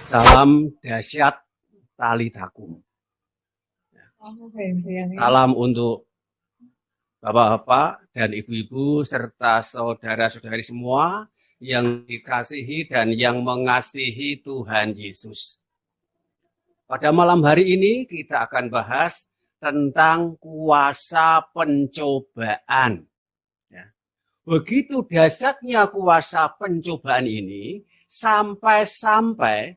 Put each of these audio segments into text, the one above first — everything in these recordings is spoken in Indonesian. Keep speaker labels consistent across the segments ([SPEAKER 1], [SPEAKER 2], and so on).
[SPEAKER 1] Salam dahsyat tali takum. Salam untuk bapak-bapak dan ibu-ibu serta saudara-saudari semua yang dikasihi dan yang mengasihi Tuhan Yesus. Pada malam hari ini kita akan bahas tentang kuasa pencobaan. Begitu dahsyatnya kuasa pencobaan ini sampai-sampai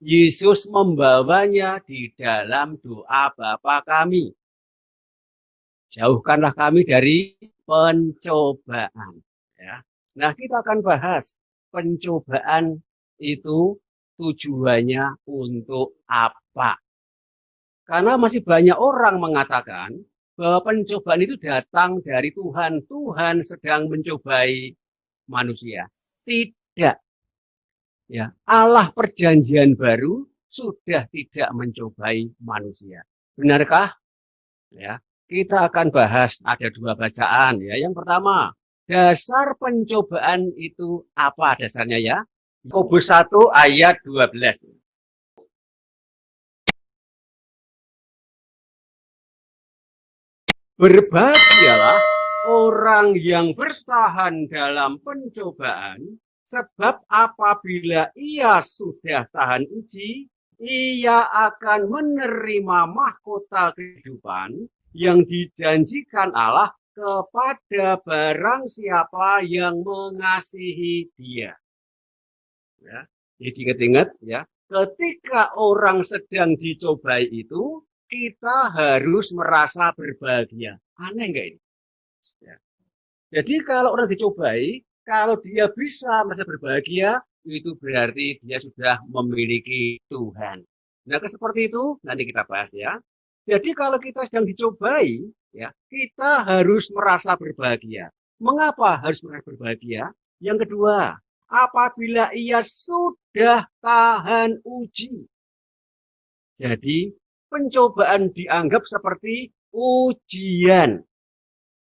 [SPEAKER 1] Yesus membawanya di dalam doa Bapa kami. Jauhkanlah kami dari pencobaan. Ya. Nah, kita akan bahas pencobaan itu tujuannya untuk apa. Karena masih banyak orang mengatakan bahwa pencobaan itu datang dari Tuhan. Tuhan sedang mencobai manusia. Tidak. Ya, Allah perjanjian baru sudah tidak mencobai manusia. Benarkah? Ya, kita akan bahas ada dua bacaan ya. Yang pertama, dasar pencobaan itu apa dasarnya ya? Yakobus 1 ayat 12. Berbahagialah orang yang bertahan dalam pencobaan, sebab apabila ia sudah tahan uji, ia akan menerima mahkota kehidupan yang dijanjikan Allah kepada barang siapa yang mengasihi Dia. Ya, jadi ingat-ingat ya, ketika orang sedang dicobai itu, kita harus merasa berbahagia. Aneh enggak ini? Ya. Jadi kalau orang dicobai, kalau dia bisa merasa berbahagia, itu berarti dia sudah memiliki Tuhan. Nah, seperti itu nanti kita bahas ya. Jadi kalau kita sedang dicobai, ya, kita harus merasa berbahagia. Mengapa harus merasa berbahagia? Yang kedua, apabila ia sudah tahan uji. Jadi pencobaan dianggap seperti ujian.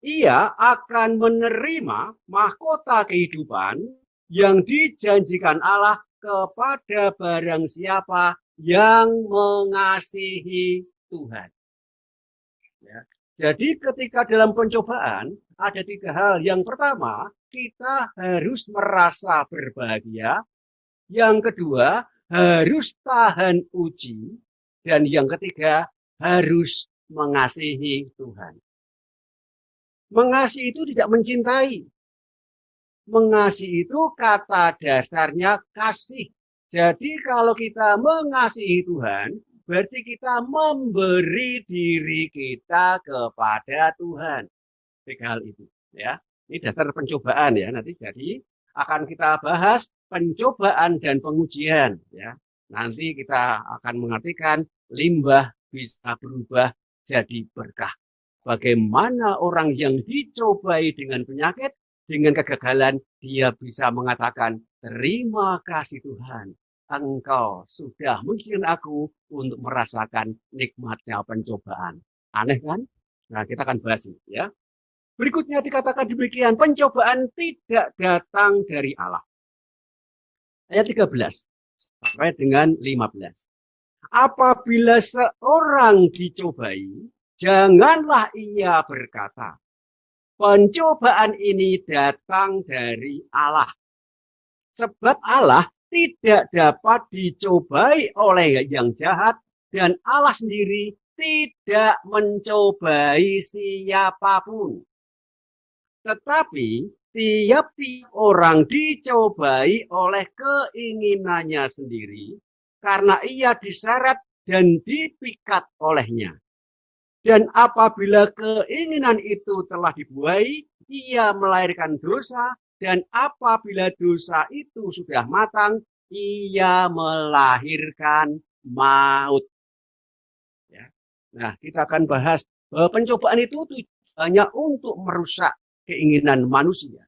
[SPEAKER 1] Ia akan menerima mahkota kehidupan yang dijanjikan Allah kepada barang siapa yang mengasihi Tuhan. Ya. Jadi ketika dalam pencobaan ada tiga hal. Yang pertama, kita harus merasa berbahagia. Yang kedua, harus tahan uji. Dan yang ketiga, harus mengasihi Tuhan. Mengasihi itu tidak mencintai. Mengasihi itu kata dasarnya kasih. Jadi kalau kita mengasihi Tuhan, berarti kita memberi diri kita kepada Tuhan. Tiga hal itu. Ya, ini dasar pencobaan ya. Nanti jadi akan kita bahas pencobaan dan pengujian. Ya, nanti kita akan mengartikan limbah bisa berubah jadi berkah. Bagaimana orang yang dicobai dengan penyakit, dengan kegagalan, dia bisa mengatakan, terima kasih Tuhan, Engkau sudah mengizinkan aku untuk merasakan nikmatnya pencobaan. Aneh kan? Nah, kita akan bahas ini ya. Berikutnya dikatakan demikian, pencobaan tidak datang dari Allah. Ayat 13 sampai dengan 15. Apabila seorang dicobai, janganlah ia berkata, pencobaan ini datang dari Allah. Sebab Allah tidak dapat dicobai oleh yang jahat dan Allah sendiri tidak mencobai siapapun. Tetapi tiap-tiap orang dicobai oleh keinginannya sendiri karena ia diseret dan dipikat olehnya. Dan apabila keinginan itu telah dibuai, ia melahirkan dosa. Dan apabila dosa itu sudah matang, ia melahirkan maut. Ya. Nah, kita akan bahas bahwa pencobaan itu tujuannya untuk merusak keinginan manusia.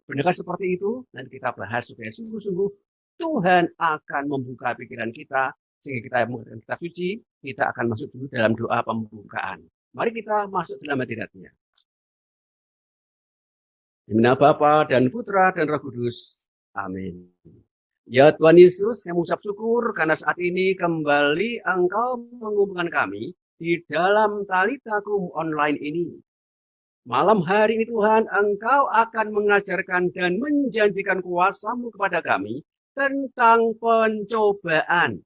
[SPEAKER 1] Benarkah seperti itu? Nanti kita bahas supaya sungguh-sungguh Tuhan akan membuka pikiran kita sehingga kita mengerti kitab suci, kita akan masuk dulu dalam doa pembukaan. Mari kita masuk dalam hadiratnya. Di nama Bapa dan Putra dan Roh Kudus. Amin. Ya Tuhan Yesus, saya mengucap syukur karena saat ini kembali Engkau mengumpulkan kami di dalam Talitakum online ini. Malam hari ini Tuhan, Engkau akan mengajarkan dan menjanjikan kuasa-Mu kepada kami tentang pencobaan,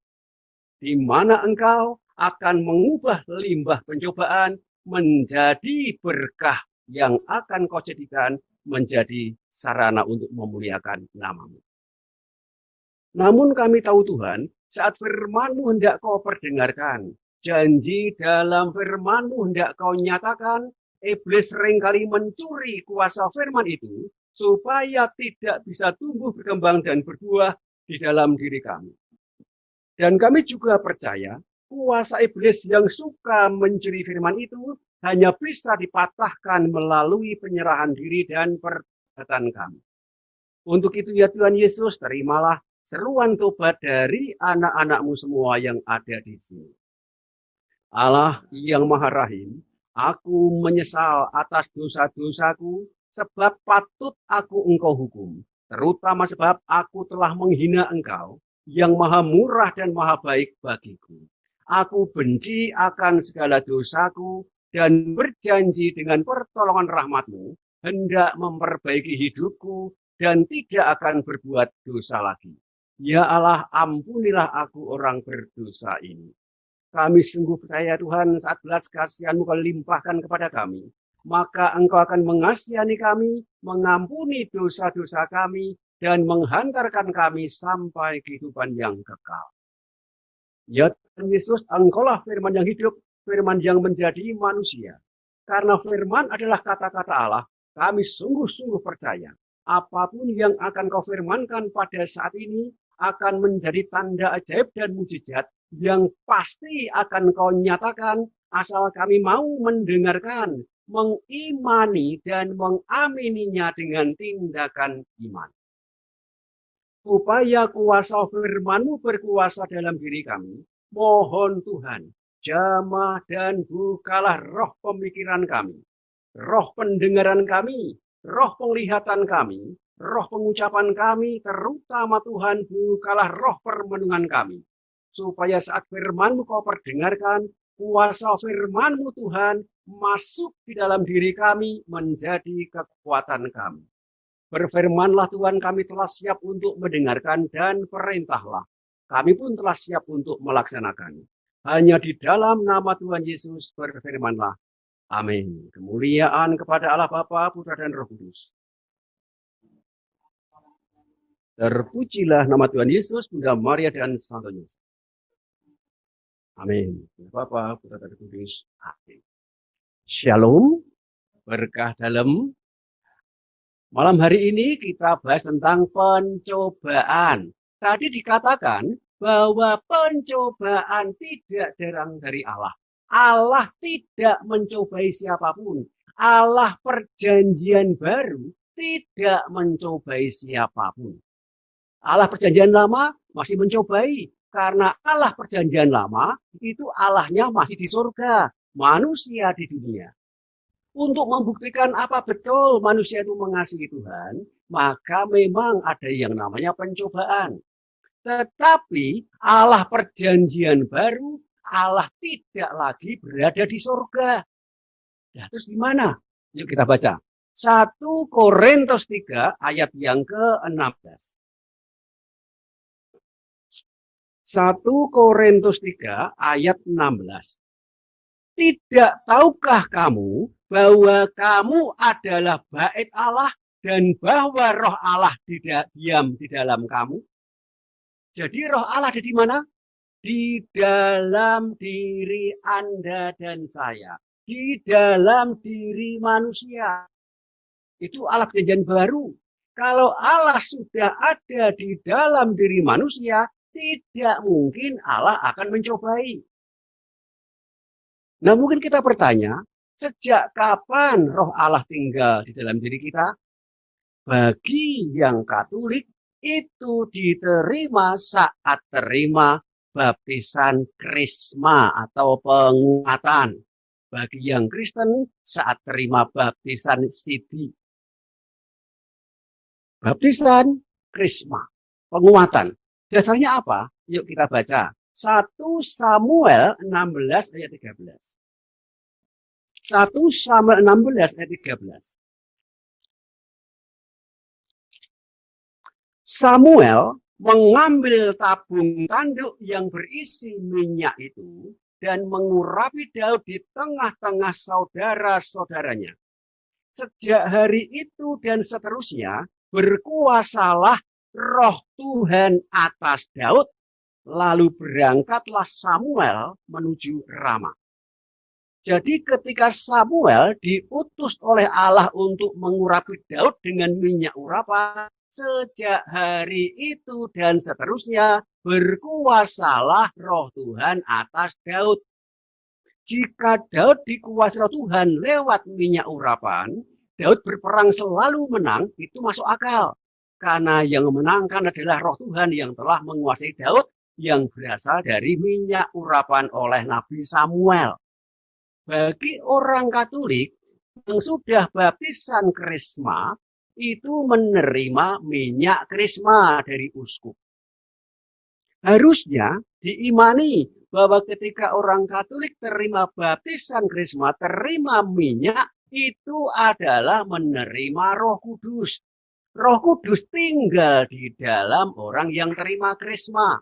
[SPEAKER 1] di mana Engkau akan mengubah limbah pencobaan menjadi berkah yang akan Kau jadikan menjadi sarana untuk memuliakan nama-Mu. Namun kami tahu Tuhan, saat firman-Mu hendak Kau perdengarkan, janji dalam firman-Mu hendak Kau nyatakan, iblis seringkali mencuri kuasa firman itu, supaya tidak bisa tumbuh, berkembang, dan berbuah di dalam diri kami. Dan kami juga percaya, kuasa iblis yang suka mencuri firman itu hanya bisa dipatahkan melalui penyerahan diri dan pertobatan kami. Untuk itu ya Tuhan Yesus, terimalah seruan tobat dari anak-anak-Mu semua yang ada di sini. Allah yang Maha Rahim, aku menyesal atas dosa-dosaku, sebab patut aku Engkau hukum, terutama sebab aku telah menghina Engkau, yang Maha Murah dan Maha Baik bagiku. Aku benci akan segala dosaku, dan berjanji dengan pertolongan rahmat-Mu, hendak memperbaiki hidupku, dan tidak akan berbuat dosa lagi. Ya Allah, ampunilah aku orang berdosa ini. Kami sungguh percaya Tuhan, saat belas kasihan-Mu Kau limpahkan kepada kami, maka Engkau akan mengasihani kami, mengampuni dosa-dosa kami, dan menghantarkan kami sampai kehidupan yang kekal. Ya Tuhan Yesus, Engkaulah firman yang hidup, firman yang menjadi manusia. Karena firman adalah kata-kata Allah, kami sungguh-sungguh percaya, apapun yang akan Kau firmankan pada saat ini, akan menjadi tanda ajaib dan mujizat yang pasti akan Kau nyatakan asal kami mau mendengarkan, mengimani, dan mengamininya dengan tindakan iman. Supaya kuasa firman-Mu berkuasa dalam diri kami, mohon Tuhan, jamah dan bukalah roh pemikiran kami, roh pendengaran kami, roh penglihatan kami, roh pengucapan kami, terutama Tuhan, bukalah roh permenungan kami, supaya saat firman-Mu Kau perdengarkan, kuasa firman-Mu Tuhan masuk di dalam diri kami menjadi kekuatan kami. Berfirmanlah Tuhan, kami telah siap untuk mendengarkan, dan perintahlah, kami pun telah siap untuk melaksanakan. Hanya di dalam nama Tuhan Yesus berfirmanlah. Amin. Kemuliaan kepada Allah Bapa, Putra, dan Roh Kudus. Terpujilah nama Tuhan Yesus, Bunda Maria, dan Santo Yosef. Amin. Bapa, Putra, dan Roh Kudus. Amin. Shalom. Berkah dalam malam hari ini kita bahas tentang pencobaan. Tadi dikatakan bahwa pencobaan tidak datang dari Allah. Allah tidak mencobai siapapun. Allah perjanjian baru tidak mencobai siapapun. Allah perjanjian lama masih mencobai. Karena Allah perjanjian lama itu Allahnya masih di surga, manusia di dunia. Untuk membuktikan apa betul manusia itu mengasihi Tuhan, maka memang ada yang namanya pencobaan. Tetapi Allah perjanjian baru, Allah tidak lagi berada di surga. Nah, terus di mana? Yuk kita baca. 1 Korintus 3 ayat yang ke-16. 1 Korintus 3 ayat 16. Tidak tahukah kamu bahwa kamu adalah bait Allah dan bahwa roh Allah diam di dalam kamu? Jadi roh Allah ada di mana? Di dalam diri Anda dan saya. Di dalam diri manusia. Itu Allah perjanjian baru. Kalau Allah sudah ada di dalam diri manusia, tidak mungkin Allah akan mencobai. Nah, mungkin kita bertanya, sejak kapan roh Allah tinggal di dalam diri kita? Bagi yang Katolik, itu diterima saat terima baptisan krisma atau penguatan. Bagi yang Kristen, saat terima baptisan sidi. Baptisan krisma, penguatan. Dasarnya apa? Yuk kita baca. 1 Samuel 16 ayat 13. 1 Samuel 16 ayat 13. Samuel mengambil tabung tanduk yang berisi minyak itu dan mengurapi Daud di tengah-tengah saudara-saudaranya. Sejak hari itu dan seterusnya berkuasalah Roh Tuhan atas Daud, lalu berangkatlah Samuel menuju Rama. Jadi ketika Samuel diutus oleh Allah untuk mengurapi Daud dengan minyak urapan, sejak hari itu dan seterusnya berkuasalah Roh Tuhan atas Daud. Jika Daud dikuasai Roh Tuhan lewat minyak urapan, Daud berperang selalu menang, itu masuk akal. Karena yang memenangkan adalah Roh Tuhan yang telah menguasai Daud yang berasal dari minyak urapan oleh Nabi Samuel. Bagi orang Katolik yang sudah baptisan krisma, itu menerima minyak krisma dari uskup. Harusnya diimani bahwa ketika orang Katolik terima baptisan krisma, terima minyak, itu adalah menerima Roh Kudus. Roh Kudus tinggal di dalam orang yang terima krisma.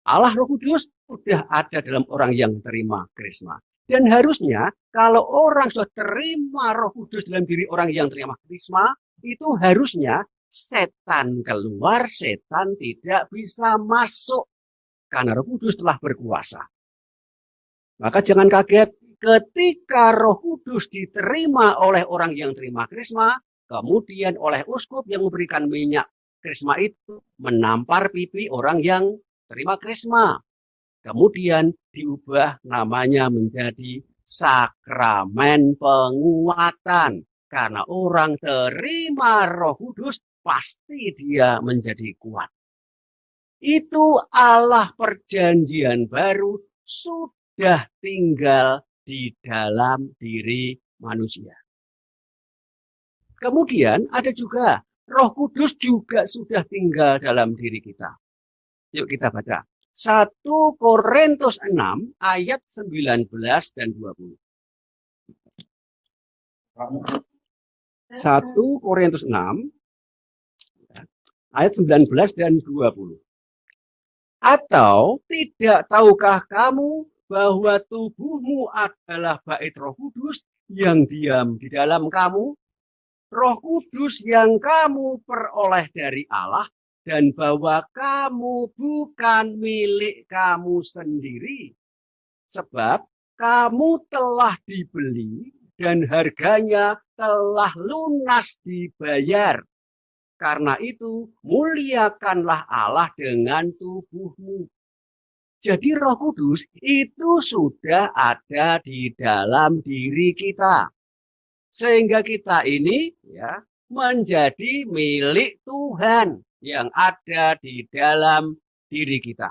[SPEAKER 1] Allah Roh Kudus sudah ada dalam orang yang terima krisma. Dan harusnya kalau orang sudah terima Roh Kudus dalam diri orang yang terima krisma, itu harusnya setan keluar, setan tidak bisa masuk. Karena Roh Kudus telah berkuasa. Maka jangan kaget ketika Roh Kudus diterima oleh orang yang terima krisma, kemudian oleh uskup yang memberikan minyak krisma itu menampar pipi orang yang terima krisma. Kemudian diubah namanya menjadi sakramen penguatan. Karena orang terima Roh Kudus, pasti dia menjadi kuat. Itu Allah perjanjian baru sudah tinggal di dalam diri manusia. Kemudian ada juga Roh Kudus juga sudah tinggal dalam diri kita. Yuk kita baca. 1 Korintus 6 ayat 19 dan 20. 1 Korintus 6 ayat 19 dan 20. Atau tidak tahukah kamu bahwa tubuhmu adalah bait Roh Kudus yang diam di dalam kamu? Roh Kudus yang kamu peroleh dari Allah, dan bahwa kamu bukan milik kamu sendiri. Sebab kamu telah dibeli dan harganya telah lunas dibayar. Karena itu muliakanlah Allah dengan tubuhmu. Jadi Roh Kudus itu sudah ada di dalam diri kita. Sehingga kita ini ya menjadi milik Tuhan yang ada di dalam diri kita.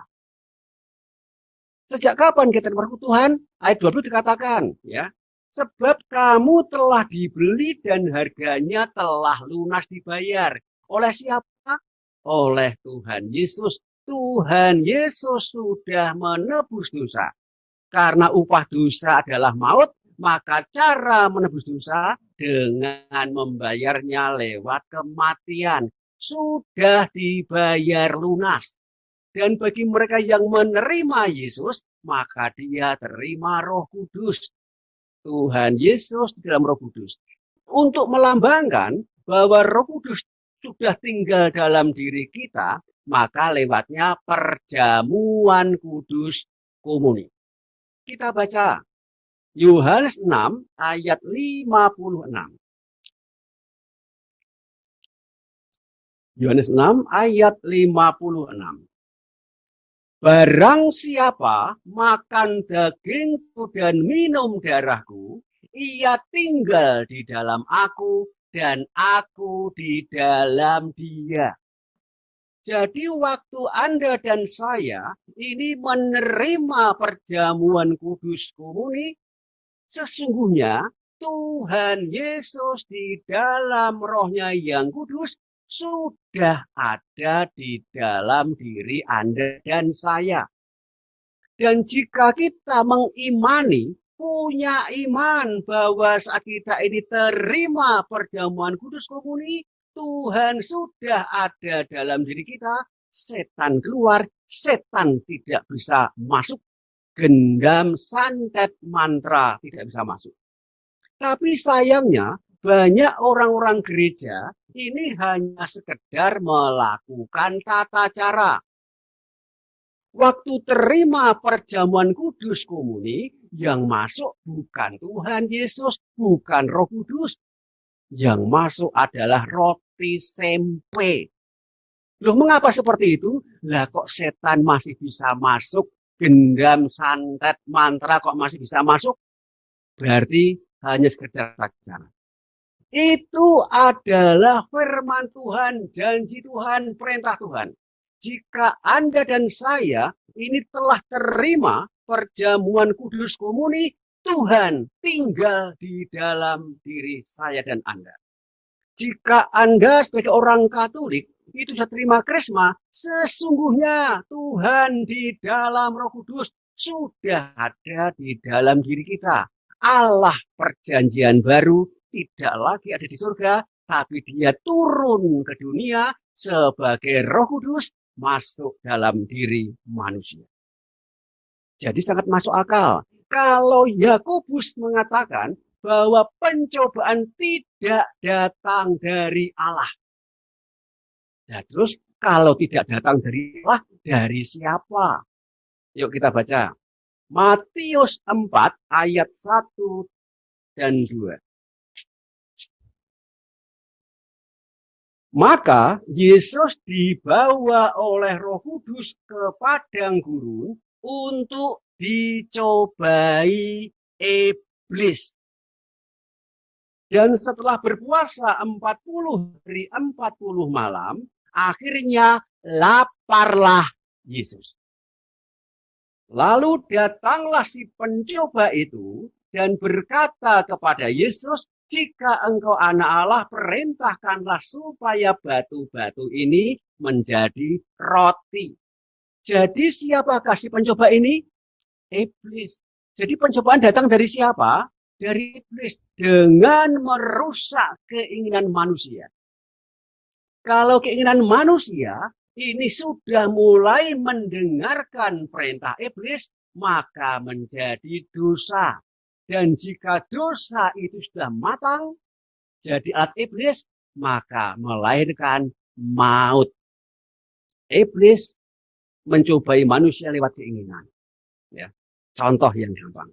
[SPEAKER 1] Sejak kapan kita menerima Tuhan? Ayat 20 dikatakan, ya. Sebab kamu telah dibeli dan harganya telah lunas dibayar. Oleh siapa? Oleh Tuhan Yesus. Tuhan Yesus sudah menebus dosa. Karena upah dosa adalah maut, maka cara menebus dosa dengan membayarnya lewat kematian. Sudah dibayar lunas. Dan bagi mereka yang menerima Yesus, maka dia terima Roh Kudus. Tuhan Yesus di dalam Roh Kudus. Untuk melambangkan bahwa Roh Kudus sudah tinggal dalam diri kita, maka lewatnya perjamuan kudus komuni. Kita baca Yohanes 6 ayat 56. Yohanes 6 ayat 56. Barang siapa makan dagingku dan minum darahku, ia tinggal di dalam aku dan aku di dalam dia. Jadi waktu Anda dan saya ini menerima perjamuan kudus komuni, sesungguhnya Tuhan Yesus di dalam rohnya yang kudus sudah ada di dalam diri Anda dan saya. Dan jika kita mengimani, punya iman bahwa saat kita ini terima perjamuan kudus komuni, Tuhan sudah ada dalam diri kita, setan keluar, setan tidak bisa masuk, gendam, santet, mantra tidak bisa masuk. Tapi sayangnya banyak orang-orang gereja ini hanya sekedar melakukan tata cara. Waktu terima perjamuan kudus komuni, yang masuk bukan Tuhan Yesus, bukan Roh Kudus. Yang masuk adalah roti sempe. Loh, mengapa seperti itu? Lah kok setan masih bisa masuk, gendam, santet, mantra kok masih bisa masuk? Berarti hanya sekedar pacaran. Itu adalah firman Tuhan, janji Tuhan, perintah Tuhan. Jika Anda dan saya ini telah terima perjamuan kudus komuni, Tuhan tinggal di dalam diri saya dan Anda. Jika Anda sebagai orang Katolik itu sudah terima krisma, sesungguhnya Tuhan di dalam Roh Kudus sudah ada di dalam diri kita. Allah perjanjian baru tidak lagi ada di surga, tapi dia turun ke dunia sebagai Roh Kudus masuk dalam diri manusia. Jadi sangat masuk akal. Kalau Yakobus mengatakan bahwa pencobaan tidak datang dari Allah. Nah, terus kalau tidak datang dari Allah, dari siapa? Yuk kita baca. Matius 4 ayat 1 dan 2. Maka Yesus dibawa oleh Roh Kudus ke padang gurun untuk dicobai iblis. Dan setelah berpuasa 40 hari 40 malam, akhirnya laparlah Yesus. Lalu datanglah si pencoba itu dan berkata kepada Yesus, jika engkau anak Allah, perintahkanlah supaya batu-batu ini menjadi roti. Jadi siapakah si pencoba ini? Iblis. Jadi pencobaan datang dari siapa? Dari iblis. Dengan merusak keinginan manusia. Kalau keinginan manusia ini sudah mulai mendengarkan perintah iblis, maka menjadi dosa. Dan jika dosa itu sudah matang, jadi alat iblis, maka melahirkan maut. Iblis mencobai manusia lewat keinginan. Ya, contoh yang gampang.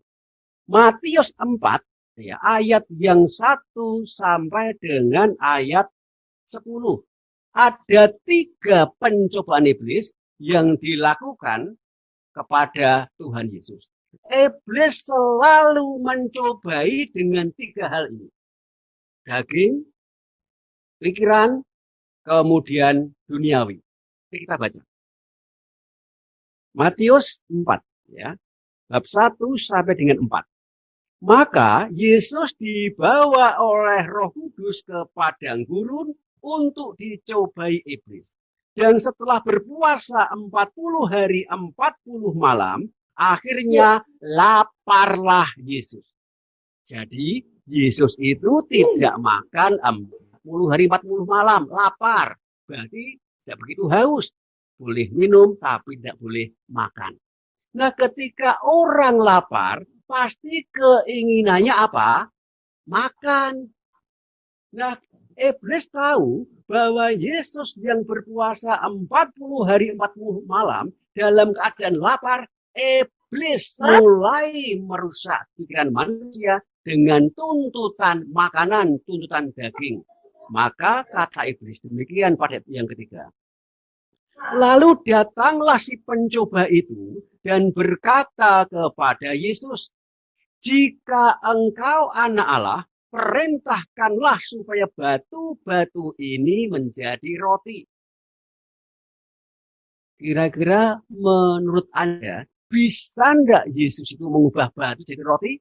[SPEAKER 1] Matius 4, ya, ayat yang 1 sampai dengan ayat 10. Ada 3 pencobaan iblis yang dilakukan kepada Tuhan Yesus. Iblis selalu mencobai dengan 3 hal ini. Daging, pikiran, kemudian duniawi. Ini kita baca. Matius 4, ya, bab 1 sampai dengan 4. Maka Yesus dibawa oleh Roh Kudus ke padang gurun untuk dicobai iblis. Dan setelah berpuasa 40 hari 40 malam, akhirnya laparlah Yesus. Jadi Yesus itu tidak makan 40 hari 40 malam, lapar. Berarti tidak begitu haus. Boleh minum tapi tidak boleh makan. Nah, ketika orang lapar, pasti keinginannya apa? Makan. Nah, iblis tahu bahwa Yesus yang berpuasa 40 hari 40 malam dalam keadaan lapar, iblis mulai merusak pikiran manusia dengan tuntutan makanan, tuntutan daging. Maka kata iblis demikian pada yang ketiga. Lalu datanglah si pencoba itu dan berkata kepada Yesus, jika engkau anak Allah, perintahkanlah supaya batu-batu ini menjadi roti. Kira-kira menurut Anda, bisa enggak Yesus itu mengubah batu jadi roti?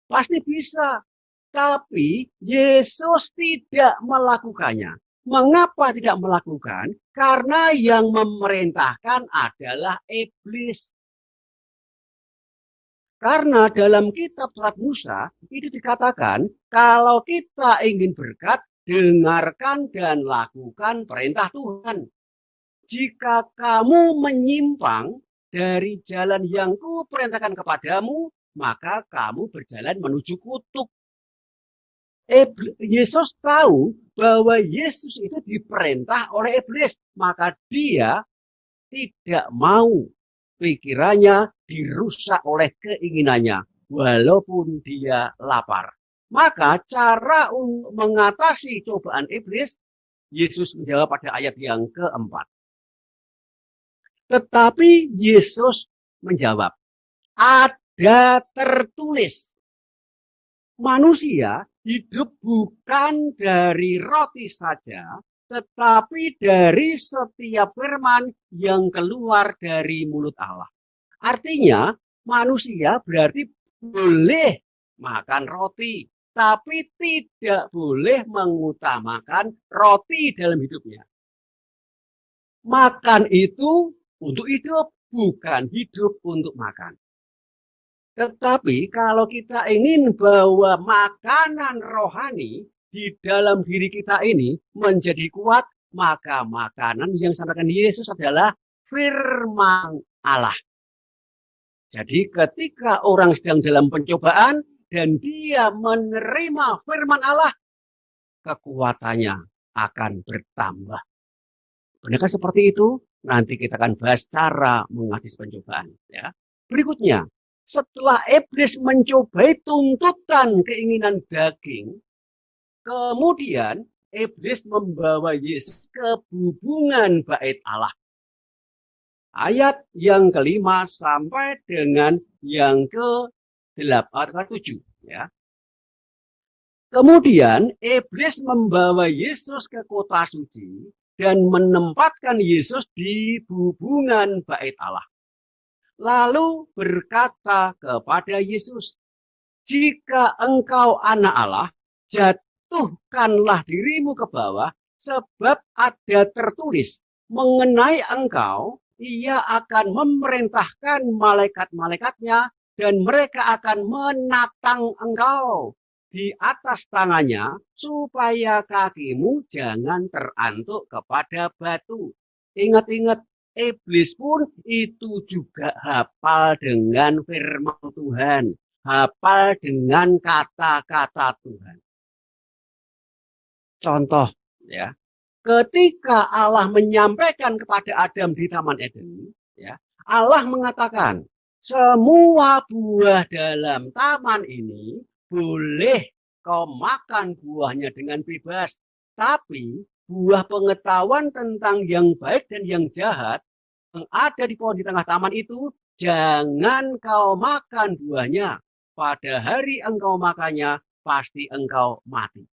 [SPEAKER 1] Pasti bisa. Tapi Yesus tidak melakukannya. Mengapa tidak melakukan? Karena yang memerintahkan adalah iblis. Karena dalam kitab surat Musa itu dikatakan kalau kita ingin berkat, dengarkan dan lakukan perintah Tuhan. Jika kamu menyimpang dari jalan yang kuperintahkan kepadamu, maka kamu berjalan menuju kutuk. Yesus tahu bahwa Yesus itu diperintah oleh iblis, maka dia tidak mau pikirannya dirusak oleh keinginannya, walaupun dia lapar. Maka cara untuk mengatasi cobaan iblis, Yesus menjawab pada ayat yang keempat. Tetapi Yesus menjawab, ada tertulis, manusia hidup bukan dari roti saja, tetapi dari setiap firman yang keluar dari mulut Allah. Artinya, manusia berarti boleh makan roti, tapi tidak boleh mengutamakan roti dalam hidupnya. Makan itu untuk hidup, bukan hidup untuk makan. Tetapi kalau kita ingin bahwa makanan rohani di dalam diri kita ini menjadi kuat, maka makanan yang disampaikan Yesus adalah firman Allah. Jadi ketika orang sedang dalam pencobaan dan dia menerima firman Allah, kekuatannya akan bertambah. Benarkah seperti itu? Nanti kita akan bahas cara mengatasi pencobaan. Ya. Berikutnya, setelah iblis mencobai tuntutan keinginan daging, kemudian iblis membawa Yesus ke hubungan bait Allah. Ayat yang kelima sampai dengan yang ke-7. Ya. Kemudian iblis membawa Yesus ke kota suci dan menempatkan Yesus di hubungan bait Allah. Lalu berkata kepada Yesus, jika engkau anak Allah, jatuhkanlah dirimu ke bawah, sebab ada tertulis mengenai engkau, ia akan memerintahkan malaikat-malaikatnya, dan mereka akan menatang engkau di atas tangannya, supaya kakimu jangan terantuk kepada batu. Ingat-ingat, iblis pun itu juga hafal dengan firman Tuhan, hafal dengan kata-kata Tuhan. Contoh, ya, ketika Allah menyampaikan kepada Adam di Taman Eden, ya, Allah mengatakan, semua buah dalam taman ini boleh kau makan buahnya dengan bebas, tapi buah pengetahuan tentang yang baik dan yang jahat yang ada di pohon di tengah taman itu, jangan kau makan buahnya. Pada hari engkau makannya, pasti engkau mati.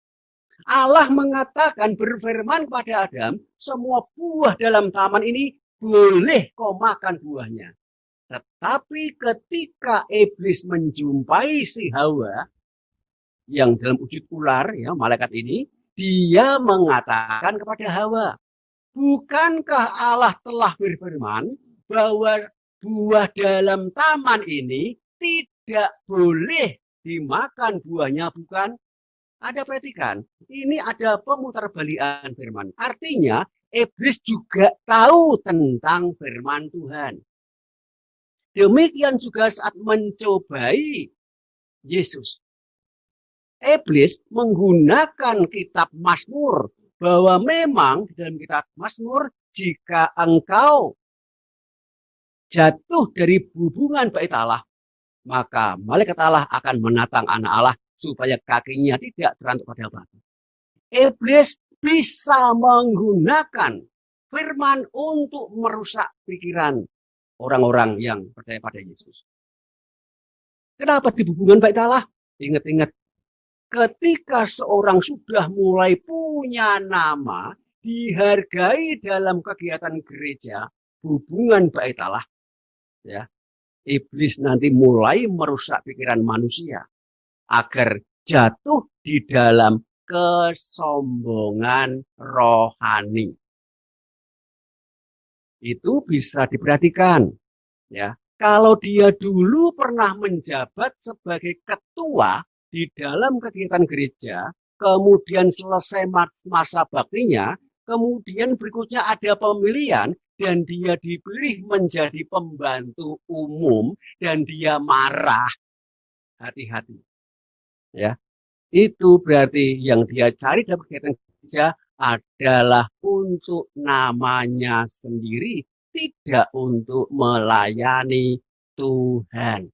[SPEAKER 1] Allah mengatakan, berfirman kepada Adam, semua buah dalam taman ini boleh kau makan buahnya. Tetapi ketika iblis menjumpai si Hawa, yang dalam wujud ular, ya, malaikat ini, dia mengatakan kepada Hawa, bukankah Allah telah berfirman bahwa buah dalam taman ini tidak boleh dimakan buahnya, bukan? Ada perhatikan, ini ada pemutarbalikan firman. Artinya, iblis juga tahu tentang firman Tuhan. Demikian juga saat mencobai Yesus. Iblis menggunakan kitab Mazmur, bahwa memang di dalam kitab Mazmur, jika engkau jatuh dari hubungan bait Allah, maka malaikat Allah akan menatang anak Allah supaya kakinya tidak terantuk pada batu. Iblis bisa menggunakan firman untuk merusak pikiran orang-orang yang percaya pada Yesus. Kenapa di hubungan bait Allah? Ingat-ingat, ketika seorang sudah mulai punya nama, dihargai dalam kegiatan gereja, hubungan bait Allah, ya, iblis nanti mulai merusak pikiran manusia agar jatuh di dalam kesombongan rohani. Itu bisa diperhatikan, ya. Kalau dia dulu pernah menjabat sebagai ketua di dalam kegiatan gereja, kemudian selesai masa baktinya, kemudian berikutnya ada pemilihan dan dia dipilih menjadi pembantu umum dan dia marah, hati-hati, ya. Itu berarti yang dia cari dalam kegiatan gereja adalah untuk namanya sendiri, tidak untuk melayani Tuhan.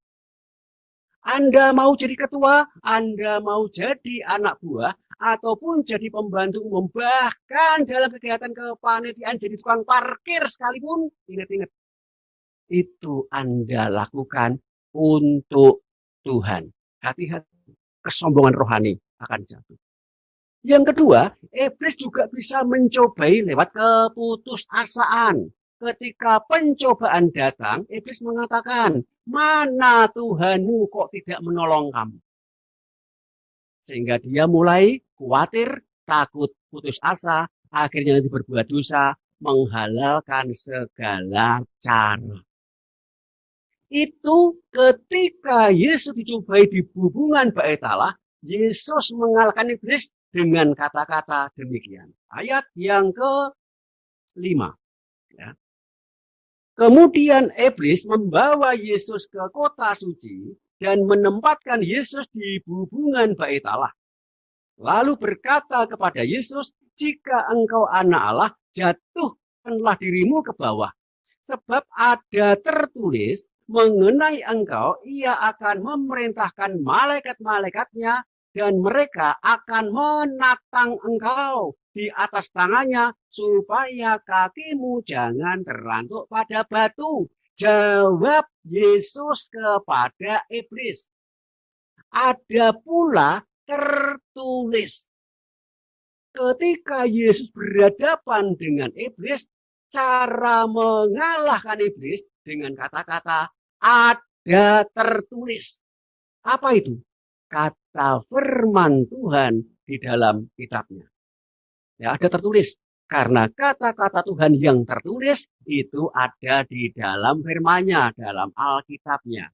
[SPEAKER 1] Anda mau jadi ketua, Anda mau jadi anak buah, ataupun jadi pembantu umum, bahkan dalam kegiatan kepanitiaan jadi tukang parkir sekalipun, ingat-ingat, itu Anda lakukan untuk Tuhan. Hati-hati, kesombongan rohani akan jatuh. Yang kedua, iblis juga bisa mencobai lewat keputusasaan. Ketika pencobaan datang, iblis mengatakan, mana Tuhanmu kok tidak menolong kamu? Sehingga dia mulai khawatir, takut, putus asa, akhirnya nanti berbuat dosa, menghalalkan segala cara. Itu ketika Yesus dicobai di hubungan bait Allah, Yesus mengalahkan iblis dengan kata-kata demikian. Ayat yang ke-5. Ya. Kemudian iblis membawa Yesus ke kota suci dan menempatkan Yesus di hubungan bait Allah. Lalu berkata kepada Yesus, jika engkau anak Allah, jatuhkanlah dirimu ke bawah. Sebab ada tertulis, mengenai engkau, ia akan memerintahkan malaikat-malaikatnya dan mereka akan menatang engkau di atas tangannya supaya kakimu jangan terantuk pada batu. Jawab Yesus kepada iblis. Ada pula tertulis. Ketika Yesus berhadapan dengan iblis, cara mengalahkan iblis dengan kata-kata ada tertulis. Apa itu? Kata firman Tuhan di dalam kitabnya. Ya, ada tertulis. Karena kata-kata Tuhan yang tertulis itu ada di dalam firman-Nya, dalam Alkitabnya.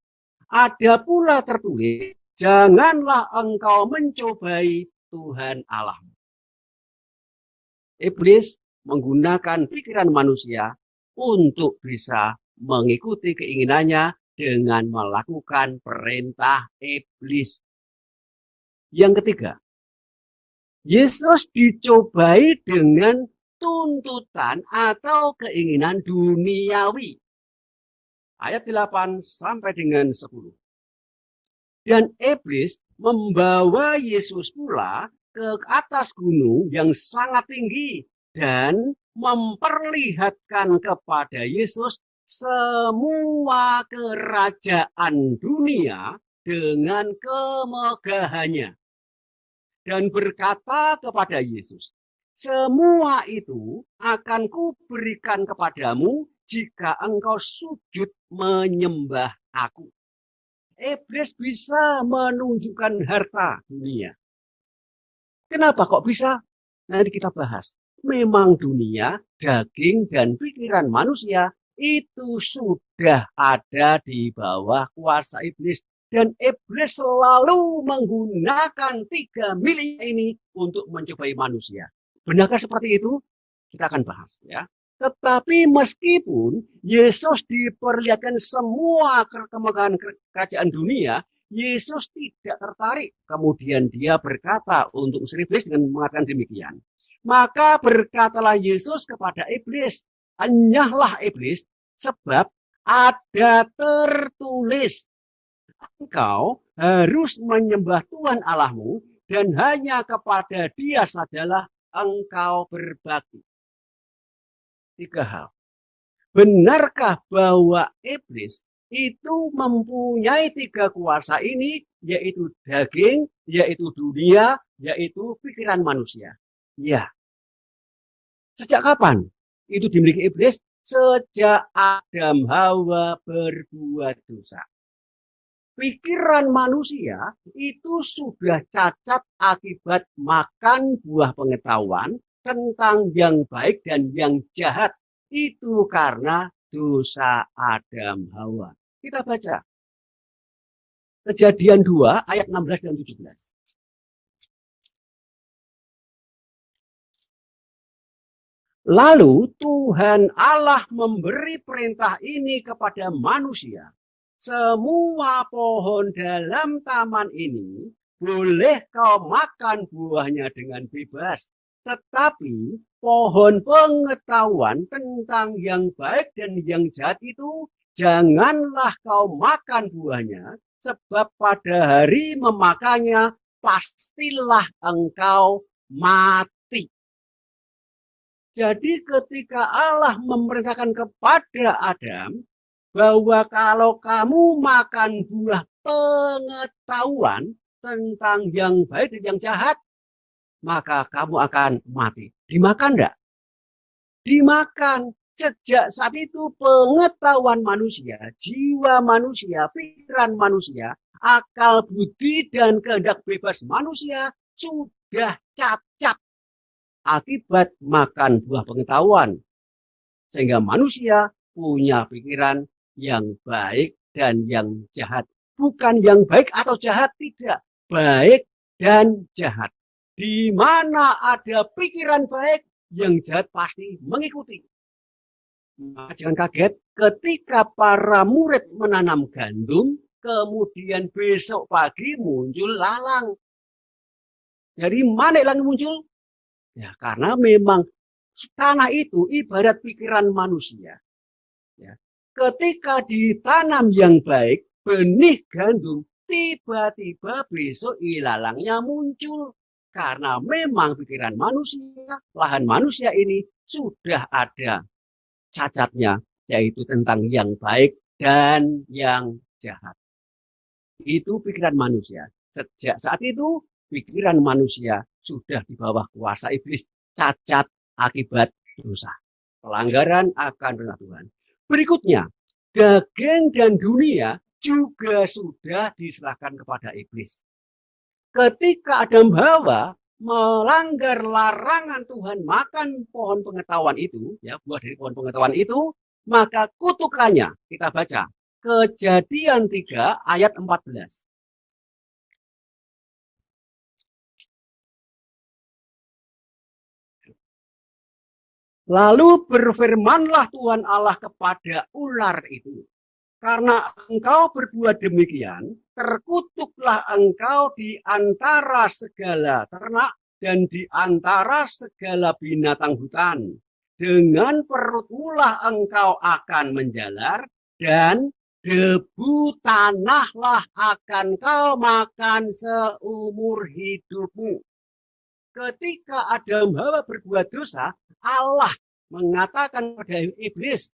[SPEAKER 1] Ada pula tertulis, janganlah engkau mencobai Tuhan Allahmu. Iblis menggunakan pikiran manusia untuk bisa mengikuti keinginannya dengan melakukan perintah iblis. Yang ketiga, Yesus dicobai dengan tuntutan atau keinginan duniawi. Ayat 8 sampai dengan 10. Dan iblis membawa Yesus pula ke atas gunung yang sangat tinggi dan memperlihatkan kepada Yesus semua kerajaan dunia dengan kemegahannya. Dan berkata kepada Yesus, semua itu akan kuberikan kepadamu jika engkau sujud menyembah aku. Iblis bisa menunjukkan harta dunia. Kenapa kok bisa? Nanti kita bahas. Memang dunia, daging, dan pikiran manusia itu sudah ada di bawah kuasa iblis. Dan iblis selalu menggunakan 3 milik ini untuk mencobai manusia. Benarkah seperti itu? Kita akan bahas, ya. Tetapi meskipun Yesus diperlihatkan semua kemegahan kerajaan dunia, Yesus tidak tertarik. Kemudian dia berkata untuk usir iblis dengan mengatakan demikian. Maka berkatalah Yesus kepada iblis, enyahlah iblis, sebab ada tertulis, engkau harus menyembah Tuhan Allahmu dan hanya kepada Dia sajalah engkau berbakti. 3 hal. Benarkah bahwa iblis itu mempunyai 3 kuasa ini, yaitu daging, yaitu dunia, yaitu pikiran manusia? Ya. Sejak kapan itu dimiliki iblis? Sejak Adam Hawa berbuat dosa. Pikiran manusia itu sudah cacat akibat makan buah pengetahuan tentang yang baik dan yang jahat. Itu karena dosa Adam Hawa. Kita baca Kejadian 2 ayat 16 dan 17. Lalu Tuhan Allah memberi perintah ini kepada manusia. Semua pohon dalam taman ini boleh kau makan buahnya dengan bebas. Tetapi pohon pengetahuan tentang yang baik dan yang jahat itu janganlah kau makan buahnya. Sebab pada hari memakannya pastilah engkau mati. Jadi ketika Allah memerintahkan kepada Adam bahwa kalau kamu makan buah pengetahuan tentang yang baik dan yang jahat, maka kamu akan mati. Dimakan enggak? Dimakan. Sejak saat itu pengetahuan manusia, jiwa manusia, pikiran manusia, akal budi dan kehendak bebas manusia sudah cacat akibat makan buah pengetahuan. Sehingga manusia punya pikiran yang baik dan yang jahat. Bukan yang baik atau jahat, tidak. Baik dan jahat. Di mana ada pikiran baik, yang jahat pasti mengikuti. Maka jangan kaget ketika para murid menanam gandum, kemudian besok pagi muncul lalang. Dari mana lalang muncul? Ya, karena memang tanah itu ibarat pikiran manusia. Ya. Ketika ditanam yang baik, benih gandum, tiba-tiba besok ilalangnya muncul. Karena memang pikiran manusia, lahan manusia ini sudah ada cacatnya, yaitu tentang yang baik dan yang jahat. Itu pikiran manusia. Sejak saat itu, pikiran manusia sudah di bawah kuasa iblis, cacat akibat dosa. Pelanggaran akan perintah Tuhan. Berikutnya, daging dan dunia juga sudah diserahkan kepada iblis. Ketika Adam Hawa melanggar larangan Tuhan makan pohon pengetahuan itu, ya, buah dari pohon pengetahuan itu, maka kutukannya, kita baca, Kejadian 3 ayat 14. Lalu berfirmanlah Tuhan Allah kepada ular itu, karena engkau berbuat demikian, terkutuklah engkau di antara segala ternak dan di antara segala binatang hutan. Dengan perutmulah engkau akan menjalar, dan debu tanahlah akan kau makan seumur hidupmu. Ketika Adam Hawa berbuat dosa, Allah mengatakan pada iblis,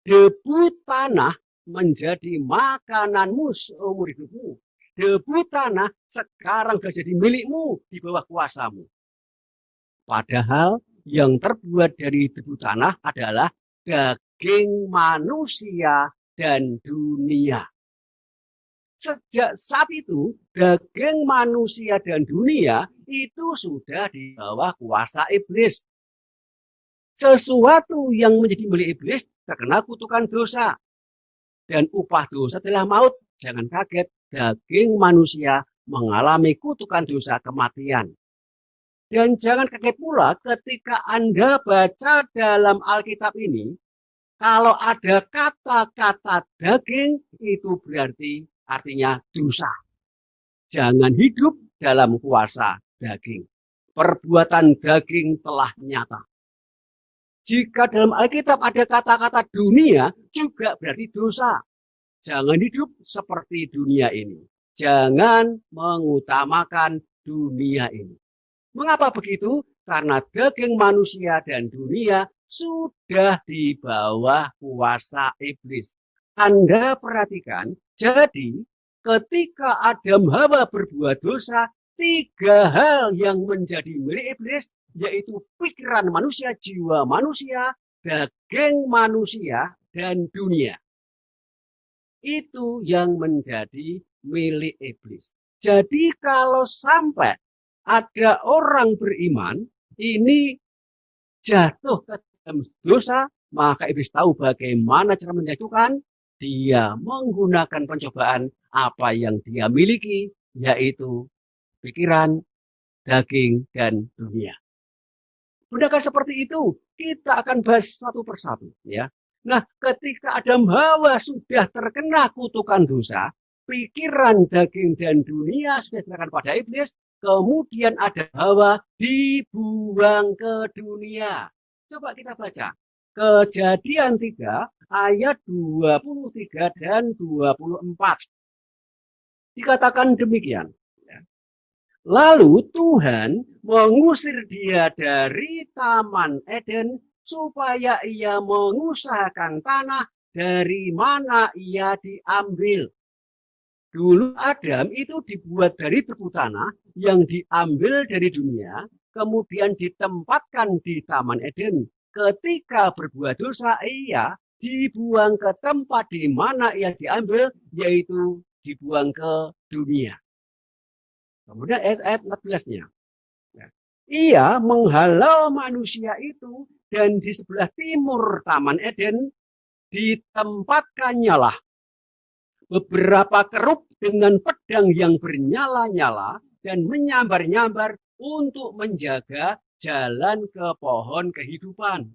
[SPEAKER 1] debu tanah menjadi makananmu seumur hidupmu. Debu tanah sekarang sudah jadi milikmu di bawah kuasamu. Padahal yang terbuat dari debu tanah adalah daging manusia dan dunia. Sejak saat itu, daging manusia dan dunia itu sudah di bawah kuasa iblis. Sesuatu yang menjadi milik iblis terkena kutukan dosa. Dan upah dosa adalah maut. Jangan kaget, daging manusia mengalami kutukan dosa, kematian. Dan jangan kaget pula ketika Anda baca dalam Alkitab ini, kalau ada kata-kata daging, itu berarti artinya dosa. Jangan hidup dalam kuasa daging. Perbuatan daging telah nyata. Jika dalam Alkitab ada kata-kata dunia, juga berarti dosa. Jangan hidup seperti dunia ini. Jangan mengutamakan dunia ini. Mengapa begitu? Karena daging manusia dan dunia sudah di bawah kuasa iblis. Anda perhatikan, jadi ketika Adam Hawa berbuat dosa, 3 hal yang menjadi milik iblis, yaitu pikiran manusia, jiwa manusia, daging manusia, dan dunia. itu yang menjadi milik iblis. Jadi kalau sampai ada orang beriman ini jatuh ke dalam dosa, maka iblis tahu bagaimana cara menjatuhkan. Dia menggunakan pencobaan apa yang dia miliki, yaitu pikiran, daging, dan dunia. Bukankah seperti itu? Kita akan bahas satu persatu, ya. Nah, ketika Adam Hawa sudah terkena kutukan dosa, pikiran, daging, dan dunia sudah diserahkan pada iblis, kemudian Adam Hawa dibuang ke dunia. Coba kita baca. Kejadian 3 ayat 23 dan 24. Dikatakan demikian. Lalu Tuhan mengusir dia dari Taman Eden supaya ia mengusahakan tanah dari mana ia diambil. Dulu Adam itu dibuat dari tebu tanah yang diambil dari dunia, kemudian ditempatkan di Taman Eden. Ketika berbuat dosa, ia dibuang ke tempat di mana ia diambil, yaitu dibuang ke dunia. Kemudian ayat 14-nya. Ia menghalau manusia itu dan di sebelah timur Taman Eden ditempatkannya lah beberapa kerub dengan pedang yang bernyala-nyala dan menyambar-nyambar untuk menjaga jalan ke pohon kehidupan.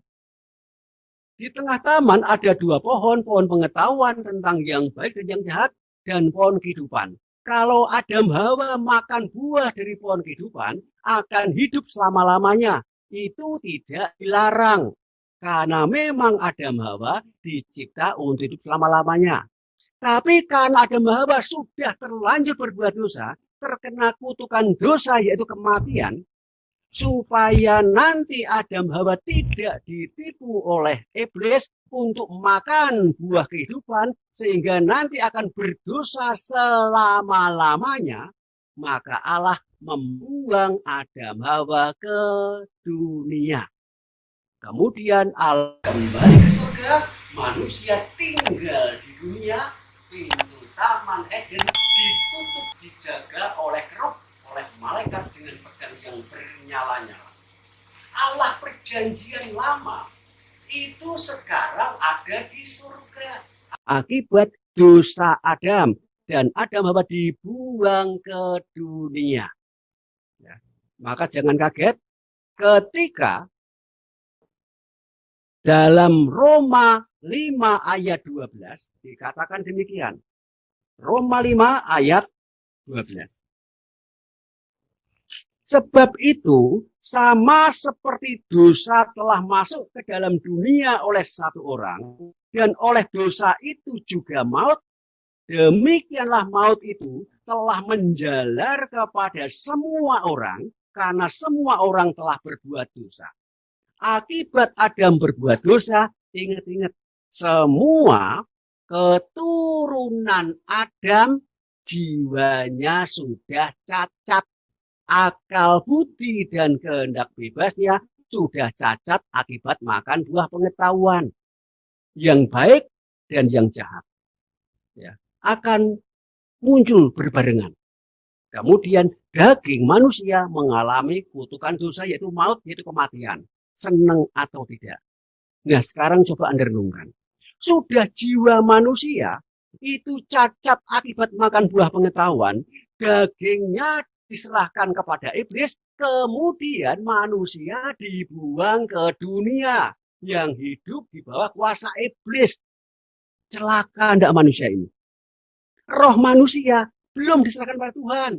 [SPEAKER 1] Di tengah taman ada 2 pohon pengetahuan tentang yang baik dan yang jahat, dan pohon kehidupan. Kalau Adam Hawa makan buah dari pohon kehidupan, akan hidup selama-lamanya. Itu tidak dilarang. Karena memang Adam Hawa dicipta untuk hidup selama-lamanya. Tapi karena Adam Hawa sudah terlanjur berbuat dosa, terkena kutukan dosa yaitu kematian, supaya nanti Adam Hawa tidak ditipu oleh iblis untuk makan buah kehidupan sehingga nanti akan berdosa selama-lamanya, maka Allah membuang Adam Hawa ke dunia. Kemudian Allah kembali ke surga, manusia tinggal di dunia, pintu Taman Eden ditutup dijaga oleh kerub, oleh malaikat dengan pedang yang bernyala-nyala. Allah perjanjian lama itu sekarang ada di surga akibat dosa Adam, dan Adam Hawa dibuang ke dunia. Ya. Maka jangan kaget ketika dalam Roma 5 ayat 12 dikatakan demikian. Roma 5 ayat 12. Sebab itu, sama seperti dosa telah masuk ke dalam dunia oleh satu orang, dan oleh dosa itu juga maut, demikianlah maut itu telah menjalar kepada semua orang, karena semua orang telah berbuat dosa. Akibat Adam berbuat dosa, ingat-ingat, semua keturunan Adam jiwanya sudah cacat. Akal budi dan kehendak bebasnya sudah cacat akibat makan buah pengetahuan yang baik dan yang jahat. Ya, akan muncul berbarengan. Kemudian daging manusia mengalami kutukan dosa yaitu maut, yaitu kematian. Senang atau tidak. Nah sekarang coba Anda renungkan. Sudah jiwa manusia itu cacat akibat makan buah pengetahuan, dagingnya diserahkan kepada iblis, kemudian manusia dibuang ke dunia yang hidup di bawah kuasa iblis. Celaka enggak manusia ini? Roh manusia belum diserahkan pada Tuhan.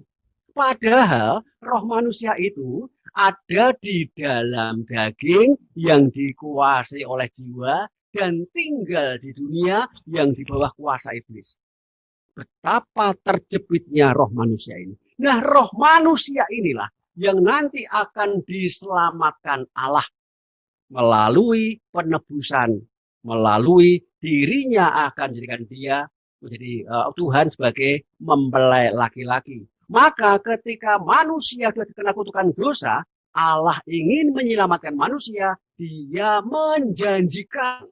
[SPEAKER 1] Padahal roh manusia itu ada di dalam daging yang dikuasai oleh jiwa dan tinggal di dunia yang di bawah kuasa iblis. Betapa terjepitnya roh manusia ini. Nah, roh manusia inilah yang nanti akan diselamatkan Allah melalui penebusan, melalui dirinya akan jadikan dia menjadi Tuhan sebagai mempelai laki-laki. Maka ketika manusia sudah terkena kutukan dosa, Allah ingin menyelamatkan manusia, dia menjanjikan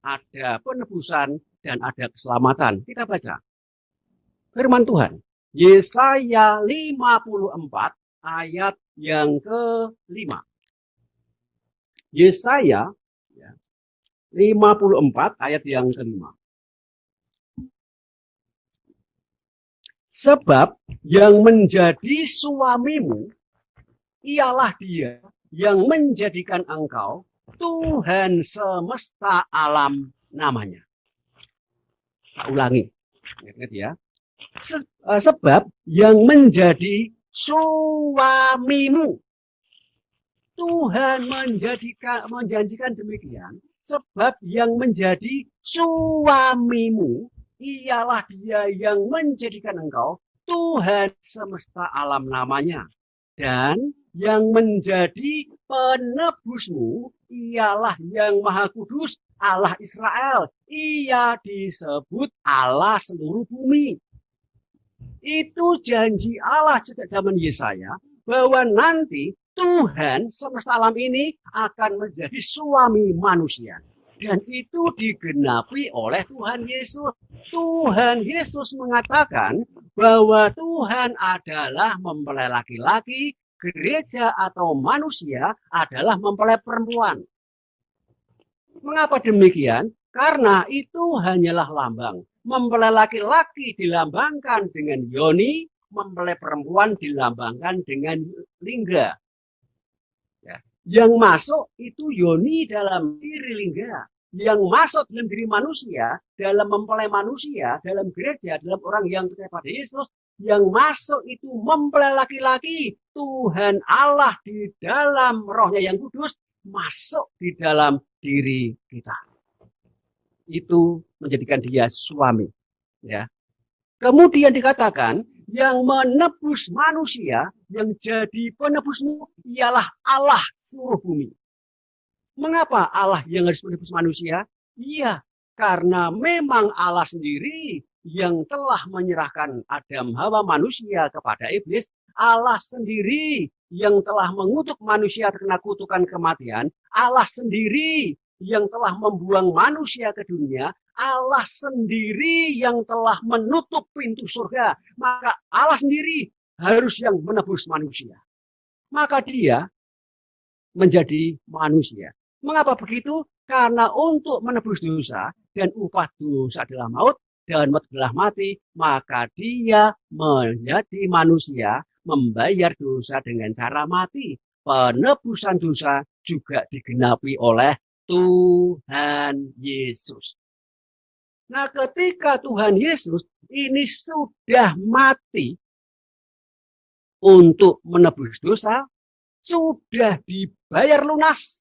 [SPEAKER 1] ada penebusan dan ada keselamatan. Kita baca firman Tuhan. Yesaya 54 ayat yang ke-5. Yesaya 54 ayat yang ke-5. Sebab yang menjadi suamimu ialah Dia yang menjadikan engkau Tuhan semesta alam namanya. Tak ulangi. Ingat ya. Sebab yang menjadi suamimu. Tuhan menjanjikan demikian. Sebab yang menjadi suamimu ialah Dia yang menjadikan engkau Tuhan semesta alam namanya. Dan yang menjadi penebusmu ialah yang Maha Kudus, Allah Israel. Ia disebut Allah seluruh bumi. Itu janji Allah sejak zaman Yesaya bahwa nanti Tuhan semesta alam ini akan menjadi suami manusia. Dan itu digenapi oleh Tuhan Yesus. Tuhan Yesus mengatakan bahwa Tuhan adalah mempelai laki-laki, gereja atau manusia adalah mempelai perempuan. Mengapa demikian? Karena itu hanyalah lambang. Mempelai laki-laki dilambangkan dengan yoni, mempelai perempuan dilambangkan dengan lingga. Ya. Yang masuk itu yoni dalam diri lingga. Yang masuk dalam diri manusia, dalam mempelai manusia, dalam gereja, dalam orang yang percaya pada Yesus, yang masuk itu mempelai laki-laki. Tuhan Allah di dalam rohnya yang kudus masuk di dalam diri kita. Itu menjadikan dia suami. Ya. Kemudian dikatakan yang menebus manusia, yang jadi penebusmu ialah Allah seluruh bumi. Mengapa Allah yang harus menebus manusia? Iya, karena memang Allah sendiri yang telah menyerahkan Adam Hawa manusia kepada iblis. Allah sendiri yang telah mengutuk manusia terkena kutukan kematian. Allah sendiri yang telah membuang manusia ke dunia, Allah sendiri yang telah menutup pintu surga. Maka Allah sendiri harus yang menebus manusia. Maka dia menjadi manusia. Mengapa begitu? Karena untuk menebus dosa dan upah dosa adalah maut dan maut adalah mati, maka dia menjadi manusia, membayar dosa dengan cara mati. Penebusan dosa juga digenapi oleh Tuhan Yesus. Nah, ketika Tuhan Yesus ini sudah mati untuk menebus dosa, sudah dibayar lunas,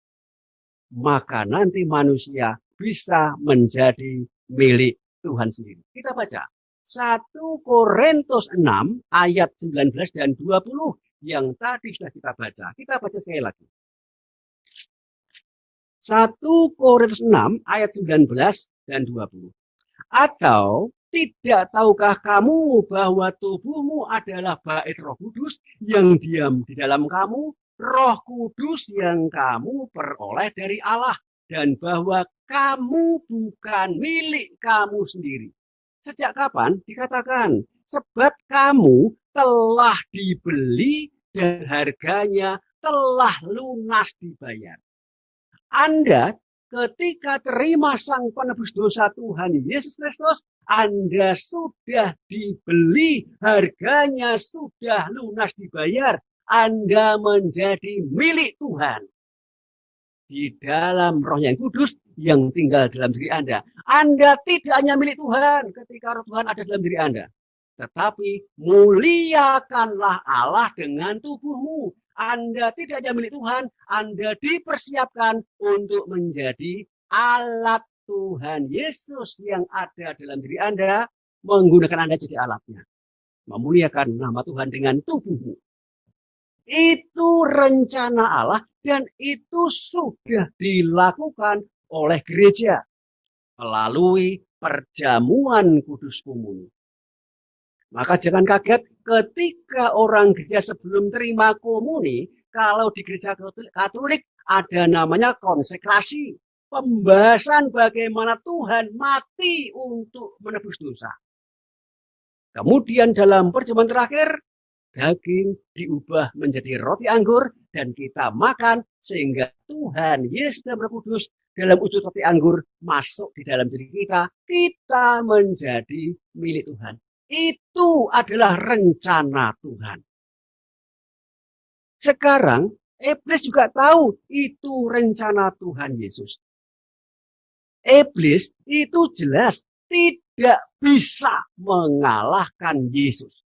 [SPEAKER 1] maka nanti manusia bisa menjadi milik Tuhan sendiri. Kita baca 1 Korintus 6 ayat 19 dan 20 yang tadi sudah kita baca. Kita baca sekali lagi. 1 Korintus 6 ayat 19 dan 20. Atau tidak tahukah kamu bahwa tubuhmu adalah bait Roh Kudus yang diam di dalam kamu, Roh Kudus yang kamu peroleh dari Allah, dan bahwa kamu bukan milik kamu sendiri. Sejak kapan dikatakan? Sebab kamu telah dibeli dan harganya telah lunas dibayar. Anda ketika terima sang penebus dosa Tuhan Yesus Kristus, Anda sudah dibeli, harganya sudah lunas dibayar. Anda menjadi milik Tuhan. Di dalam roh yang kudus yang tinggal dalam diri Anda. Anda tidak hanya milik Tuhan ketika roh Tuhan ada dalam diri Anda. Tetapi muliakanlah Allah dengan tubuhmu. Anda tidak hanya milik Tuhan, Anda dipersiapkan untuk menjadi alat Tuhan Yesus yang ada dalam diri Anda, menggunakan Anda jadi alatnya. Memuliakan nama Tuhan dengan tubuhmu. Itu rencana Allah dan itu sudah dilakukan oleh gereja melalui perjamuan kudus komuni. Maka jangan kaget ketika orang gereja sebelum terima komuni, kalau di gereja Katolik ada namanya konsekrasi. pembahasan bagaimana Tuhan mati untuk menebus dosa. Kemudian dalam perjamuan terakhir, daging diubah menjadi roti anggur dan kita makan sehingga Tuhan Yesus dan Roh Kudus dalam wujud roti anggur masuk di dalam diri kita menjadi milik Tuhan. Itu adalah rencana Tuhan. Sekarang iblis juga tahu itu rencana Tuhan Yesus. Iblis itu jelas tidak bisa mengalahkan Yesus.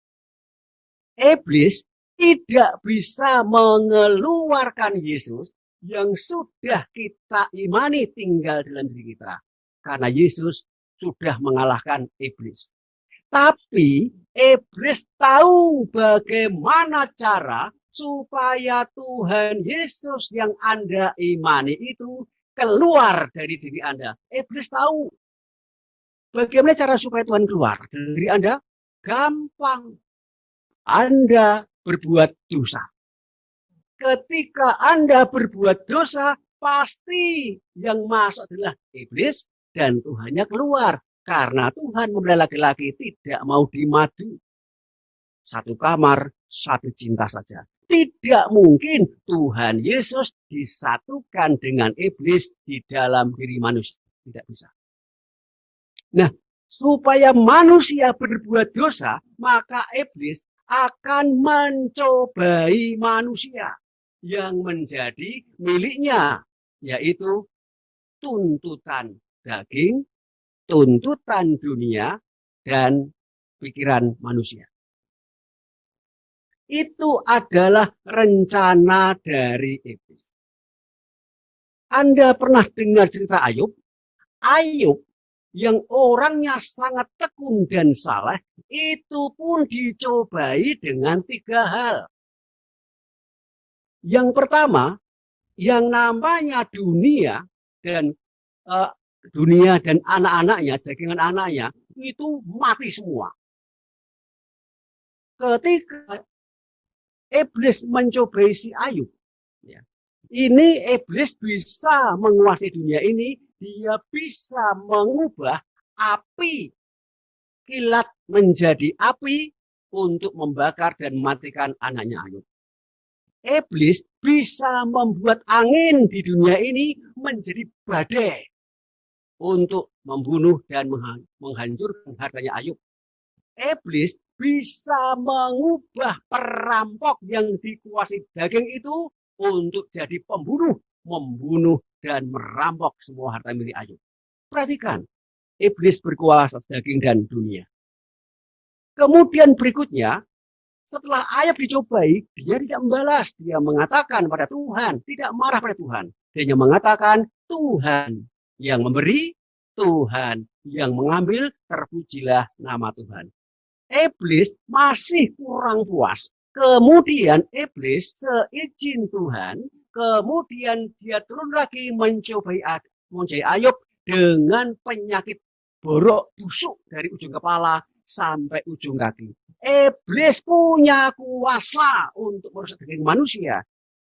[SPEAKER 1] Iblis tidak bisa mengeluarkan Yesus yang sudah kita imani tinggal dalam diri kita. Karena Yesus sudah mengalahkan iblis. Tapi iblis tahu bagaimana cara supaya Tuhan Yesus yang Anda imani itu keluar dari diri Anda. Iblis tahu bagaimana cara supaya Tuhan keluar dari diri Anda. Gampang. Anda berbuat dosa. Ketika Anda berbuat dosa, pasti yang masuk adalah iblis dan Tuhannya keluar. Karena Tuhan memilih laki-laki tidak mau dimadu. Satu kamar, satu cinta saja. Tidak mungkin Tuhan Yesus disatukan dengan iblis di dalam diri manusia. Tidak bisa. Nah, supaya manusia berbuat dosa, maka iblis akan mencobai manusia yang menjadi miliknya, yaitu tuntutan daging, tuntutan dunia, dan pikiran manusia. Itu adalah rencana dari iblis. Anda pernah dengar cerita Ayub? Ayub yang orangnya sangat tekun dan saleh, itu pun dicobai dengan 3 hal. Yang pertama, yang namanya dunia dan anak-anaknya, dagingan anaknya, itu mati semua. Ketika iblis mencobai si Ayub, ya, ini iblis bisa menguasai dunia ini. Dia bisa mengubah api kilat menjadi api untuk membakar dan mematikan anaknya Ayub. Iblis bisa membuat angin di dunia ini menjadi badai untuk membunuh dan menghancurkan hartanya Ayub. Iblis bisa mengubah perampok yang dikuasai daging itu untuk jadi pembunuh, membunuh dan merampok semua harta milik Ayub. Perhatikan, iblis berkuasa daging dan dunia. Kemudian berikutnya, setelah Ayub dicobai, dia tidak membalas. Dia mengatakan pada Tuhan, tidak marah pada Tuhan. Dia hanya mengatakan, Tuhan yang memberi, Tuhan yang mengambil, terpujilah nama Tuhan. Iblis masih kurang puas. Kemudian iblis seizin Tuhan, kemudian dia turun lagi mencobai Ayub dengan penyakit borok busuk dari ujung kepala sampai ujung kaki. Iblis punya kuasa untuk merusak daging manusia.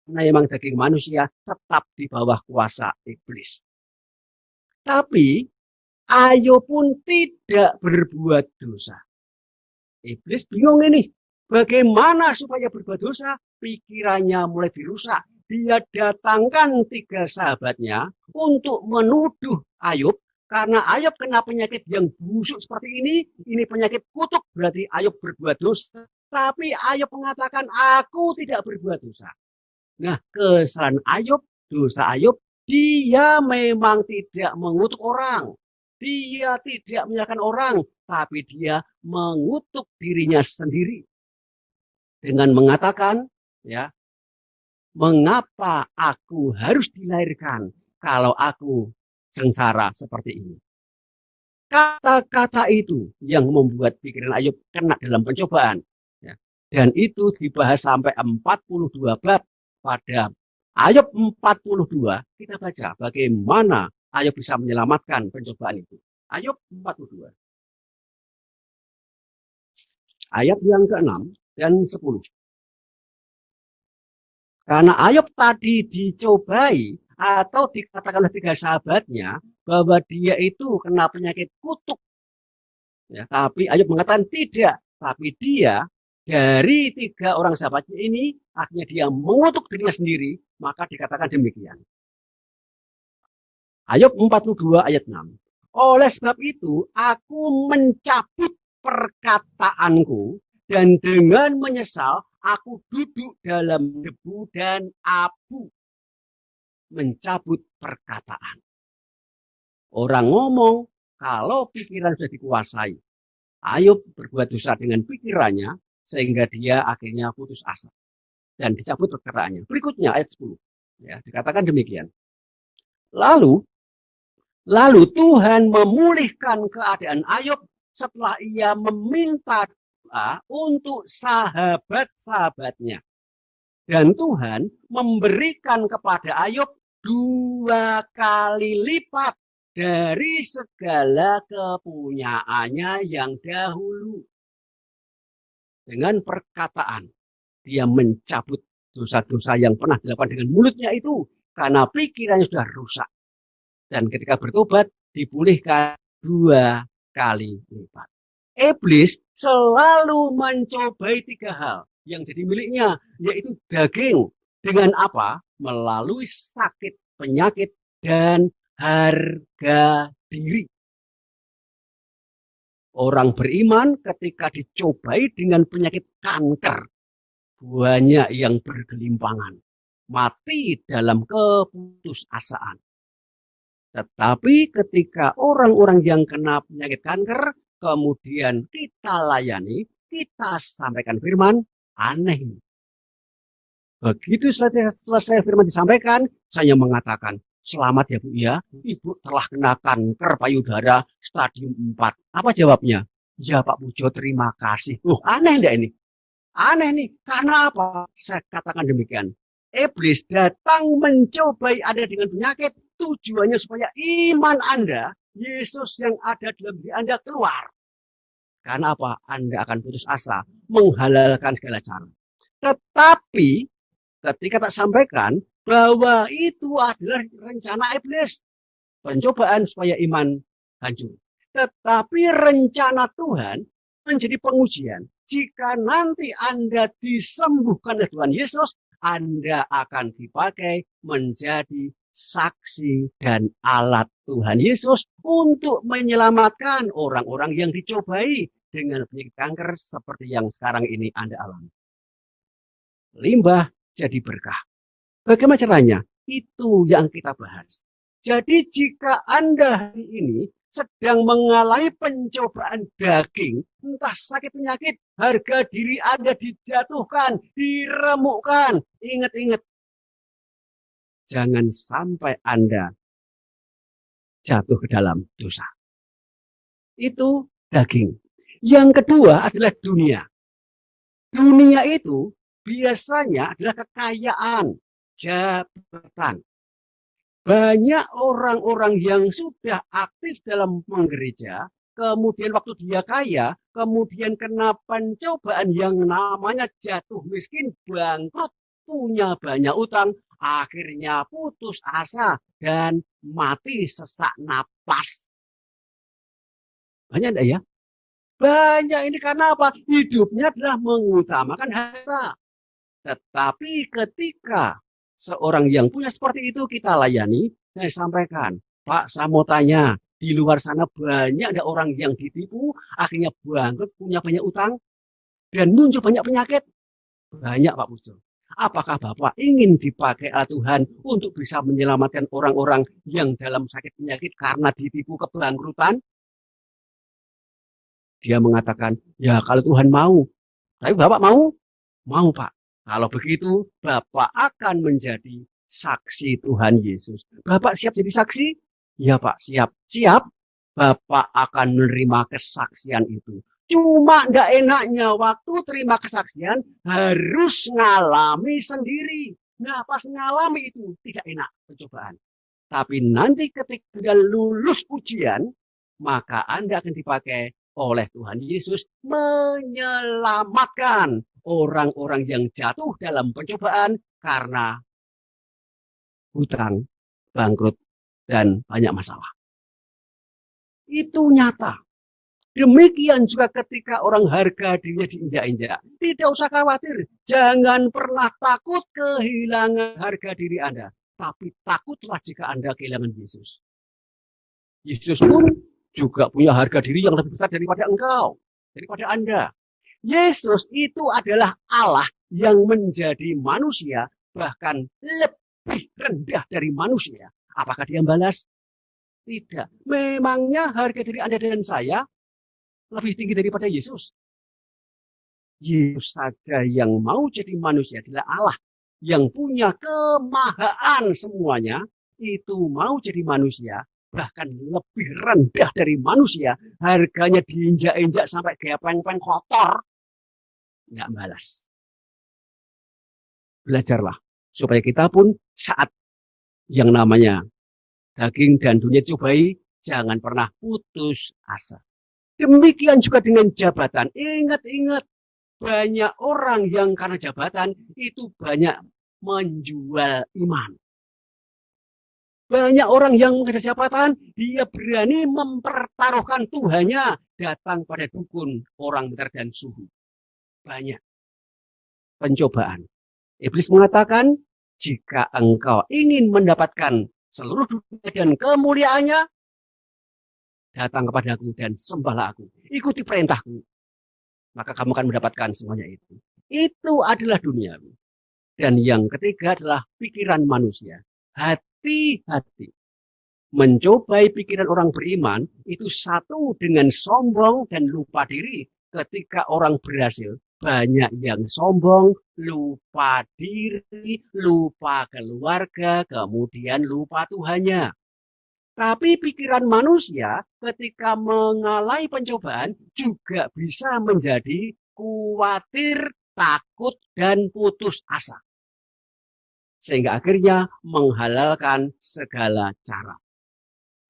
[SPEAKER 1] Karena memang daging manusia tetap di bawah kuasa iblis. Tapi Ayub pun tidak berbuat dosa. Iblis bingung ini. Bagaimana supaya berbuat dosa? Pikirannya mulai dirusak. Dia datangkan 3 sahabatnya untuk menuduh Ayub. Karena Ayub kena penyakit yang busuk seperti ini. Ini penyakit kutuk, berarti Ayub berbuat dosa. Tapi Ayub mengatakan, aku tidak berbuat dosa. Nah, kesalahan Ayub, dosa Ayub, dia memang tidak mengutuk orang. Dia tidak menyalahkan orang, tapi dia mengutuk dirinya sendiri dengan mengatakan, ya, mengapa aku harus dilahirkan kalau aku sengsara seperti ini? Kata-kata itu yang membuat pikiran Ayub kena dalam pencobaan, ya. Dan itu dibahas sampai 42 bab. Pada Ayub 42 kita baca bagaimana Ayub bisa menyelamatkan pencobaan itu. Ayub 42. Ayat yang ke-6 dan 10. Karena Ayub tadi dicobai, atau dikatakan oleh 3 sahabatnya bahwa dia itu kena penyakit kutuk. Ya, tapi Ayub mengatakan tidak, tapi dia dari 3 orang sahabatnya ini akhirnya dia mengutuk dirinya sendiri, maka dikatakan demikian. Ayub 42 ayat 6. Oleh sebab itu, aku mencabut perkataanku dan dengan menyesal, aku duduk dalam debu dan abu. Mencabut perkataan. Orang ngomong, kalau pikiran sudah dikuasai, Ayub berbuat dosa dengan pikirannya, sehingga dia akhirnya putus asa. Dan dicabut perkataannya. Berikutnya ayat 10. Ya, dikatakan demikian. Lalu Tuhan memulihkan keadaan Ayub setelah ia meminta doa untuk sahabat-sahabatnya. Dan Tuhan memberikan kepada Ayub 2 kali lipat dari segala kepunyaannya yang dahulu. Dengan perkataan, dia mencabut dosa-dosa yang pernah dilakukan dengan mulutnya itu karena pikirannya sudah rusak. Dan ketika bertobat, dipulihkan 2 kali lipat. Iblis selalu mencobai 3 hal yang jadi miliknya, yaitu daging. Dengan apa? Melalui sakit, penyakit, dan harga diri. Orang beriman ketika dicobai dengan penyakit kanker, banyak yang bergelimpangan, mati dalam keputusasaan. Tetapi ketika orang-orang yang kena penyakit kanker, kemudian kita layani, kita sampaikan firman, aneh. Begitu selesai firman disampaikan, saya mengatakan, selamat ya Bu ya, Ibu telah kena kanker payudara stadium 4. Apa jawabnya? Ya Pak Pujo, terima kasih. Aneh enggak ini? Aneh nih, karena apa? Saya katakan demikian. Iblis datang mencobai Anda dengan penyakit, tujuannya supaya iman Anda, Yesus yang ada dalam diri Anda keluar. Karena apa? Anda akan putus asa, menghalalkan segala cara. Tetapi ketika tak sampaikan bahwa itu adalah rencana iblis, pencobaan supaya iman hancur. Tetapi rencana Tuhan menjadi pengujian. Jika nanti Anda disembuhkan oleh Tuhan Yesus, Anda akan dipakai menjadi saksi dan alat Tuhan Yesus untuk menyelamatkan orang-orang yang dicobai dengan penyakit kanker seperti yang sekarang ini Anda alami. Limbah jadi berkah. Bagaimana caranya? Itu yang kita bahas. Jadi jika Anda hari ini sedang mengalami pencobaan daging, entah sakit penyakit, harga diri Anda dijatuhkan, diremukkan. Ingat-ingat, jangan sampai Anda jatuh ke dalam dosa. Itu daging. Yang kedua adalah dunia. Dunia itu biasanya adalah kekayaan, jabatan. Banyak orang-orang yang sudah aktif dalam menggereja, kemudian waktu dia kaya, kemudian kena pencobaan yang namanya jatuh miskin, bangkrut, punya banyak utang, akhirnya putus asa dan mati sesak napas. Banyak enggak ya? Banyak ini karena apa? Hidupnya adalah mengutamakan harta. Tetapi ketika seorang yang punya seperti itu kita layani, saya sampaikan, Pak, saya mau tanya, di luar sana banyak ada orang yang ditipu, akhirnya bangkrut, punya banyak utang, dan muncul banyak penyakit. Banyak Pak Pujo. Apakah Bapak ingin dipakai oleh Tuhan untuk bisa menyelamatkan orang-orang yang dalam sakit penyakit karena ditipu kebangkrutan? Dia mengatakan, ya kalau Tuhan mau. Tapi Bapak mau? Mau Pak. Kalau begitu, Bapak akan menjadi saksi Tuhan Yesus. Bapak siap jadi saksi? Ya Pak, siap. Siap, Bapak akan menerima kesaksian itu. Cuma enggak enaknya waktu terima kesaksian harus ngalami sendiri. Nah, pas ngalami itu tidak enak pencobaan. Tapi nanti ketika Anda lulus ujian, maka Anda akan dipakai oleh Tuhan Yesus menyelamatkan orang-orang yang jatuh dalam pencobaan karena hutang bangkrut, dan banyak masalah. Itu nyata. Demikian juga ketika orang harga dirinya diinjak-injak. Tidak usah khawatir. Jangan pernah takut kehilangan harga diri Anda. Tapi takutlah jika Anda kehilangan Yesus. Yesus pun juga punya harga diri yang lebih besar daripada engkau, daripada Anda. Yesus itu adalah Allah yang menjadi manusia, bahkan lebih rendah dari manusia. Apakah dia balas? Tidak. Memangnya harga diri Anda dan saya lebih tinggi daripada Yesus? Yesus saja yang mau jadi manusia adalah Allah yang punya kemahaan semuanya, itu mau jadi manusia, bahkan lebih rendah dari manusia, harganya diinjak-injak sampai kayak peng-peng kotor, nggak balas. Belajarlah supaya kita pun saat yang namanya daging dan dunia cobai, jangan pernah putus asa. Demikian juga dengan jabatan. Ingat-ingat, banyak orang yang karena jabatan itu banyak menjual iman. Banyak orang yang mengejar jabatan, dia berani mempertaruhkan Tuhannya datang pada dukun, orang meter dan suhu. Banyak pencobaan. Iblis mengatakan, jika engkau ingin mendapatkan seluruh dunia dan kemuliaannya, datang kepadaku dan sembahlah aku. Ikuti perintahku. Maka kamu akan mendapatkan semuanya itu. Itu adalah dunia. Dan yang ketiga adalah pikiran manusia. Hati-hati. Mencobai pikiran orang beriman itu satu dengan sombong dan lupa diri. Ketika orang berhasil, banyak yang sombong, lupa diri, lupa keluarga, kemudian lupa Tuhannya. Tapi pikiran manusia ketika mengalami pencobaan juga bisa menjadi khawatir, takut, dan putus asa. Sehingga akhirnya menghalalkan segala cara.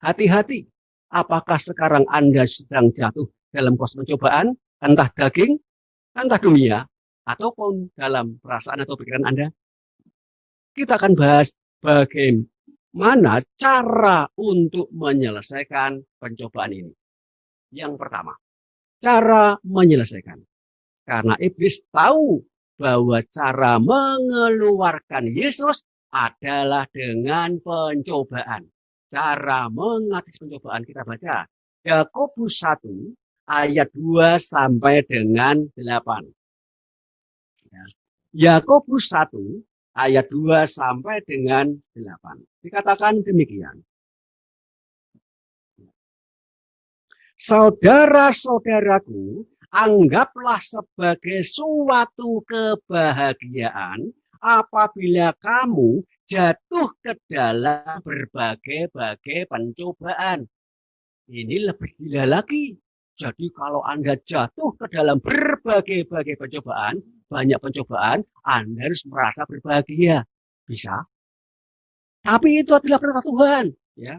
[SPEAKER 1] Hati-hati, apakah sekarang Anda sedang jatuh dalam proses pencobaan, entah daging, entah dunia, ataupun dalam perasaan atau pikiran Anda? Kita akan bahas bagaimana cara untuk menyelesaikan pencobaan ini. Yang pertama, cara menyelesaikan. Karena iblis tahu bahwa cara mengeluarkan Yesus adalah dengan pencobaan. Cara mengatasi pencobaan kita baca. Yakobus 1 ayat 2 sampai dengan 8. Yakobus 1 ayat 2 sampai dengan 8. Dikatakan demikian. Saudara-saudaraku, anggaplah sebagai suatu kebahagiaan apabila kamu jatuh ke dalam berbagai-bagai pencobaan. Ini lebih gila lagi. Jadi kalau Anda jatuh ke dalam berbagai-bagai pencobaan, banyak pencobaan, Anda harus merasa berbahagia. Bisa. Tapi itu adalah perintah Tuhan. Ya.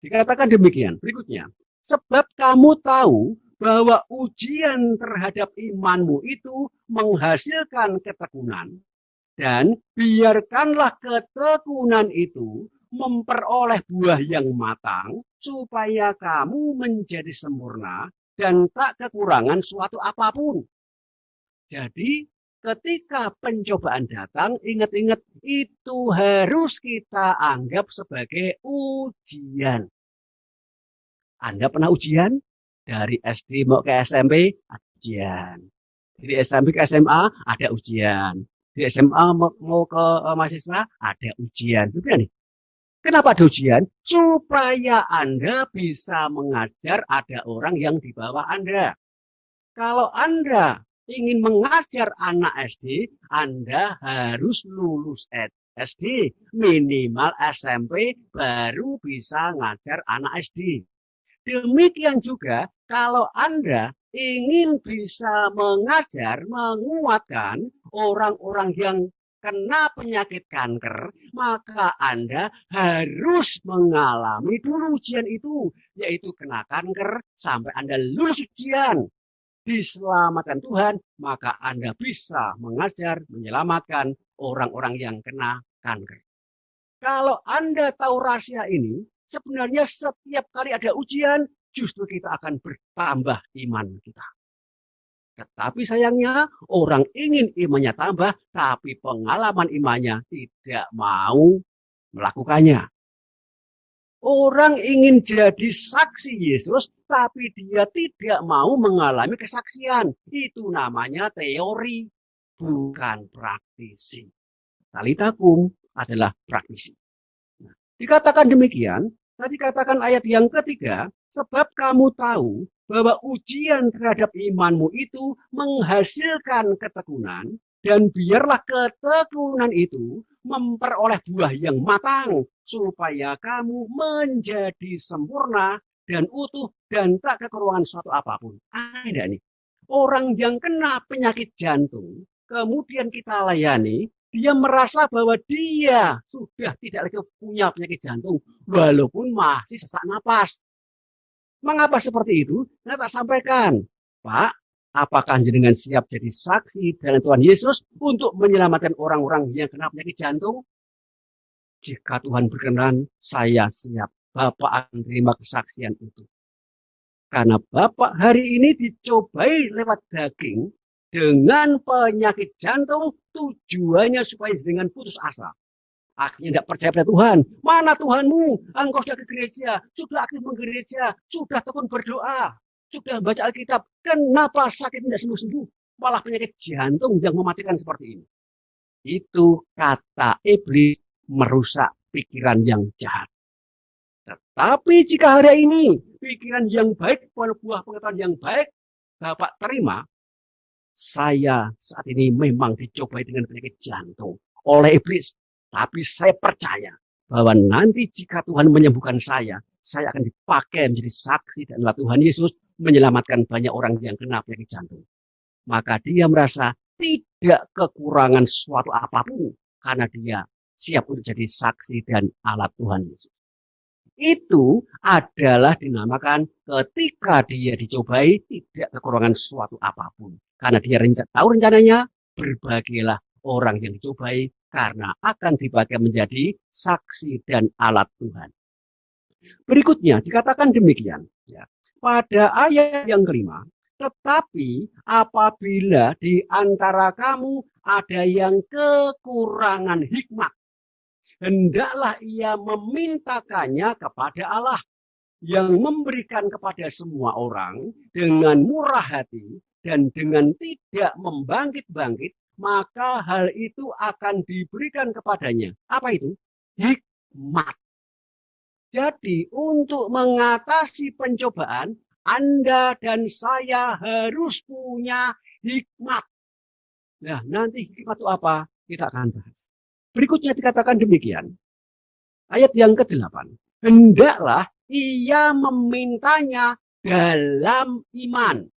[SPEAKER 1] Dikatakan demikian. Berikutnya. Sebab kamu tahu bahwa ujian terhadap imanmu itu menghasilkan ketekunan. Dan biarkanlah ketekunan itu memperoleh buah yang matang, supaya kamu menjadi sempurna dan tak kekurangan suatu apapun. Jadi ketika pencobaan datang, ingat-ingat itu harus kita anggap sebagai ujian. Anda pernah ujian? Dari SD mau ke SMP, ada ujian. Dari SMP ke SMA, ada ujian. Di SMA mau ke mahasiswa, ada ujian. Bukan nih? Kenapa ada ujian? Supaya Anda bisa mengajar ada orang yang di bawah Anda. Kalau Anda ingin mengajar anak SD, Anda harus lulus SD, minimal SMP, baru bisa ngajar anak SD. Demikian juga kalau Anda ingin bisa mengajar, menguatkan orang-orang yang kena penyakit kanker, maka Anda harus mengalami dulu ujian itu, yaitu kena kanker sampai Anda lulus ujian. Diselamatkan Tuhan, maka Anda bisa mengajar, menyelamatkan orang-orang yang kena kanker. Kalau Anda tahu rahasia ini, sebenarnya setiap kali ada ujian, justru kita akan bertambah iman kita. Tetapi sayangnya orang ingin imannya tambah, tapi pengalaman imannya tidak mau melakukannya. Orang ingin jadi saksi Yesus, tapi dia tidak mau mengalami kesaksian. Itu namanya teori, bukan praktisi. Talitakum adalah praktisi. Nah, dikatakan demikian, tadi katakan ayat yang ketiga, sebab kamu tahu bahwa ujian terhadap imanmu itu menghasilkan ketekunan, dan biarlah ketekunan itu memperoleh buah yang matang, supaya kamu menjadi sempurna dan utuh dan tak kekurangan suatu apapun. Ada nih, orang yang kena penyakit jantung, kemudian kita layani, dia merasa bahwa dia sudah tidak lagi punya penyakit jantung, walaupun masih sesak napas. Mengapa seperti itu? Saya tak sampaikan, Pak, apakah jenengan siap jadi saksi dalam Tuhan Yesus untuk menyelamatkan orang-orang yang kena penyakit jantung? Jika Tuhan berkenan, saya siap. Bapak akan terima kesaksian itu. Karena Bapak hari ini dicobai lewat daging dengan penyakit jantung, tujuannya supaya dengan putus asa. Akhirnya tidak percaya pada Tuhan. Mana Tuhanmu? Engkau sudah ke gereja, sudah aktif menggereja, sudah tekun berdoa, sudah baca Alkitab. Kenapa sakit tidak sembuh-sembuh? Malah penyakit jantung yang mematikan seperti ini. Itu kata iblis merusak pikiran yang jahat. Tetapi jika hari ini pikiran yang baik, buah pengetahuan yang baik, Bapak terima, saya saat ini memang dicobai dengan penyakit jantung oleh iblis. Tapi saya percaya bahwa nanti jika Tuhan menyembuhkan saya akan dipakai menjadi saksi dan Tuhan Yesus menyelamatkan banyak orang yang kena penyakit jantung. Maka dia merasa tidak kekurangan suatu apapun karena dia siap untuk jadi saksi dan alat Tuhan Yesus. Itu adalah dinamakan ketika dia dicobai tidak kekurangan suatu apapun. Karena dia tahu rencananya, berbahagialah orang yang dicobai karena akan dipakai menjadi saksi dan alat Tuhan. Berikutnya dikatakan demikian, ya, pada ayat yang kelima, tetapi apabila di antara kamu ada yang kekurangan hikmat, hendaklah ia memintakannya kepada Allah yang memberikan kepada semua orang dengan murah hati dan dengan tidak membangkit-bangkit, maka hal itu akan diberikan kepadanya. Apa itu? Hikmat. Jadi untuk mengatasi pencobaan, Anda dan saya harus punya hikmat. Nah, nanti hikmat itu apa? Kita akan bahas. Berikutnya dikatakan demikian. Ayat yang ke-8. Hendaklah ia memintanya dalam iman.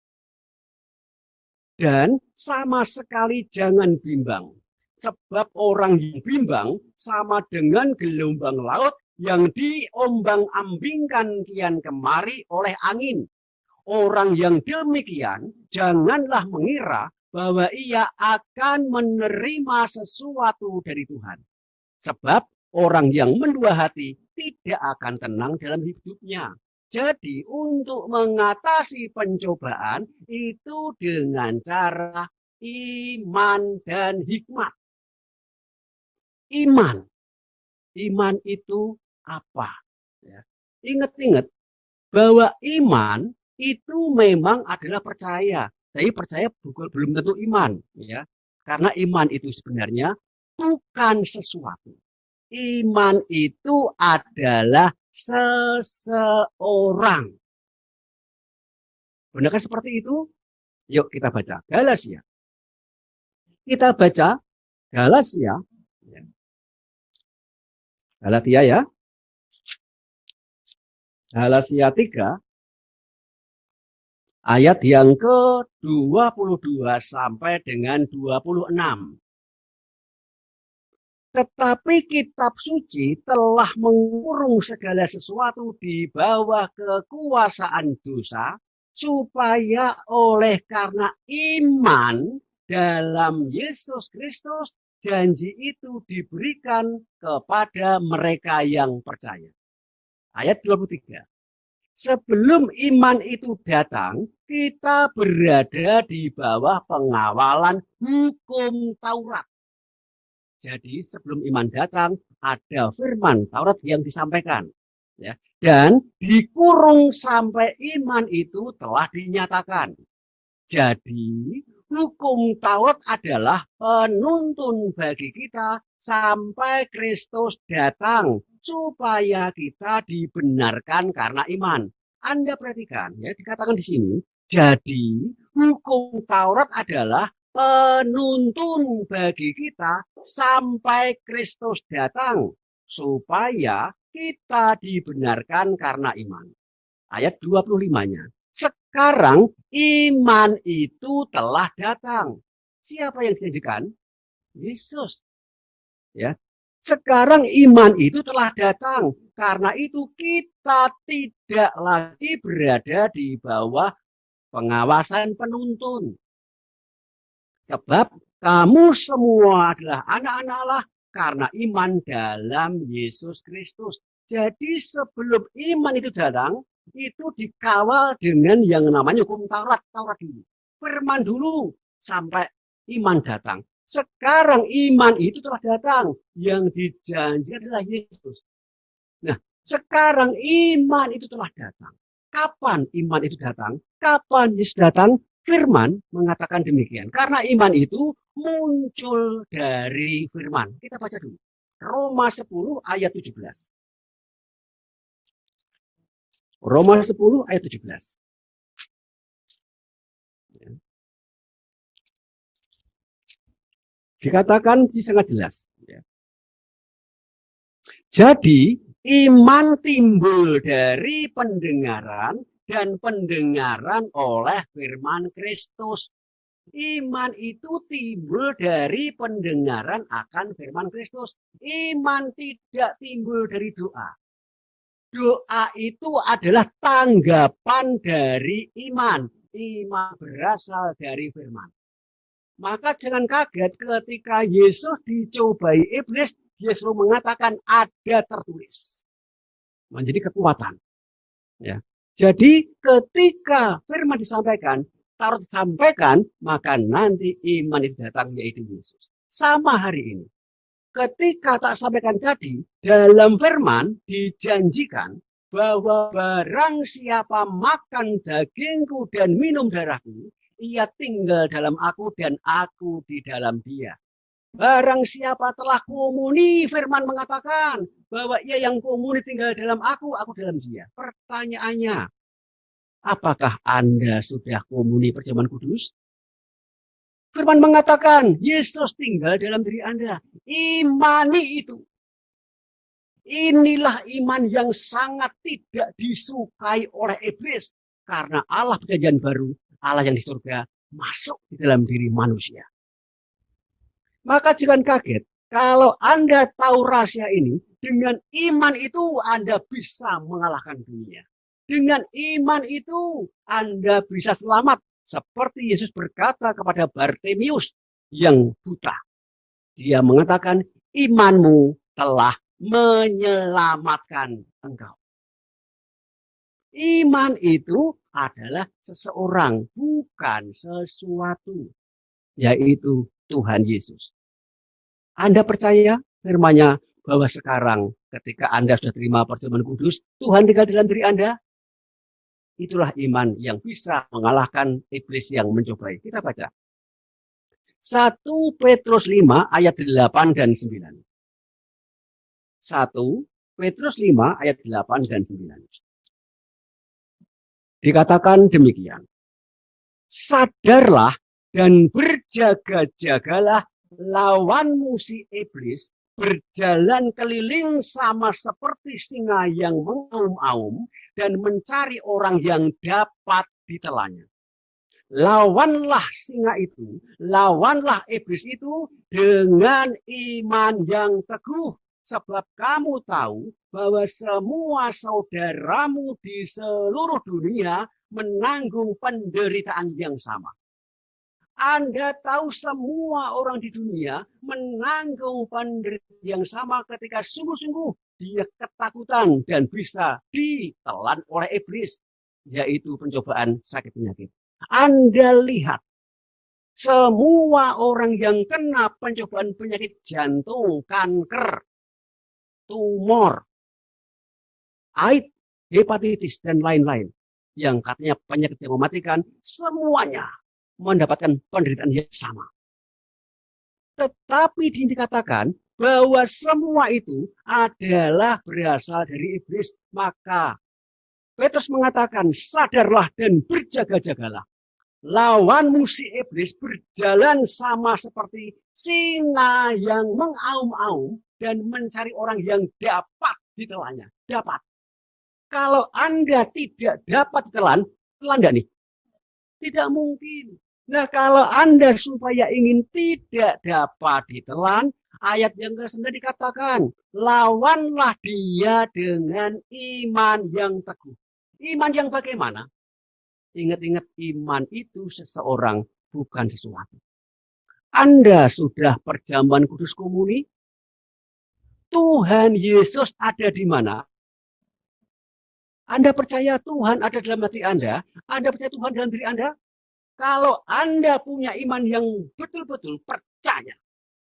[SPEAKER 1] Dan sama sekali jangan bimbang. Sebab orang yang bimbang sama dengan gelombang laut yang diombang-ambingkan kian kemari oleh angin. Orang yang demikian janganlah mengira bahwa ia akan menerima sesuatu dari Tuhan. Sebab orang yang mendua hati tidak akan tenang dalam hidupnya. Jadi untuk mengatasi pencobaan itu dengan cara iman dan hikmat. Iman. Iman itu apa? Ya. Ingat-ingat bahwa iman itu memang adalah percaya. Tapi percaya belum tentu iman. Ya. Karena iman itu sebenarnya bukan sesuatu. Iman itu adalah seseorang. Benarkah seperti itu? Yuk kita baca Galatia. Kita baca Galatia. Galatia ya. Galatia 3 ayat yang ke-22 sampai dengan 26. Tetapi kitab suci telah mengurung segala sesuatu di bawah kekuasaan dosa, supaya oleh karena iman dalam Yesus Kristus janji itu diberikan kepada mereka yang percaya. Ayat 23. Sebelum iman itu datang, kita berada di bawah pengawalan hukum Taurat. Jadi sebelum iman datang, ada firman Taurat yang disampaikan. Ya. Dan dikurung sampai iman itu telah dinyatakan. Jadi hukum Taurat adalah penuntun bagi kita sampai Kristus datang supaya kita dibenarkan karena iman. Anda perhatikan ya, dikatakan di sini. Jadi hukum Taurat adalah penuntun bagi kita sampai Kristus datang supaya kita dibenarkan karena iman. Ayat 25-nya. Sekarang iman itu telah datang. Siapa yang dijanjikan? Yesus. Ya. Sekarang iman itu telah datang. Karena itu kita tidak lagi berada di bawah pengawasan penuntun. Sebab kamu semua adalah anak-anak Allah karena iman dalam Yesus Kristus. Jadi sebelum iman itu datang, itu dikawal dengan yang namanya hukum Taurat. Taurat dulu. Firman dulu sampai iman datang. Sekarang iman itu telah datang. Yang dijanji adalah Yesus. Nah, sekarang iman itu telah datang. Kapan iman itu datang? Kapan Yesus datang? Firman mengatakan demikian. Karena iman itu muncul dari firman. Kita baca dulu. Roma 10 ayat 17. Roma 10 ayat 17. Dikatakan sangat jelas. Jadi iman timbul dari pendengaran dan pendengaran oleh firman Kristus. Iman itu timbul dari pendengaran akan firman Kristus. Iman tidak timbul dari doa. Doa itu adalah tanggapan dari iman. Iman berasal dari firman. Maka jangan kaget ketika Yesus dicobai iblis, Yesus mengatakan ada tertulis. Menjadi kekuatan. Ya. Jadi ketika firman disampaikan, Taurat disampaikan, maka nanti iman itu datang yaitu Yesus. Sama hari ini. Ketika tak sampaikan tadi, dalam firman dijanjikan bahwa barang siapa makan dagingku dan minum darahku, ia tinggal dalam aku dan aku di dalam dia. Barang siapa telah komuni, firman mengatakan bahwa ia yang komuni tinggal dalam aku dalam dia. Pertanyaannya, apakah Anda sudah komuni perjamuan kudus? Firman mengatakan, Yesus tinggal dalam diri Anda. Imani itu. Inilah iman yang sangat tidak disukai oleh iblis. Karena Allah perjanjian baru, Allah yang di surga, masuk di dalam diri manusia. Maka jangan kaget, kalau Anda tahu rahasia ini, dengan iman itu Anda bisa mengalahkan dunia. Dengan iman itu Anda bisa selamat. Seperti Yesus berkata kepada Bartimius yang buta. Dia mengatakan, imanmu telah menyelamatkan engkau. Iman itu adalah seseorang, bukan sesuatu. Yaitu Tuhan Yesus. Anda percaya firman-Nya bahwa sekarang ketika Anda sudah terima perjamuan kudus, Tuhan tinggal dalam diri Anda? Itulah iman yang bisa mengalahkan iblis yang mencobai. Kita baca. 1 Petrus 5 ayat 8 dan 9. 1 Petrus 5 ayat 8 dan 9. Dikatakan demikian. Sadarlah dan berjaga-jagalah, lawanmu si iblis berjalan keliling sama seperti singa yang mengaum-aum dan mencari orang yang dapat ditelannya. Lawanlah singa itu, lawanlah iblis itu dengan iman yang teguh. Sebab kamu tahu bahwa semua saudaramu di seluruh dunia menanggung penderitaan yang sama. Anda tahu semua orang di dunia menanggung penderitaan yang sama ketika sungguh-sungguh dia ketakutan dan bisa ditelan oleh iblis, yaitu pencobaan sakit penyakit. Anda lihat semua orang yang kena pencobaan penyakit jantung, kanker, tumor, AIDS, hepatitis, dan lain-lain, yang katanya penyakit yang mematikan, semuanya mendapatkan penderitaan yang sama. Tetapi dikatakan bahwa semua itu adalah berasal dari iblis. Maka Petrus mengatakan, sadarlah dan berjaga-jagalah. Lawanmu si iblis berjalan sama seperti singa yang mengaum-aum dan mencari orang yang dapat ditelannya. Dapat. Kalau Anda tidak dapat ditelan, telan nggak nih? Tidak mungkin. Nah, kalau Anda supaya ingin tidak dapat ditelan, ayat yang ke-9 dikatakan, lawanlah dia dengan iman yang teguh. Iman yang bagaimana? Ingat-ingat, iman itu seseorang, bukan sesuatu. Anda sudah perjamuan kudus komuni? Tuhan Yesus ada di mana? Anda percaya Tuhan ada dalam hati Anda? Anda percaya Tuhan dalam diri Anda? Kalau Anda punya iman yang betul-betul percaya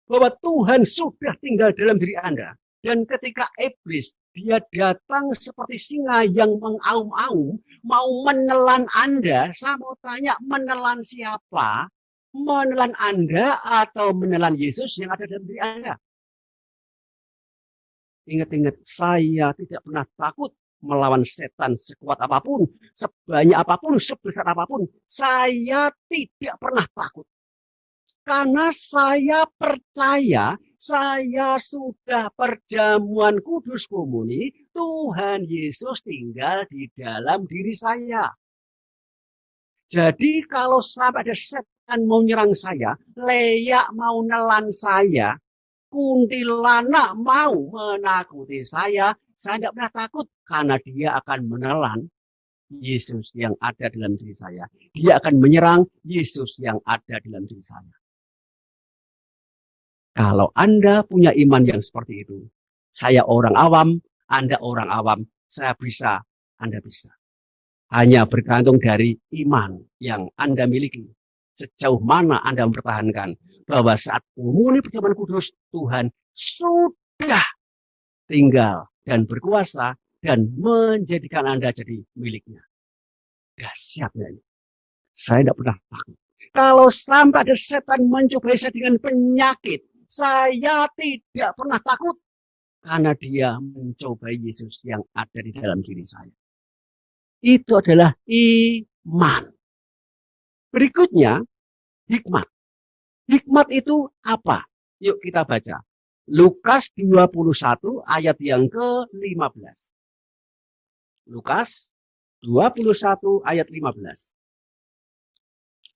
[SPEAKER 1] bahwa Tuhan sudah tinggal dalam diri Anda, dan ketika iblis dia datang seperti singa yang mengaum-aum mau menelan Anda, saya mau tanya, menelan siapa? Menelan Anda atau menelan Yesus yang ada dalam diri Anda? Ingat-ingat, saya tidak pernah takut melawan setan sekuat apapun, sebanyak apapun, sebesar apapun. Saya tidak pernah takut. Karena saya percaya, saya sudah perjamuan kudus komuni, Tuhan Yesus tinggal di dalam diri saya. Jadi kalau sampai ada setan mau nyerang saya, leak mau nelan saya, kuntilanak mau menakuti saya tidak pernah takut karena dia akan menelan Yesus yang ada dalam diri saya. Dia akan menyerang Yesus yang ada dalam diri saya. Kalau Anda punya iman yang seperti itu, saya orang awam, Anda orang awam, saya bisa, Anda bisa. Hanya bergantung dari iman yang Anda miliki. Sejauh mana Anda mempertahankan bahwa saat komuni perjamuan kudus, Tuhan sudah tinggal dan berkuasa dan menjadikan Anda jadi miliknya. Dahsyatnya ini. Saya tidak pernah takut. Kalau sampai ada setan mencobai saya dengan penyakit, saya tidak pernah takut. Karena dia mencobai Yesus yang ada di dalam diri saya. Itu adalah iman. Berikutnya, hikmat. Hikmat itu apa? Yuk kita baca. Lukas 21 ayat yang ke-15. Lukas 21 ayat 15.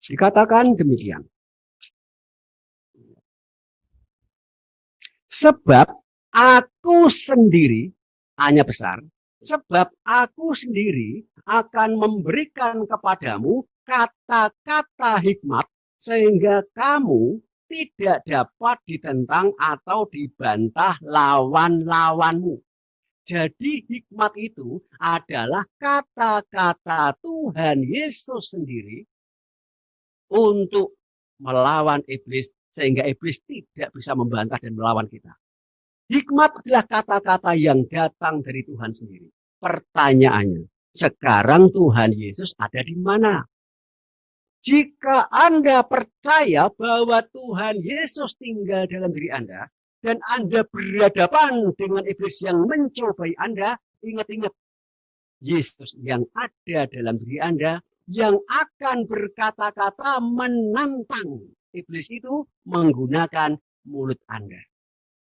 [SPEAKER 1] Dikatakan demikian. Sebab aku sendiri, hanya besar, sebab aku sendiri akan memberikan kepadamu kata-kata hikmat sehingga kamu tidak dapat ditentang atau dibantah lawan-lawanmu. Jadi hikmat itu adalah kata-kata Tuhan Yesus sendiri untuk melawan iblis sehingga iblis tidak bisa membantah dan melawan kita. Hikmat adalah kata-kata yang datang dari Tuhan sendiri. Pertanyaannya, sekarang Tuhan Yesus ada di mana? Jika Anda percaya bahwa Tuhan Yesus tinggal dalam diri Anda, dan Anda berhadapan dengan iblis yang mencobai Anda, ingat-ingat, Yesus yang ada dalam diri Anda, yang akan berkata-kata menantang iblis itu menggunakan mulut Anda.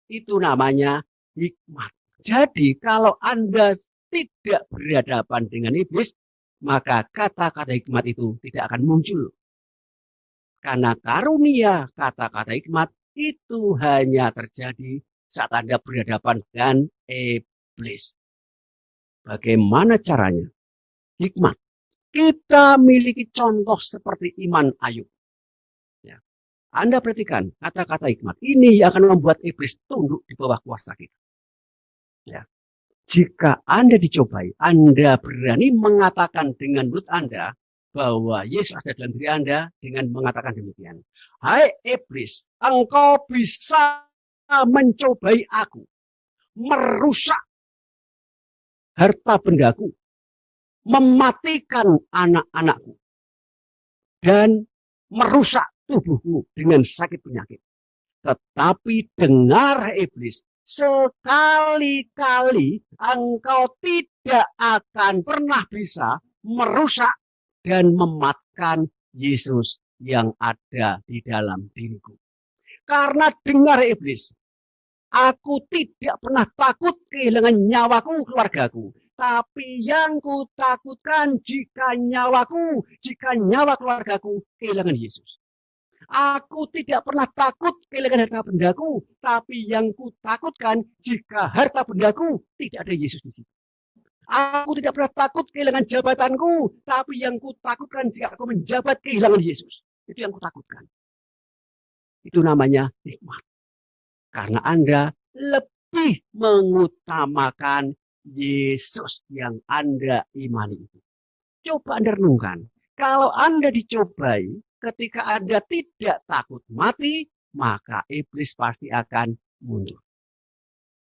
[SPEAKER 1] Itu namanya hikmat. Jadi kalau Anda tidak berhadapan dengan iblis, maka kata-kata hikmat itu tidak akan muncul. Karena karunia kata-kata hikmat itu hanya terjadi saat Anda berhadapan dengan iblis. Bagaimana caranya? Hikmat. Kita miliki contoh seperti iman Ayub. Anda perhatikan kata-kata hikmat. Ini yang akan membuat iblis tunduk di bawah kuasa kita. Ya. Jika Anda dicobai, Anda berani mengatakan dengan mulut Anda bahwa Yesus ada dalam diri Anda dengan mengatakan demikian. Hai iblis, engkau bisa mencobai aku, merusak harta bendaku, mematikan anak-anakku, dan merusak tubuhmu dengan sakit penyakit. Tetapi dengar iblis, sekali-kali engkau tidak akan pernah bisa merusak dan mematikan Yesus yang ada di dalam diriku. Karena dengar iblis, aku tidak pernah takut kehilangan nyawaku, keluargaku. Tapi yang kutakutkan jika nyawa keluargaku kehilangan Yesus. Aku tidak pernah takut kehilangan harta bendaku, tapi yang kutakutkan jika harta bendaku tidak ada Yesus di situ. Aku tidak pernah takut kehilangan jabatanku, tapi yang kutakutkan jika aku menjabat kehilangan Yesus. Itu yang kutakutkan. Itu namanya hikmat. Karena Anda lebih mengutamakan Yesus yang Anda imani itu. Coba Anda renungkan. Kalau Anda dicobai, ketika Anda tidak takut mati, maka iblis pasti akan mundur.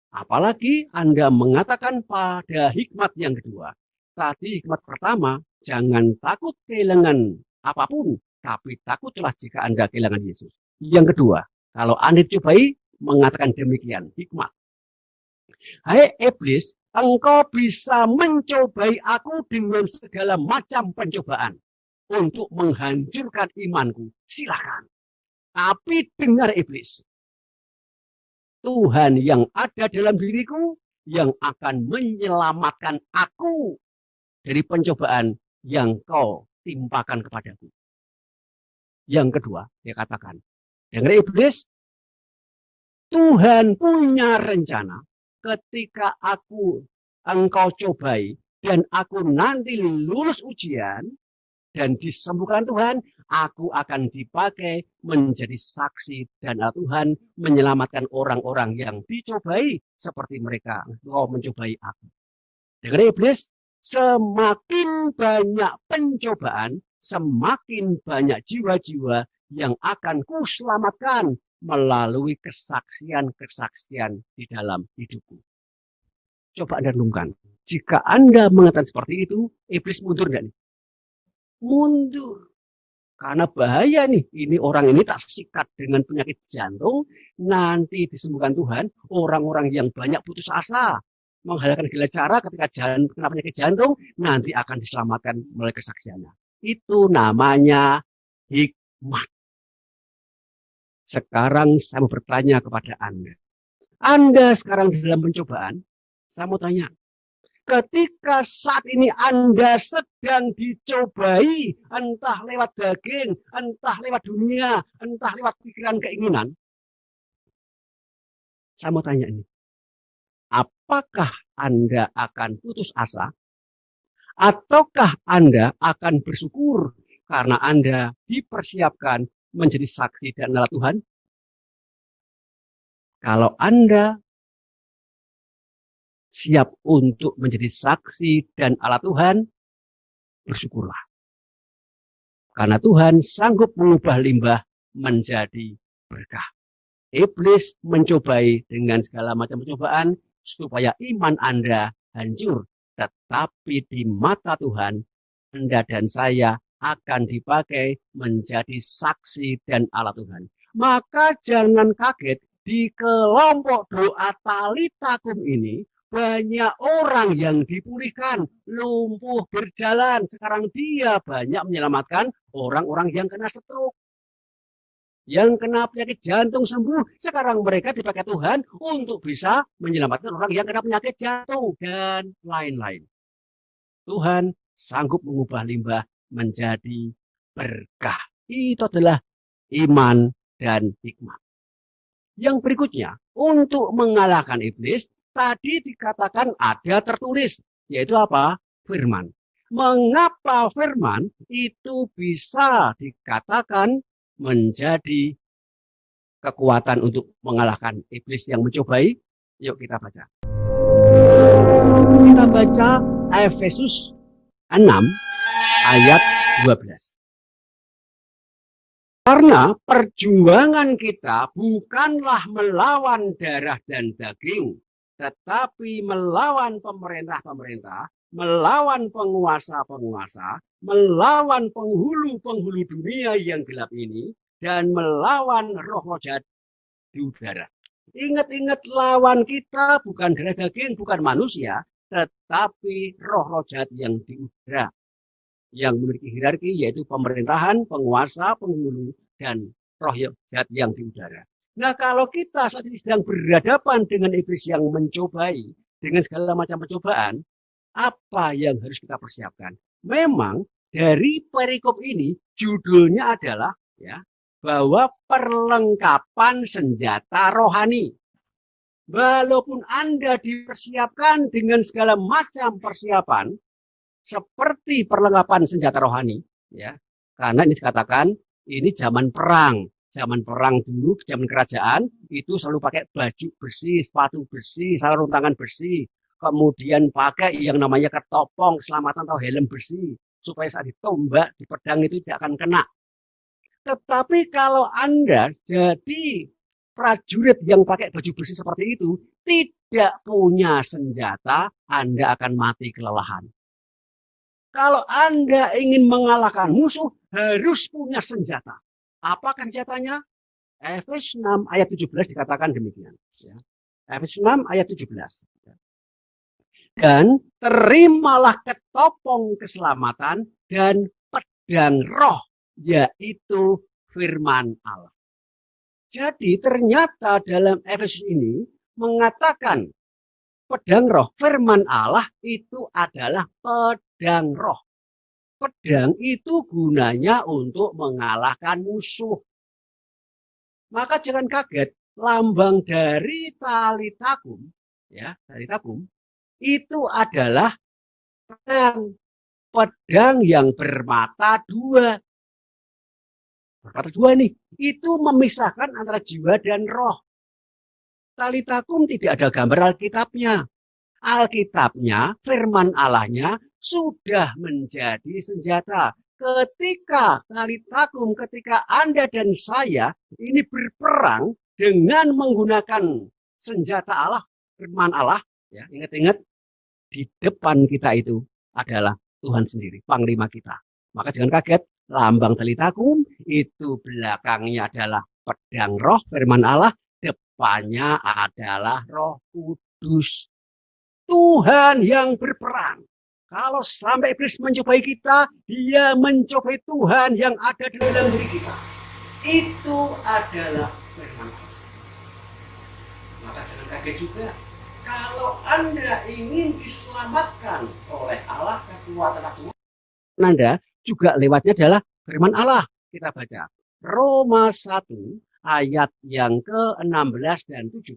[SPEAKER 1] Apalagi Anda mengatakan pada hikmat yang kedua. Tadi hikmat pertama, jangan takut kehilangan apapun, tapi takutlah jika Anda kehilangan Yesus. Yang kedua, kalau Anda dicobai, mengatakan demikian, hikmat. Hai iblis, engkau bisa mencobai aku dengan segala macam pencobaan untuk menghancurkan imanku. Silakan. Tapi dengar iblis. Tuhan yang ada dalam diriku yang akan menyelamatkan aku dari pencobaan yang kau timpakan kepadaku. Yang kedua, dia katakan, dengar iblis, Tuhan punya rencana ketika engkau cobai dan aku nanti lulus ujian dan disembuhkan Tuhan, aku akan dipakai menjadi saksi dan Tuhan menyelamatkan orang-orang yang dicobai seperti mereka. Engkau mencobai aku. Dengar iblis, semakin banyak pencobaan, semakin banyak jiwa-jiwa yang akan kuselamatkan melalui kesaksian-kesaksian di dalam hidupku. Coba Anda renungkan. Jika Anda mengatakan seperti itu, iblis mundur nggak nih? Mundur. Karena bahaya nih. Ini orang ini tak sikat dengan penyakit jantung. Nanti disembuhkan Tuhan. Orang-orang yang banyak putus asa. Menghalalkan segala cara ketika kena penyakit jantung. Nanti akan diselamatkan melalui kesaksiannya. Itu namanya hikmat. Sekarang saya mau bertanya kepada Anda. Anda sekarang dalam pencobaan, saya mau tanya. Ketika saat ini Anda sedang dicobai, entah lewat daging, entah lewat dunia, entah lewat pikiran keinginan. Saya mau tanya ini. Apakah Anda akan putus asa? Ataukah Anda akan bersyukur karena Anda dipersiapkan menjadi saksi dan adalah Tuhan? Kalau Anda siap untuk menjadi saksi dan Allah Tuhan, bersyukurlah. Karena Tuhan sanggup mengubah limbah menjadi berkah. Iblis mencobai dengan segala macam pencobaan supaya iman Anda hancur. Tetapi di mata Tuhan, Anda dan saya akan dipakai menjadi saksi dan Allah Tuhan. Maka jangan kaget di kelompok doa Talitakum ini banyak orang yang dipulihkan, lumpuh berjalan. Sekarang dia banyak menyelamatkan orang-orang yang kena stroke, yang kena penyakit jantung sembuh. Sekarang mereka dipakai Tuhan untuk bisa menyelamatkan orang yang kena penyakit jantung dan lain-lain. Tuhan sanggup mengubah limbah menjadi berkah. Itu adalah iman dan hikmat. Yang berikutnya, untuk mengalahkan iblis, tadi dikatakan ada tertulis, yaitu apa? Firman. Mengapa firman itu bisa dikatakan menjadi kekuatan untuk mengalahkan iblis yang mencobai? Yuk kita baca. Kita baca Efesus 6 ayat 12. Karena perjuangan kita bukanlah melawan darah dan daging, tetapi melawan pemerintah-pemerintah, melawan penguasa-penguasa, melawan penghulu-penghulu dunia yang gelap ini, dan melawan roh-roh jahat di udara. Ingat-ingat, lawan kita bukan darah daging, bukan manusia, tetapi roh-roh jahat yang di udara, yang memiliki hierarki, yaitu pemerintahan, penguasa, penghulu, dan roh jahat yang di udara. Nah, kalau kita saat ini sedang berhadapan dengan iblis yang mencobai, dengan segala macam pencobaan, apa yang harus kita persiapkan? Memang dari perikop ini judulnya adalah ya, bahwa perlengkapan senjata rohani. Walaupun Anda dipersiapkan dengan segala macam persiapan, seperti perlengkapan senjata rohani, ya, karena ini dikatakan ini zaman perang dulu, zaman kerajaan itu selalu pakai baju bersih, sepatu bersih, sarung tangan bersih, kemudian pakai yang namanya ketopong keselamatan atau helm bersih supaya saat ditombak di pedang itu tidak akan kena. Tetapi kalau Anda jadi prajurit yang pakai baju bersih seperti itu, tidak punya senjata, Anda akan mati kelelahan. Kalau Anda ingin mengalahkan musuh, harus punya senjata. Apakah senjatanya? Efesus 6 ayat 17 dikatakan demikian. Efesus 6 ayat 17. Dan terimalah ketopong keselamatan dan pedang roh, yaitu firman Allah. Jadi ternyata dalam Efesus ini mengatakan pedang roh, firman Allah itu adalah pedang roh. Pedang itu gunanya untuk mengalahkan musuh. Maka jangan kaget, lambang dari tali takum, ya, tali takum itu adalah pedang yang bermata dua. Bermata dua nih, itu memisahkan antara jiwa dan roh. Tali takum tidak ada gambar Alkitabnya. Alkitabnya, firman Allahnya sudah menjadi senjata. Ketika tali takum, ketika Anda dan saya ini berperang dengan menggunakan senjata Allah, firman Allah, ya, ingat-ingat, di depan kita itu adalah Tuhan sendiri, panglima kita. Maka jangan kaget, lambang tali takum itu belakangnya adalah pedang roh, firman Allah, depannya adalah Roh Kudus. Tuhan yang berperang. Kalau sampai iblis mencobai kita, dia mencobai Tuhan yang ada di dalam diri kita. Itu adalah firman Allah. Maka jangan kaget juga, kalau Anda ingin diselamatkan oleh Allah, kekuatan Anda juga lewatnya adalah firman Allah. Kita baca Roma 1 ayat yang ke-16 dan 17.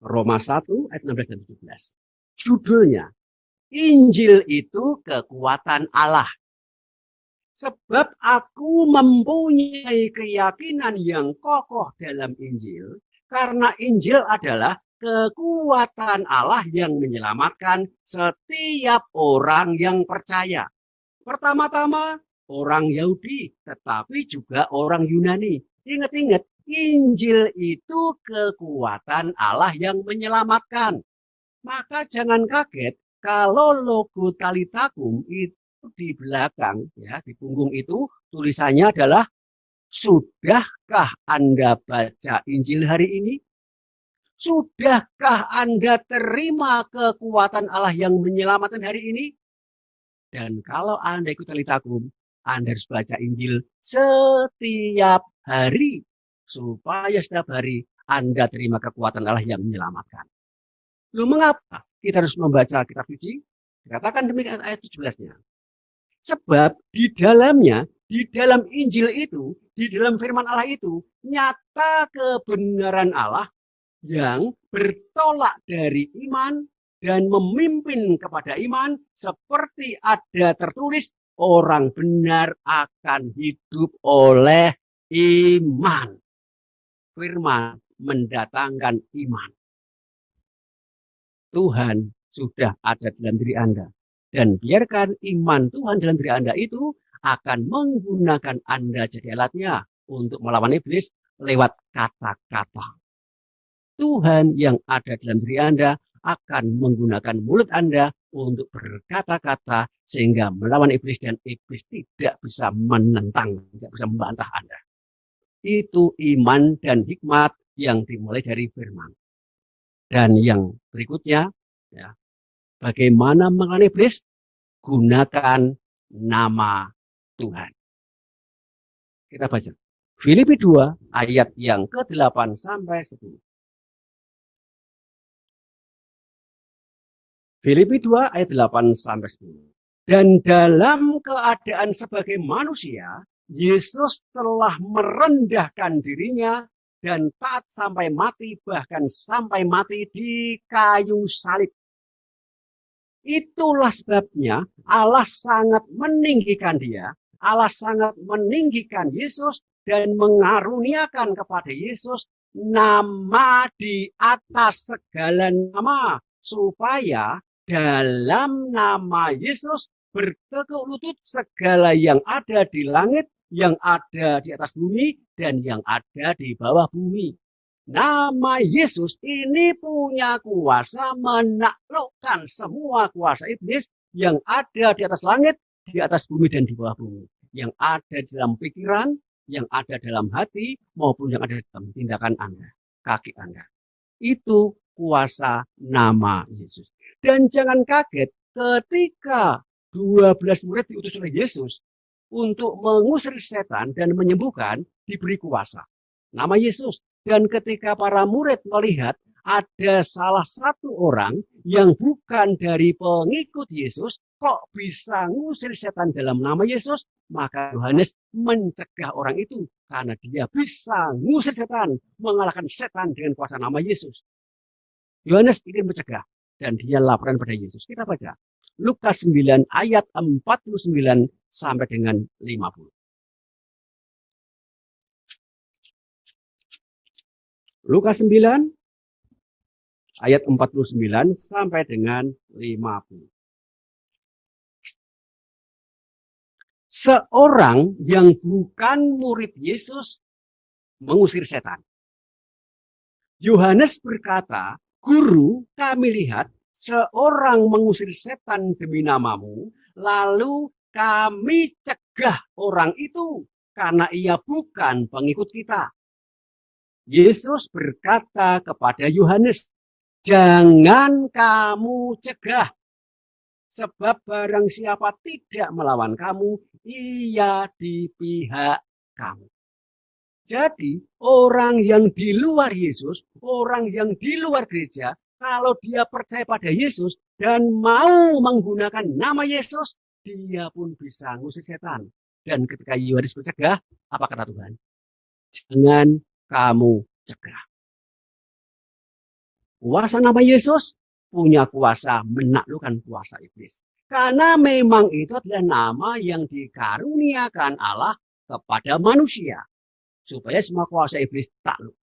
[SPEAKER 1] Roma 1 ayat 16 dan 17. Judulnya, Injil itu kekuatan Allah. Sebab aku mempunyai keyakinan yang kokoh dalam Injil, karena Injil adalah kekuatan Allah yang menyelamatkan setiap orang yang percaya. Pertama-tama orang Yahudi, tetapi juga orang Yunani. Ingat-ingat, Injil itu kekuatan Allah yang menyelamatkan. Maka jangan kaget kalau logo tali takum itu di belakang, ya, di punggung itu tulisannya adalah, sudahkah Anda baca Injil hari ini? Sudahkah Anda terima kekuatan Allah yang menyelamatkan hari ini? Dan kalau Anda ikut tali takum, Anda harus baca Injil setiap hari, supaya setiap hari Anda terima kekuatan Allah yang menyelamatkan. Lalu mengapa kita harus membaca kitab suci? Dikatakan demikian ayat 17-nya. Sebab di dalamnya, di dalam Injil itu, di dalam firman Allah itu, nyata kebenaran Allah yang bertolak dari iman dan memimpin kepada iman, seperti ada tertulis, orang benar akan hidup oleh Iman. Firman mendatangkan iman. Tuhan sudah ada dalam diri Anda. Dan biarkan iman Tuhan dalam diri Anda itu akan menggunakan Anda jadi alatnya untuk melawan iblis lewat kata-kata. Tuhan yang ada dalam diri Anda akan menggunakan mulut Anda untuk berkata-kata sehingga melawan iblis dan iblis tidak bisa menentang, tidak bisa membantah Anda. Itu iman dan hikmat yang dimulai dari firman. Dan yang berikutnya, ya, bagaimana melawan iblis? Gunakan nama Tuhan. Kita baca. Filipi 2 ayat yang ke-8 sampai 10. Filipi 2 ayat 8 sampai 10. Dan dalam keadaan sebagai manusia, Yesus telah merendahkan dirinya dan taat sampai mati, bahkan sampai mati di kayu salib. Itulah sebabnya Allah sangat meninggikan dia, Allah sangat meninggikan Yesus dan mengaruniakan kepada Yesus nama di atas segala nama, supaya dalam nama Yesus bertekuk lutut segala yang ada di langit, yang ada di atas bumi, dan yang ada di bawah bumi. Nama Yesus ini punya kuasa menaklukkan semua kuasa iblis yang ada di atas langit, di atas bumi, dan di bawah bumi. Yang ada dalam pikiran, yang ada dalam hati, maupun yang ada dalam tindakan Anda, kaki Anda. Itu kuasa nama Yesus. Dan jangan kaget ketika 12 murid diutus oleh Yesus untuk mengusir setan dan menyembuhkan, diberi kuasa. Nama Yesus. Dan ketika para murid melihat ada salah satu orang yang bukan dari pengikut Yesus, kok bisa ngusir setan dalam nama Yesus, maka Yohanes mencegah orang itu karena dia bisa ngusir setan, mengalahkan setan dengan kuasa nama Yesus. Yohanes ingin mencegah dan dia laporan pada Yesus. Kita baca Lukas 9 ayat 49 sampai dengan 50. Lukas 9 ayat 49 sampai dengan 50. Seorang yang bukan murid Yesus mengusir setan. Yohanes berkata, "Guru, kami lihat seorang mengusir setan demi namamu, lalu kami cegah orang itu karena ia bukan pengikut kita." Yesus berkata kepada Yohanes, "Jangan kamu cegah, sebab barang siapa tidak melawan kamu, ia di pihak kamu." Jadi orang yang di luar Yesus, orang yang di luar gereja, kalau dia percaya pada Yesus dan mau menggunakan nama Yesus, dia pun bisa ngusir setan. Dan ketika Yohanes mencegah, apa kata Tuhan? Jangan kamu cegah. Kuasa nama Yesus punya kuasa menaklukkan kuasa iblis. Karena memang itu adalah nama yang dikaruniakan Allah kepada manusia. Supaya semua kuasa iblis takluk.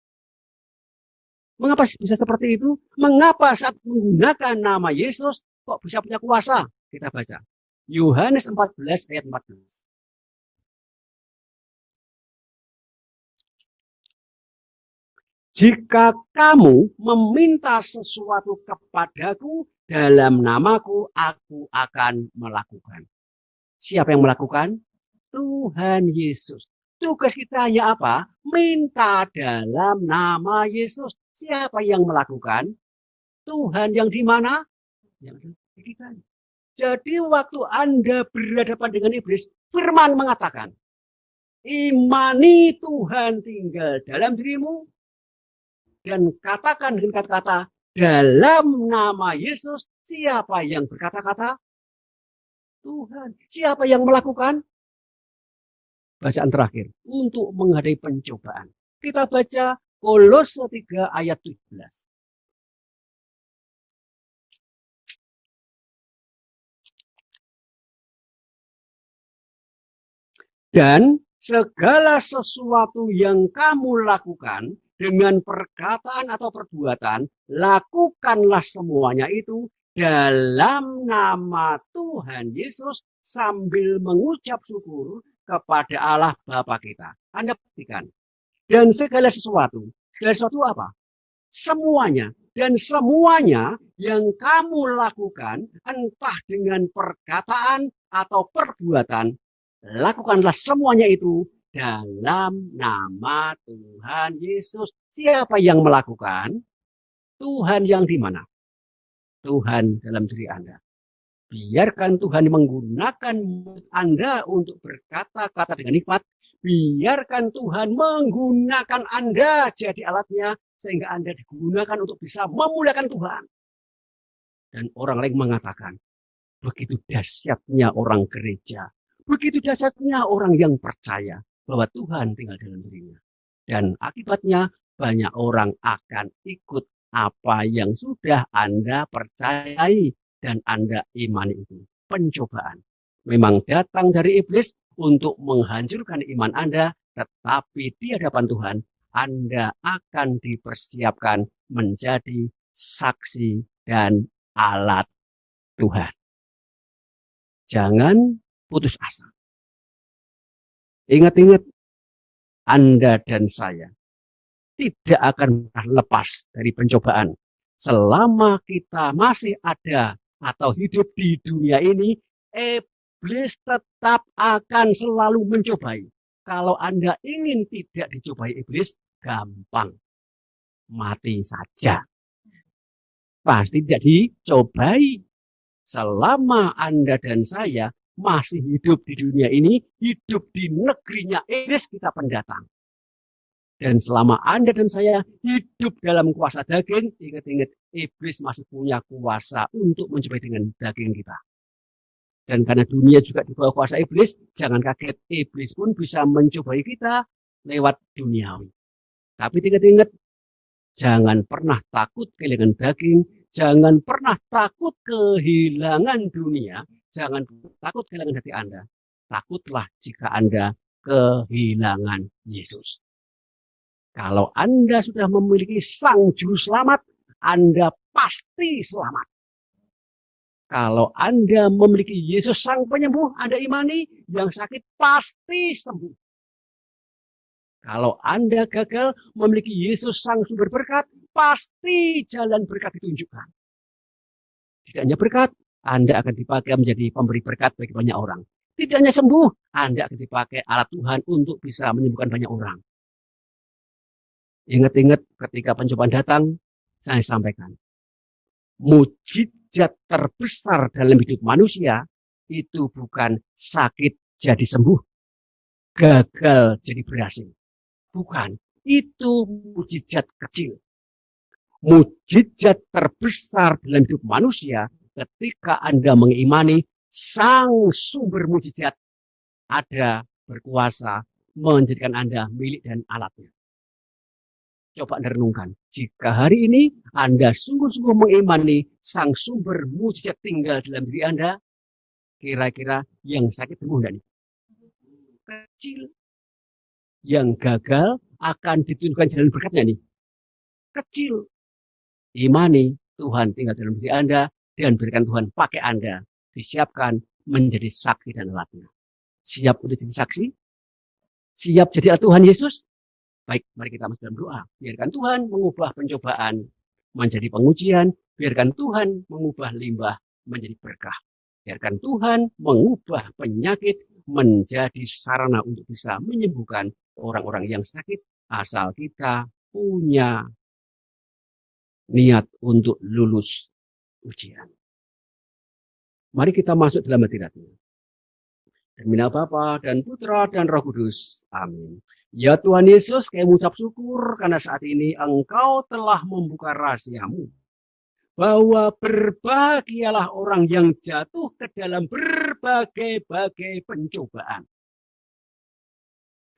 [SPEAKER 1] Mengapa bisa seperti itu? Mengapa saat menggunakan nama Yesus kok bisa punya kuasa? Kita baca. Yohanes 14 ayat 14. Jika kamu meminta sesuatu kepadaku dalam namaku, aku akan melakukan. Siapa yang melakukan? Tuhan Yesus. Tugas kita hanya apa? Minta dalam nama Yesus. Siapa yang melakukan? Tuhan yang di mana? Yang di kita. Jadi waktu Anda berhadapan dengan iblis, firman mengatakan, imani Tuhan tinggal dalam dirimu, dan katakan dengan kata-kata, dalam nama Yesus, siapa yang berkata-kata? Tuhan. Siapa yang melakukan? Bacaan terakhir, untuk menghadapi pencobaan. Kita baca Kolose 3 ayat 17. Dan segala sesuatu yang kamu lakukan dengan perkataan atau perbuatan, lakukanlah semuanya itu dalam nama Tuhan Yesus sambil mengucap syukur kepada Allah Bapa kita. Anda perhatikan. Dan segala sesuatu apa? Semuanya. Dan semuanya yang kamu lakukan, entah dengan perkataan atau perbuatan, lakukanlah semuanya itu dalam nama Tuhan Yesus. Siapa yang melakukan? Tuhan yang di mana? Tuhan dalam diri Anda. Biarkan Tuhan menggunakan mulut Anda untuk berkata-kata dengan nikmat. Biarkan Tuhan menggunakan Anda jadi alatnya, sehingga Anda digunakan untuk bisa memuliakan Tuhan. Dan orang lain mengatakan, begitu dahsyatnya orang gereja, begitu dahsyatnya orang yang percaya bahwa Tuhan tinggal dalam dirinya. Dan akibatnya banyak orang akan ikut apa yang sudah Anda percayai dan Anda imani itu. Pencobaan memang datang dari iblis untuk menghancurkan iman Anda, tetapi di hadapan Tuhan Anda akan dipersiapkan menjadi saksi dan alat Tuhan. Jangan putus asa. Ingat-ingat, Anda dan saya tidak akan lepas dari pencobaan. Selama kita masih ada atau hidup di dunia ini, iblis tetap akan selalu mencobai. Kalau Anda ingin tidak dicobai iblis, gampang. Mati saja. Pasti tidak dicobai. Selama Anda dan saya masih hidup di dunia ini, hidup di negerinya iblis, kita pendatang. Dan selama Anda dan saya hidup dalam kuasa daging, ingat-ingat, iblis masih punya kuasa untuk mencobai dengan daging kita. Dan karena dunia juga di bawah kuasa iblis, jangan kaget, iblis pun bisa mencobai kita lewat duniawi. Tapi ingat-ingat, jangan pernah takut kehilangan daging, jangan pernah takut kehilangan dunia, jangan takut kehilangan hati Anda. Takutlah jika Anda kehilangan Yesus. Kalau Anda sudah memiliki Sang Juru Selamat, Anda pasti selamat. Kalau Anda memiliki Yesus Sang Penyembuh, Anda imani, yang sakit pasti sembuh. Kalau Anda gagal memiliki Yesus Sang Sumber Berkat, pasti jalan berkat ditunjukkan. Tidak hanya berkat, Anda akan dipakai menjadi pemberi berkat bagi banyak orang. Tidak hanya sembuh, Anda akan dipakai alat Tuhan untuk bisa menyembuhkan banyak orang. Ingat-ingat ketika pencobaan datang, saya sampaikan. Mujizat terbesar dalam hidup manusia itu bukan sakit jadi sembuh, gagal jadi berhasil. Bukan, itu mujizat kecil. Mujizat terbesar dalam hidup manusia ketika Anda mengimani Sang Sumber mujizat ada berkuasa menjadikan Anda milik dan alatnya. Coba Anda renungkan, jika hari ini Anda sungguh-sungguh mengimani Sang Sumber mujizat tinggal dalam diri Anda, kira-kira yang sakit sembuh enggak nih? Kecil. Yang gagal akan ditunjukkan jalan berkatnya nih. Kecil. Imani Tuhan tinggal dalam diri Anda dan berikan Tuhan pakai Anda. Disiapkan menjadi saksi dan alatnya. Siap untuk jadi saksi? Siap jadi alat Tuhan Yesus? Baik, mari kita masuk dalam doa. Biarkan Tuhan mengubah pencobaan menjadi pengujian. Biarkan Tuhan mengubah limbah menjadi berkah. Biarkan Tuhan mengubah penyakit menjadi sarana untuk bisa menyembuhkan orang-orang yang sakit. Asal kita punya niat untuk lulus ujian. Mari kita masuk dalam hadirat-Nya. Demi nama Bapa dan Putra dan Roh Kudus. Amin. Ya Tuhan Yesus, kami mengucap syukur karena saat ini Engkau telah membuka rahasia-Mu. Bahwa berbahagialah orang yang jatuh ke dalam berbagai-bagai pencobaan.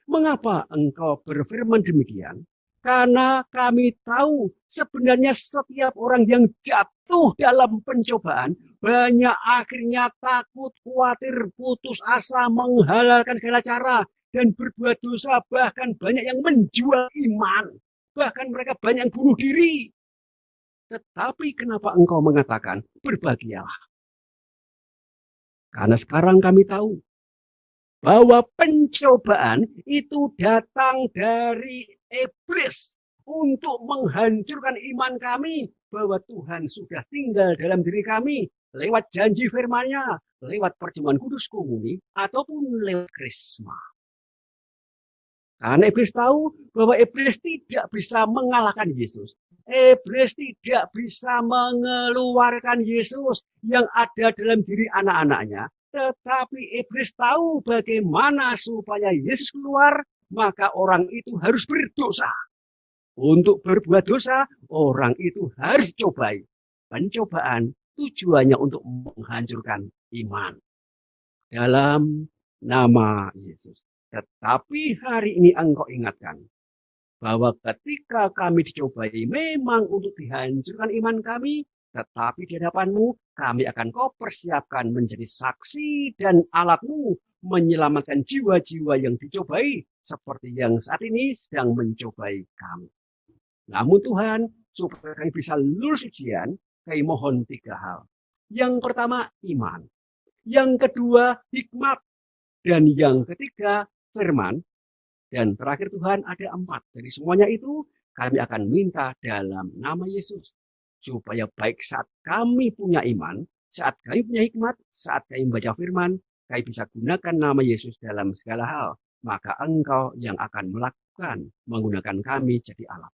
[SPEAKER 1] Mengapa Engkau berfirman demikian? Karena kami tahu sebenarnya setiap orang yang jatuh dalam pencobaan, banyak akhirnya takut, khawatir, putus asa, menghalalkan segala cara. dan berbuat dosa, bahkan banyak yang menjual iman, bahkan mereka banyak yang bunuh diri. Tetapi kenapa engkau mengatakan berbahagialah? Karena sekarang kami tahu bahwa pencobaan itu datang dari iblis untuk menghancurkan iman kami bahwa Tuhan sudah tinggal dalam diri kami lewat janji firman-Nya, lewat perjamuan kudus komuni, ataupun lewat krisma. Karena iblis tahu bahwa iblis tidak bisa mengalahkan Yesus. Iblis tidak bisa mengeluarkan Yesus yang ada dalam diri anak-anaknya. Tetapi iblis tahu bagaimana supaya Yesus keluar, maka orang itu harus berdosa. Untuk berbuat dosa, orang itu harus cobai. Pencobaan tujuannya untuk menghancurkan iman. Dalam nama Yesus. Tetapi hari ini engkau ingatkan bahwa ketika kami dicobai memang untuk dihancurkan iman kami, tetapi di hadapan-Mu kami akan Kau persiapkan menjadi saksi dan alat-Mu menyelamatkan jiwa-jiwa yang dicobai seperti yang saat ini sedang mencobai kami. Namun Tuhan, supaya kami bisa lulus ujian, kami mohon 3 hal. Yang pertama, iman. Yang kedua, hikmat. Dan yang ketiga, firman. Dan terakhir Tuhan ada 4. Dari semuanya itu kami akan minta dalam nama Yesus. Supaya baik saat kami punya iman, saat kami punya hikmat, saat kami membaca firman, kami bisa gunakan nama Yesus dalam segala hal. Maka engkau yang akan melakukan menggunakan kami jadi alat.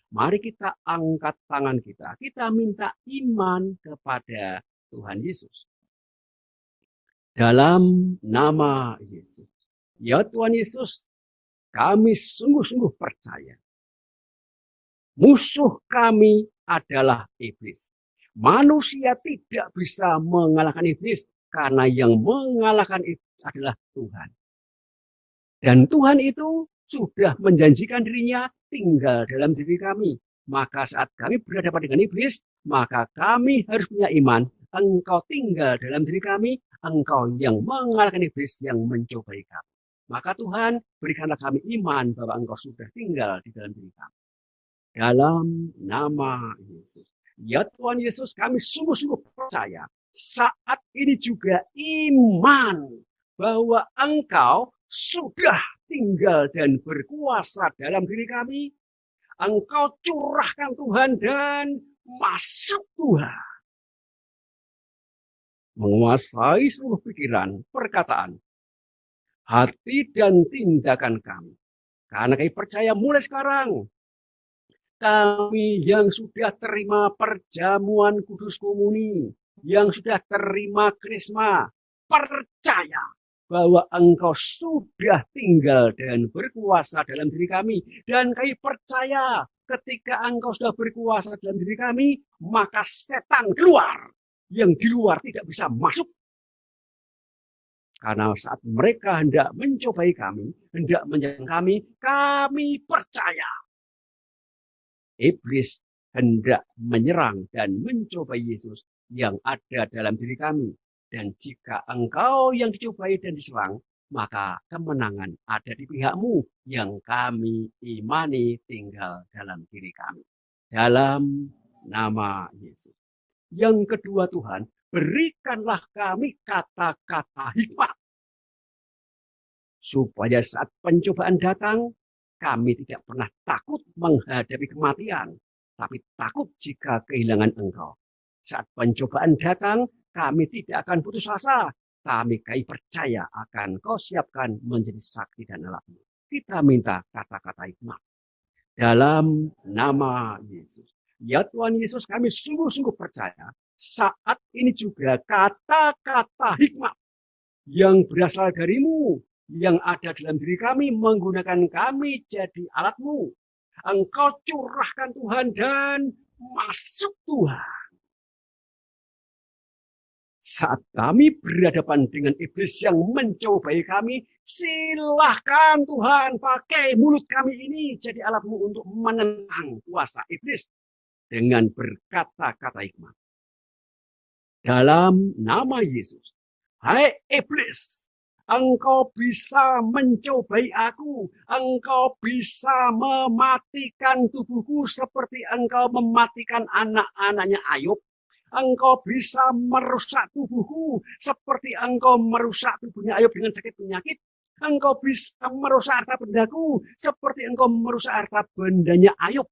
[SPEAKER 1] Mari kita angkat tangan kita. Kita minta iman kepada Tuhan Yesus. Dalam nama Yesus. Ya Tuhan Yesus, kami sungguh-sungguh percaya. Musuh kami adalah iblis. Manusia tidak bisa mengalahkan iblis karena yang mengalahkan iblis adalah Tuhan. Dan Tuhan itu sudah menjanjikan dirinya tinggal dalam diri kami. Maka saat kami berhadapan dengan iblis, maka kami harus punya iman. Engkau tinggal dalam diri kami, engkau yang mengalahkan iblis yang mencobai kami. Maka Tuhan, berikanlah kami iman bahwa engkau sudah tinggal di dalam diri kami. Dalam nama Yesus. Ya Tuhan Yesus, kami sungguh-sungguh percaya. Saat ini juga iman bahwa engkau sudah tinggal dan berkuasa dalam diri kami. Engkau curahkan Tuhan dan masuk Tuhan. Menguasai seluruh pikiran, perkataan, hati dan tindakan kami. Karena kami percaya mulai sekarang, kami yang sudah terima perjamuan kudus komuni, yang sudah terima krisma, percaya bahwa engkau sudah tinggal dan berkuasa dalam diri kami. Dan kami percaya ketika engkau sudah berkuasa dalam diri kami, maka setan keluar. Yang di luar tidak bisa masuk. Karena saat mereka hendak mencobai kami, hendak menyerang kami percaya. Iblis hendak menyerang dan mencobai Yesus yang ada dalam diri kami. Dan jika engkau yang dicobai dan diserang, maka kemenangan ada di pihakmu yang kami imani tinggal dalam diri kami. Dalam nama Yesus. Yang kedua Tuhan, berikanlah kami kata-kata hikmat. Supaya saat pencobaan datang, kami tidak pernah takut menghadapi kematian. Tapi takut jika kehilangan engkau. Saat pencobaan datang, kami tidak akan putus asa. Kami percaya akan kau siapkan menjadi saksi dan alatmu. Kita minta kata-kata hikmat. Dalam nama Yesus. Ya Tuhan Yesus, kami sungguh-sungguh percaya. Saat ini juga kata-kata hikmat yang berasal darimu, yang ada dalam diri kami, menggunakan kami jadi alatmu. Engkau curahkan Tuhan dan masuk Tuhan. Saat kami berhadapan dengan iblis yang mencobai kami, silahkan Tuhan pakai mulut kami ini jadi alatmu untuk menentang kuasa iblis dengan berkata-kata hikmat. Dalam nama Yesus, hai iblis, engkau bisa mencobai aku, engkau bisa mematikan tubuhku seperti engkau mematikan anak-anaknya Ayub. Engkau bisa merusak tubuhku seperti engkau merusak tubuhnya Ayub dengan sakit penyakit. Engkau bisa merusak harta bendaku seperti engkau merusak harta bendanya Ayub.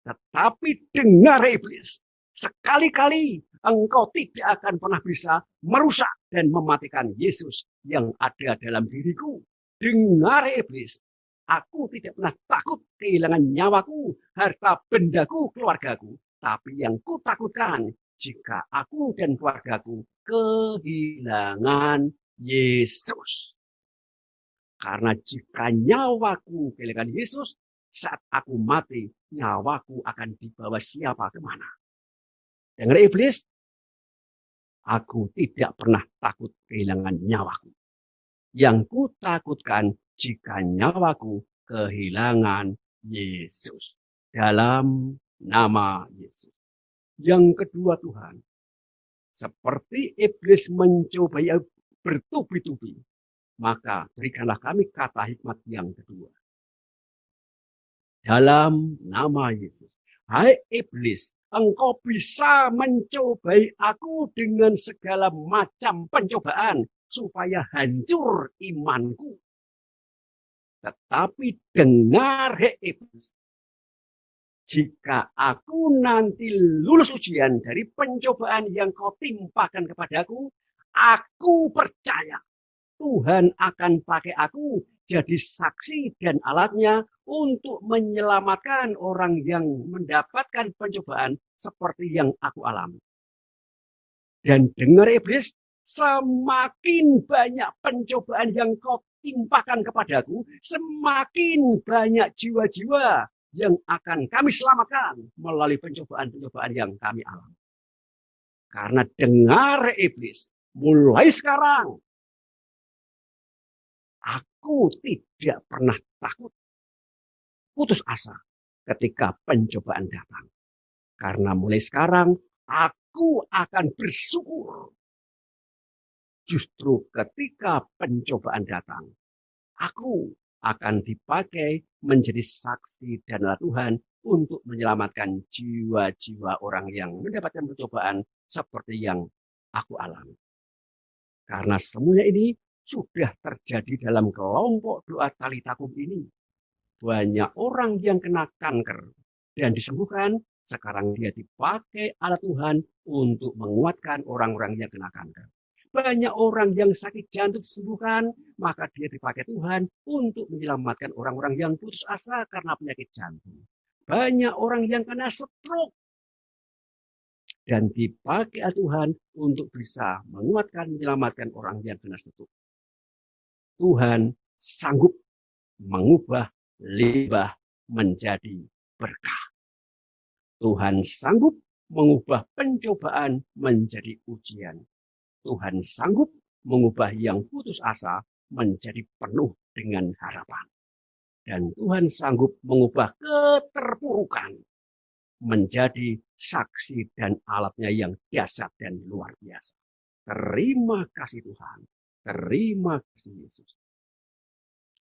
[SPEAKER 1] Tetapi dengar iblis, sekali-kali engkau tidak akan pernah bisa merusak dan mematikan Yesus yang ada dalam diriku. Dengar iblis, aku tidak pernah takut kehilangan nyawaku, harta bendaku, keluargaku. Tapi yang kutakutkan jika aku dan keluargaku kehilangan Yesus. Karena jika nyawaku kehilangan Yesus, saat aku mati, nyawaku akan dibawa siapa kemana. Dengar iblis, aku tidak pernah takut kehilangan nyawaku. Yang kutakutkan jika nyawaku kehilangan Yesus. Dalam nama Yesus. Yang kedua Tuhan, seperti iblis mencoba bertubi-tubi, maka berikanlah kami kata hikmat yang kedua. Dalam nama Yesus. Hai iblis, engkau bisa mencobai aku dengan segala macam pencobaan supaya hancur imanku. Tetapi dengar hai iblis, jika aku nanti lulus ujian dari pencobaan yang kau timpakan kepadaku, aku percaya Tuhan akan pakai aku jadi saksi dan alatnya untuk menyelamatkan orang yang mendapatkan pencobaan seperti yang aku alami. Dan dengar iblis, semakin banyak pencobaan yang kau timpakan kepadaku, semakin banyak jiwa-jiwa yang akan kami selamatkan melalui pencobaan-pencobaan yang kami alami. Karena dengar iblis, mulai sekarang, aku tidak pernah takut putus asa ketika pencobaan datang. Karena mulai sekarang aku akan bersyukur. Justru ketika pencobaan datang, aku akan dipakai menjadi saksi dan Tuhan untuk menyelamatkan jiwa-jiwa orang yang mendapatkan pencobaan seperti yang aku alami. Karena semuanya ini sudah terjadi dalam kelompok doa tali takum ini. Banyak orang yang kena kanker dan disembuhkan, sekarang dia dipakai alat Tuhan untuk menguatkan orang-orang yang kena kanker. Banyak orang yang sakit jantung disembuhkan, maka dia dipakai Tuhan untuk menyelamatkan orang-orang yang putus asa karena penyakit jantung. Banyak orang yang kena stroke dan dipakai Tuhan untuk bisa menguatkan, menyelamatkan orang yang kena stroke. Tuhan sanggup mengubah limbah menjadi berkah. Tuhan sanggup mengubah pencobaan menjadi ujian. Tuhan sanggup mengubah yang putus asa menjadi penuh dengan harapan. Dan Tuhan sanggup mengubah keterpurukan menjadi saksi dan alatnya yang dahsyat dan luar biasa. Terima kasih Tuhan. Terima kasih Yesus.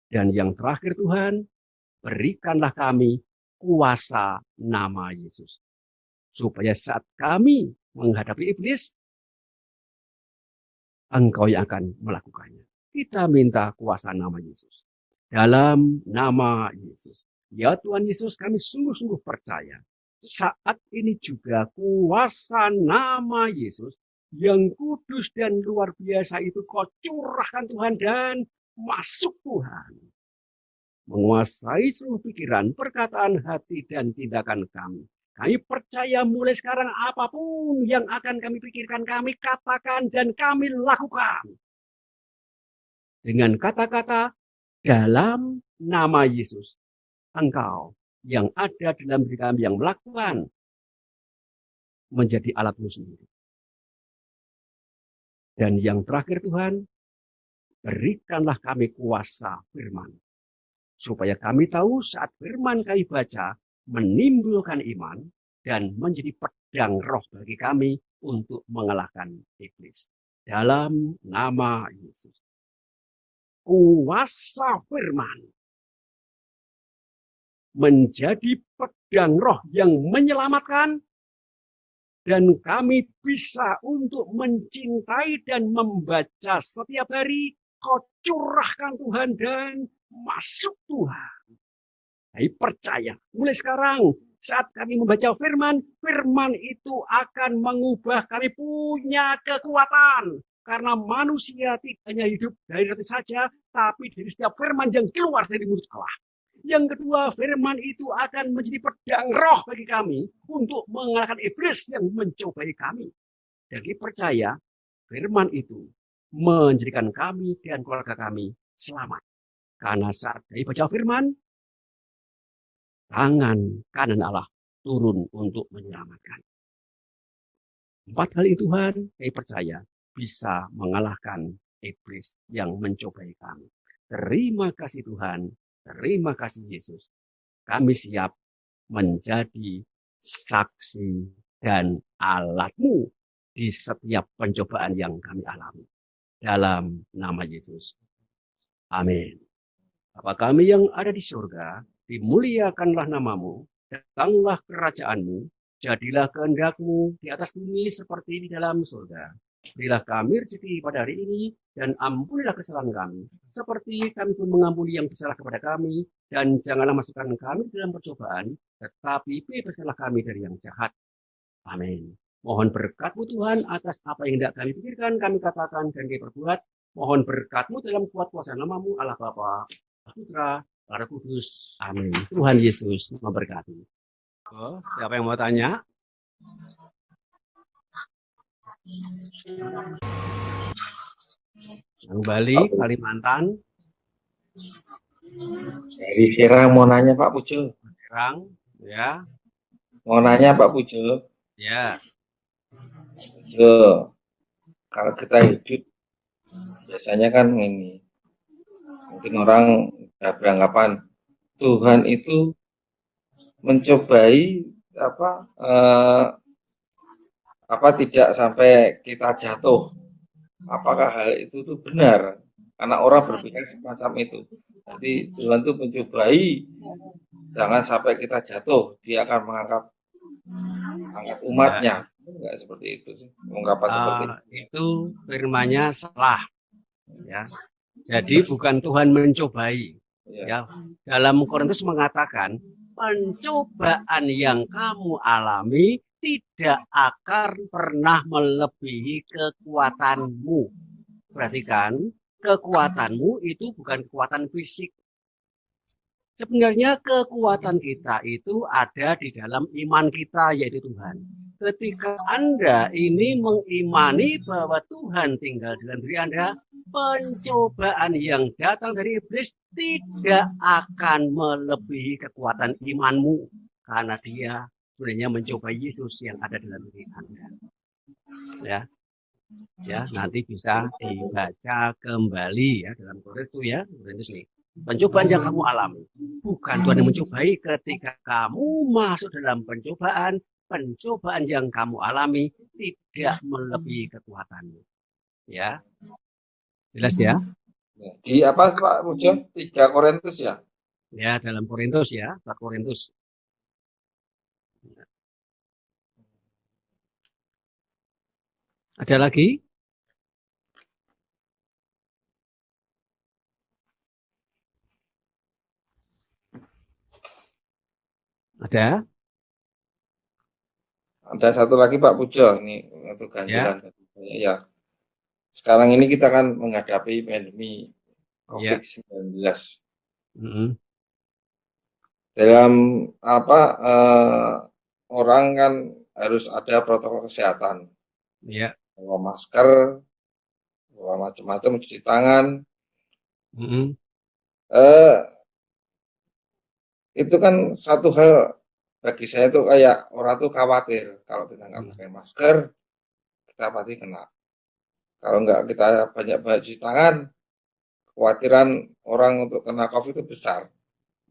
[SPEAKER 1] Dan yang terakhir Tuhan, berikanlah kami kuasa nama Yesus. Supaya saat kami menghadapi iblis, Engkau yang akan melakukannya. Kita minta kuasa nama Yesus. Dalam nama Yesus. Ya Tuhan Yesus, kami sungguh-sungguh percaya. Saat ini juga kuasa nama Yesus yang kudus dan luar biasa itu kau curahkan Tuhan dan masuk Tuhan. Menguasai seluruh pikiran, perkataan hati dan tindakan kami. Kami percaya mulai sekarang apapun yang akan kami pikirkan, kami katakan dan kami lakukan. Dengan kata-kata dalam nama Yesus. Engkau yang ada dalam diri kami yang melakukan menjadi alatmu sendiri. Dan yang terakhir Tuhan, berikanlah kami kuasa firman. Supaya kami tahu saat firman kami baca, menimbulkan iman dan menjadi pedang roh bagi kami untuk mengalahkan iblis. Dalam nama Yesus. kuasa firman menjadi pedang roh yang menyelamatkan, dan kami bisa untuk mencintai dan membaca setiap hari. Kau curahkan Tuhan dan masuk Tuhan. Hai, percaya, mulai sekarang saat kami membaca firman, firman itu akan mengubah. Kami punya kekuatan. Karena manusia tidak hanya hidup dari roti saja, tapi dari setiap firman yang keluar dari mulut Allah. Yang kedua, firman itu akan menjadi pedang roh bagi kami untuk mengalahkan iblis yang mencobai kami. Jadi percaya, firman itu menjadikan kami dan keluarga kami selamat. Karena saat kami baca firman, tangan kanan Allah turun untuk menyelamatkan. 4 kali Tuhan, kami percaya, bisa mengalahkan iblis yang mencobai kami. Terima kasih Tuhan. Terima kasih Yesus. Kami siap menjadi saksi dan alat-Mu di setiap pencobaan yang kami alami. Dalam nama Yesus. Amin. Bapa kami yang ada di surga, dimuliakanlah nama-Mu, datanglah kerajaan-Mu, jadilah kehendak-Mu di atas bumi seperti di dalam surga. Berilah kami rezeki pada hari ini, dan ampunilah kesalahan kami, seperti kami pun mengampuni yang bersalah kepada kami, dan janganlah masukkan kami dalam percobaan, tetapi bebaskanlah kami dari yang jahat. Amin. Mohon berkat-Mu Tuhan atas apa yang tidak kami pikirkan, kami katakan, dan kami perbuat. Mohon berkat-Mu dalam kuat kuasa nama-Mu, Allah Bapa, Putra, Allah Kudus. Amin. Tuhan Yesus memberkati. Oh, siapa yang mau tanya? Yang Bali, Kalimantan.
[SPEAKER 2] Dari Serang mau nanya Pak Pujo.
[SPEAKER 1] Serang, ya.
[SPEAKER 2] Mau nanya Pak Pujo.
[SPEAKER 1] Ya.
[SPEAKER 2] Pujo, kalau kita hidup biasanya kan ini, mungkin orang beranggapan Tuhan itu mencobai tidak sampai kita jatuh. Apakah hal itu tuh benar? Karena orang berpikir semacam itu. Jadi Tuhan tuh mencobai jangan sampai kita jatuh. Dia akan mengangkat umatnya. Enggak seperti itu sih. Ungkapan seperti
[SPEAKER 1] itu firman-Nya salah. Ya. Jadi bukan Tuhan mencobai. Ya. Dalam Korintus mengatakan, pencobaan yang kamu alami tidak akan pernah melebihi kekuatanmu. Perhatikan, kekuatanmu itu bukan kekuatan fisik. Sebenarnya kekuatan kita itu ada di dalam iman kita, yaitu Tuhan. Ketika Anda ini mengimani bahwa Tuhan tinggal dalam diri Anda, pencobaan yang datang dari iblis tidak akan melebihi kekuatan imanmu. Karena dia sebenarnya mencoba Yesus yang ada dalam diri Anda. Ya, nanti bisa dibaca kembali ya dalam Korintus ya, Korintus nih. Pencobaan yang kamu alami, bukan Tuhan yang mencobai. Ketika kamu masuk dalam pencobaan yang kamu alami tidak melebihi kekuatanmu. Ya, jelas ya?
[SPEAKER 2] Di apa Pak Pujo? 3 Korintus ya?
[SPEAKER 1] Ya, dalam Korintus ya, 4 Korintus. Ada lagi? Ada?
[SPEAKER 2] Ada satu lagi Pak Pujo, ini untuk ganjalan. Ya. Sekarang ini kita kan menghadapi pandemi COVID-19. Dalam orang kan harus ada protokol kesehatan.
[SPEAKER 1] Ya.
[SPEAKER 2] Bawa masker, bawa macam-macam, cuci tangan. Itu kan satu hal bagi saya tuh kayak orang tuh khawatir kalau kita nggak pakai masker kita pasti kena. Kalau nggak kita banyak-banyak cuci tangan, kekhawatiran orang untuk kena COVID itu besar.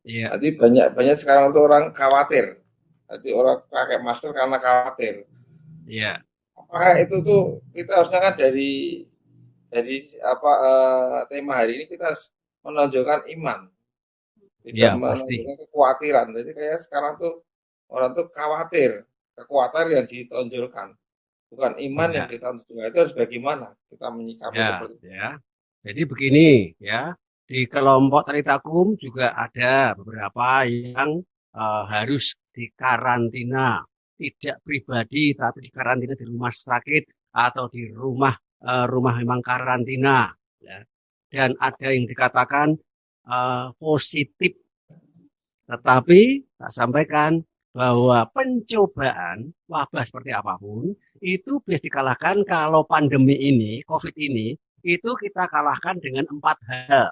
[SPEAKER 1] Iya.
[SPEAKER 2] Jadi banyak sekarang tuh orang khawatir. Jadi orang pakai masker karena khawatir.
[SPEAKER 1] Iya.
[SPEAKER 2] Apakah itu tuh kita harusnya kan dari Jadi tema hari ini kita menonjolkan iman, tidak
[SPEAKER 1] Ya, pasti.
[SPEAKER 2] menonjolkan kekhawatiran. Jadi kayak sekarang tuh orang tuh khawatir, kekuatan yang ditonjolkan, bukan iman yang
[SPEAKER 1] Ya,
[SPEAKER 2] kita tonjolkan. Itu harus bagaimana kita menyikapi
[SPEAKER 1] ya,
[SPEAKER 2] seperti itu.
[SPEAKER 1] ya. Jadi begini, ya. Di kelompok Tritakum juga ada beberapa yang harus dikarantina, tidak pribadi tapi dikarantina di rumah sakit atau di rumah memang karantina, ya. Dan ada yang dikatakan positif. Tetapi tak sampaikan bahwa pencobaan wabah seperti apapun itu bisa dikalahkan kalau pandemi ini, COVID ini, itu kita kalahkan dengan 4 hal.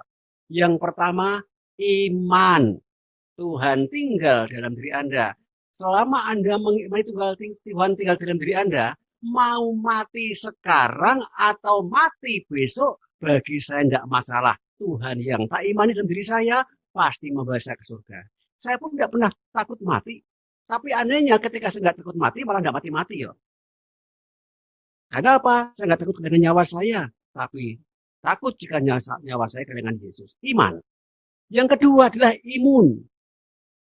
[SPEAKER 1] Yang pertama, iman. Tuhan tinggal dalam diri Anda. Selama Anda mengimani Tuhan tinggal dalam diri Anda, mau mati sekarang atau mati besok, bagi saya tidak masalah. Tuhan yang tak imani dalam diri saya, pasti membawa saya ke surga. Saya pun tidak pernah takut mati. Tapi anehnya ketika saya nggak takut mati, malah tidak mati-mati ya. Karena apa? Saya nggak takut dengan nyawa saya. Tapi takut jika nyawa saya kehilangan Yesus. Iman. Yang kedua adalah imun.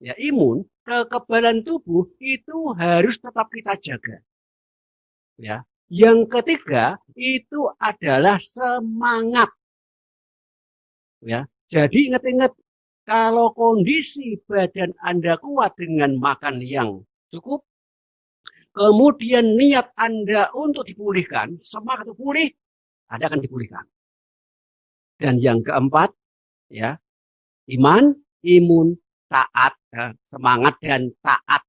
[SPEAKER 1] Ya, imun, kekebalan tubuh itu harus tetap kita jaga. Ya. Yang ketiga itu adalah semangat. Ya. Jadi ingat-ingat kalau kondisi badan Anda kuat dengan makan yang cukup, kemudian niat Anda untuk dipulihkan, semangat untuk pulih, Anda akan dipulihkan. Dan yang keempat, ya, iman, imun, taat, semangat dan taat.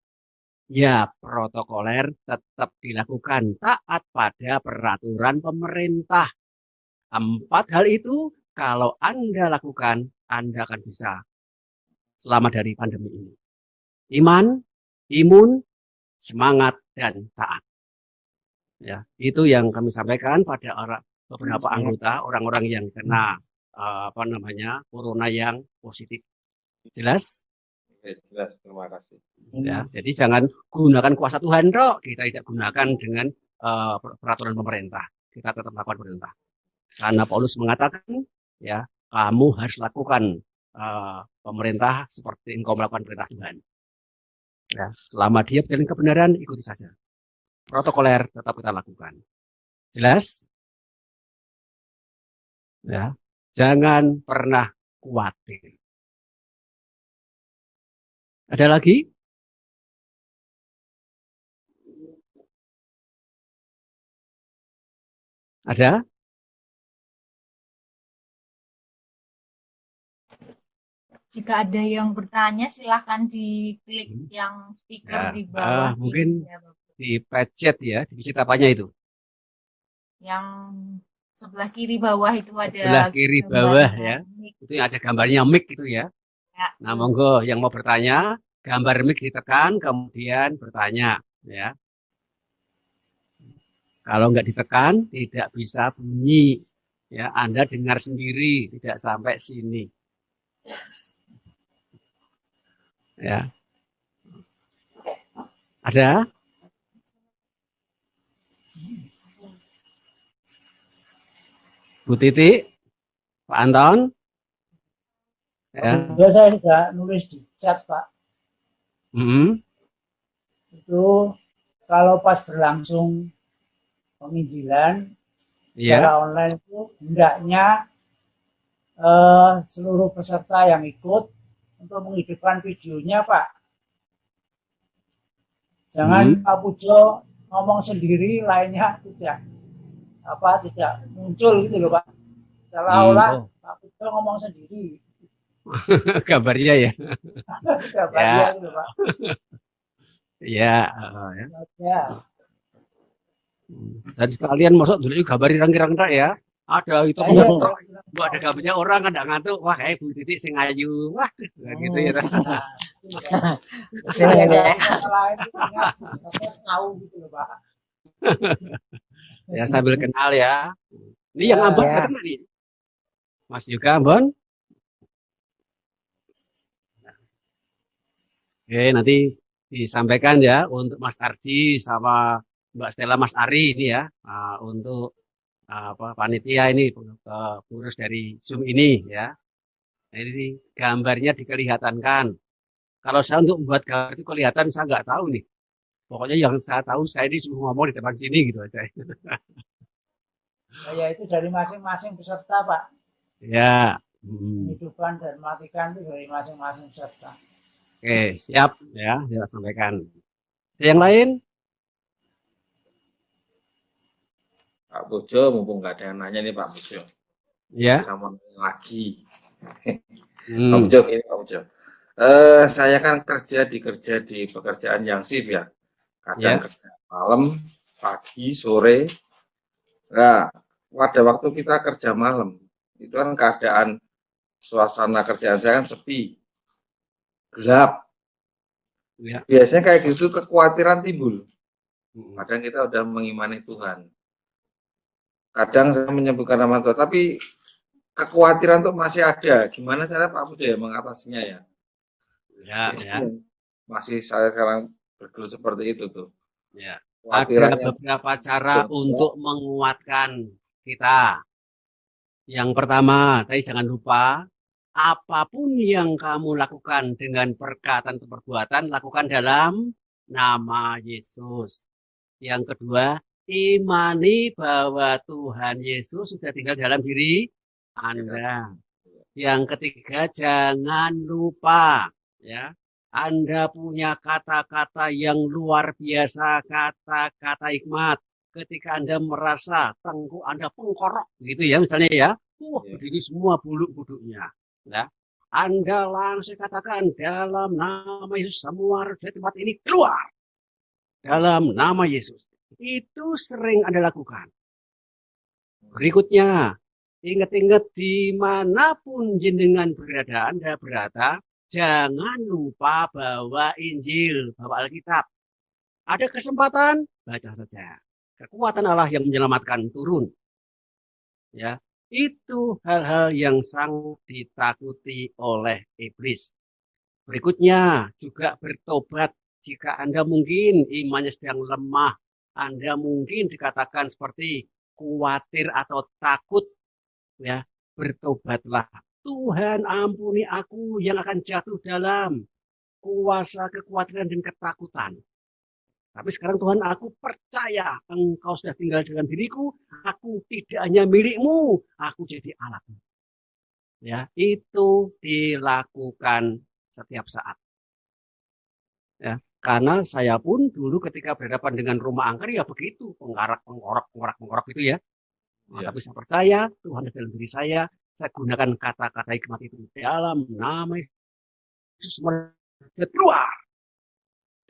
[SPEAKER 1] Ya, protokoler tetap dilakukan, taat pada peraturan pemerintah. 4 hal itu kalau Anda lakukan, Anda akan bisa selamat dari pandemi ini. Iman, imun, semangat, dan taat. Ya, itu yang kami sampaikan pada beberapa anggota, orang-orang yang kena corona yang positif. Jelas?
[SPEAKER 2] Oke, jelas, terima kasih.
[SPEAKER 1] Ya, jadi jangan gunakan kuasa Tuhan, dok. Kita tidak gunakan dengan peraturan pemerintah. Kita tetap lakukan perintah. Karena Paulus mengatakan, ya, kamu harus lakukan pemerintah seperti engkau melakukan perintah Tuhan. Ya, selama dia berjalan kebenaran, ikuti saja. Protokoler tetap kita lakukan. Jelas? Ya, jangan pernah khawatir. Ada lagi? Ada?
[SPEAKER 3] Jika ada yang bertanya, silahkan diklik yang speaker
[SPEAKER 1] Ya,
[SPEAKER 3] di bawah.
[SPEAKER 1] mungkin di pencet ya, di pencet apanya itu?
[SPEAKER 3] Yang sebelah kiri bawah itu ada.
[SPEAKER 1] Sebelah kiri bawah ya, itu yang ada gambarnya mic itu ya.
[SPEAKER 3] Ya.
[SPEAKER 1] Nah, monggo yang mau bertanya, gambar mic ditekan, kemudian bertanya ya. Kalau nggak ditekan, tidak bisa bunyi. Ya, Anda dengar sendiri, tidak sampai sini. Ya. Ada? Bu Titi? Pak Anton?
[SPEAKER 4] Ya. Saya juga nulis di chat, Pak. Itu kalau pas berlangsung penginjilan secara online itu hendaknya seluruh peserta yang ikut untuk menghidupkan videonya, Pak. Jangan Pak Pujo ngomong sendiri, lainnya tidak muncul gitu loh, Pak. Seolah-olah Pak Pujo ngomong sendiri.
[SPEAKER 1] Gambarnya ya.
[SPEAKER 4] Gambarnya gitu, Pak.
[SPEAKER 1] Ya. Dan sekalian masuk dulu gambar irang-irang ya. Ada itu nggak ada gambarnya orang kan ngantuk. Wah, kayak Bu Titik sing ayu. Wah, gitu ya. Ya sambil kenal ya. Ini yang Ambon berarti nih. Mas Yuga Ambon. Oke, nanti disampaikan ya untuk Mas Ardi sama Mbak Stella, Mas Ari ini ya, untuk panitia ini, pengurus dari Zoom ini ya. Nah, ini gambarnya dikelihatankan. Kalau saya untuk membuat gambar itu kelihatan, saya nggak tahu nih. Pokoknya yang saya tahu, saya ini suruh ngomong di depan sini gitu aja.
[SPEAKER 4] Ya itu dari masing-masing peserta, Pak.
[SPEAKER 1] Ya.
[SPEAKER 4] Hidupan dan matikan itu dari masing-masing peserta.
[SPEAKER 1] Oke, siap ya, saya sampaikan. Yang lain?
[SPEAKER 2] Pak Pujo, mumpung nggak ada yang nanya nih Pak Pujo.
[SPEAKER 1] Ya.
[SPEAKER 2] Sama lagi. Pak Pujo, ini Pak Pujo. Saya kan kerja di pekerjaan yang shift ya. Kadang kerja malam, pagi, sore. Nah, pada waktu kita kerja malam, itu kan keadaan suasana kerjaan saya kan sepi, gelap. Ya. Biasanya kayak gitu kekhawatiran timbul. Kadang kita udah mengimani Tuhan. Kadang saya menyebutkan nama Tuhan, tapi kekhawatiran tuh masih ada. Gimana cara Pak Pujo ya mengatasinya ya? Ya. Masih saya sekarang bergelut seperti itu tuh.
[SPEAKER 1] Ya. Ada beberapa cara untuk menguatkan kita. Yang pertama, tadi jangan lupa, apapun yang kamu lakukan dengan perkataan atau perbuatan, lakukan dalam nama Yesus. Yang kedua, imani bahwa Tuhan Yesus sudah tinggal dalam diri Anda. Yang ketiga, jangan lupa ya, Anda punya kata-kata yang luar biasa, kata-kata hikmat. Ketika Anda merasa tengkuk Anda pengkorok gitu ya, misalnya ya, begini semua bulu-bulunya. Ya. Anda langsung katakan dalam nama Yesus semua dari tempat ini keluar. Dalam nama Yesus. Itu sering Anda lakukan. Berikutnya, ingat-ingat dimanapun jenengan berada, Anda berada, jangan lupa bawa Injil, bawa Alkitab. Ada kesempatan, baca saja. Kekuatan Allah yang menyelamatkan turun. Ya, itu hal-hal yang sangat ditakuti oleh iblis. Berikutnya juga bertobat jika Anda mungkin imannya sedang lemah, Anda mungkin dikatakan seperti khawatir atau takut, ya, bertobatlah. Tuhan ampuni aku yang akan jatuh dalam kuasa kekhawatiran dan ketakutan. Tapi sekarang Tuhan, aku percaya Engkau sudah tinggal dalam diriku, aku tidak hanya milikmu, aku jadi alatmu. Ya, itu dilakukan setiap saat. Ya, karena saya pun dulu ketika berhadapan dengan rumah angker ya begitu, pengorok itu ya. Nah, tapi saya percaya Tuhan dalam diri saya gunakan kata-kata hikmat itu dalam nama Yesus keluar.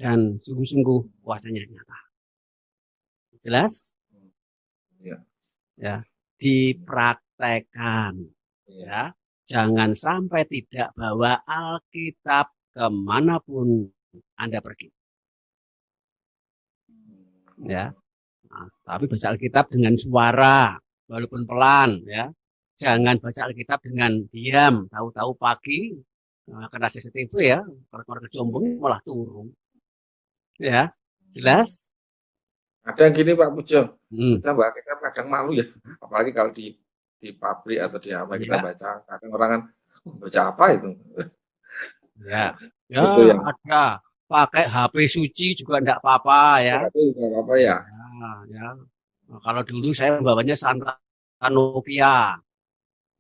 [SPEAKER 1] Dan sungguh-sungguh kuasanya nyata. Jelas? Ya, dipraktekkan. Ya, jangan sampai tidak bawa Alkitab kemanapun Anda pergi. Ya, nah, tapi baca Alkitab dengan suara, walaupun pelan. Ya, jangan baca Alkitab dengan diam. Tahu-tahu pagi kena CCTV ya, kalau kejombong malah turun. Ya, jelas?
[SPEAKER 2] Ada yang gini Pak Pujo, kita baca Alkitab kadang malu ya, apalagi kalau di pabrik atau di apa kita baca, kadang orang kan baca apa itu?
[SPEAKER 1] Ya, gitu ya. Ada pakai HP suci juga enggak apa-apa ya.
[SPEAKER 2] Enggak apa-apa ya.
[SPEAKER 1] Ya. Nah, kalau dulu saya bawanya Santa Nokia,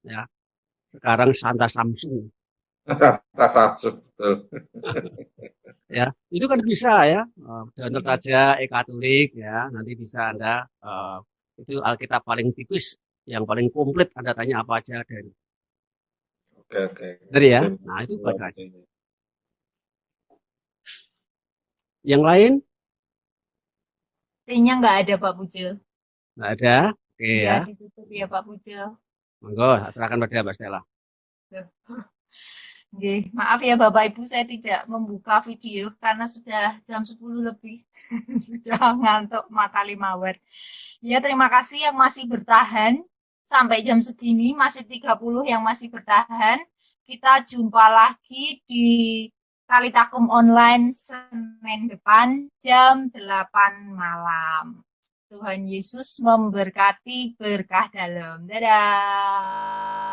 [SPEAKER 1] ya. Sekarang Santa Samsung.
[SPEAKER 2] Santa Samsung, betul.
[SPEAKER 1] Ya, itu kan bisa ya. Download aja e-Katolik ya, nanti bisa Anda itu Alkitab paling tipis, yang paling komplit Anda tanya apa aja dari.
[SPEAKER 2] Oke.
[SPEAKER 1] Dari ya. Nah, itu baca aja. Yang lain?
[SPEAKER 3] Artinya nggak ada Pak Pujo.
[SPEAKER 1] Nggak ada? Oke ya.
[SPEAKER 3] Ditutup ya Pak Pujo.
[SPEAKER 1] Monggo, serahkan pada Mbak Stella.
[SPEAKER 3] Maaf ya Bapak Ibu, saya tidak membuka video karena sudah jam 10 lebih. Sudah ngantuk mata 5 watt. Ya, terima kasih yang masih bertahan sampai jam segini, masih 30 yang masih bertahan. Kita jumpa lagi di Kalitakum Online Senin depan jam 8 malam. Tuhan Yesus memberkati berkah dalam. Dadah.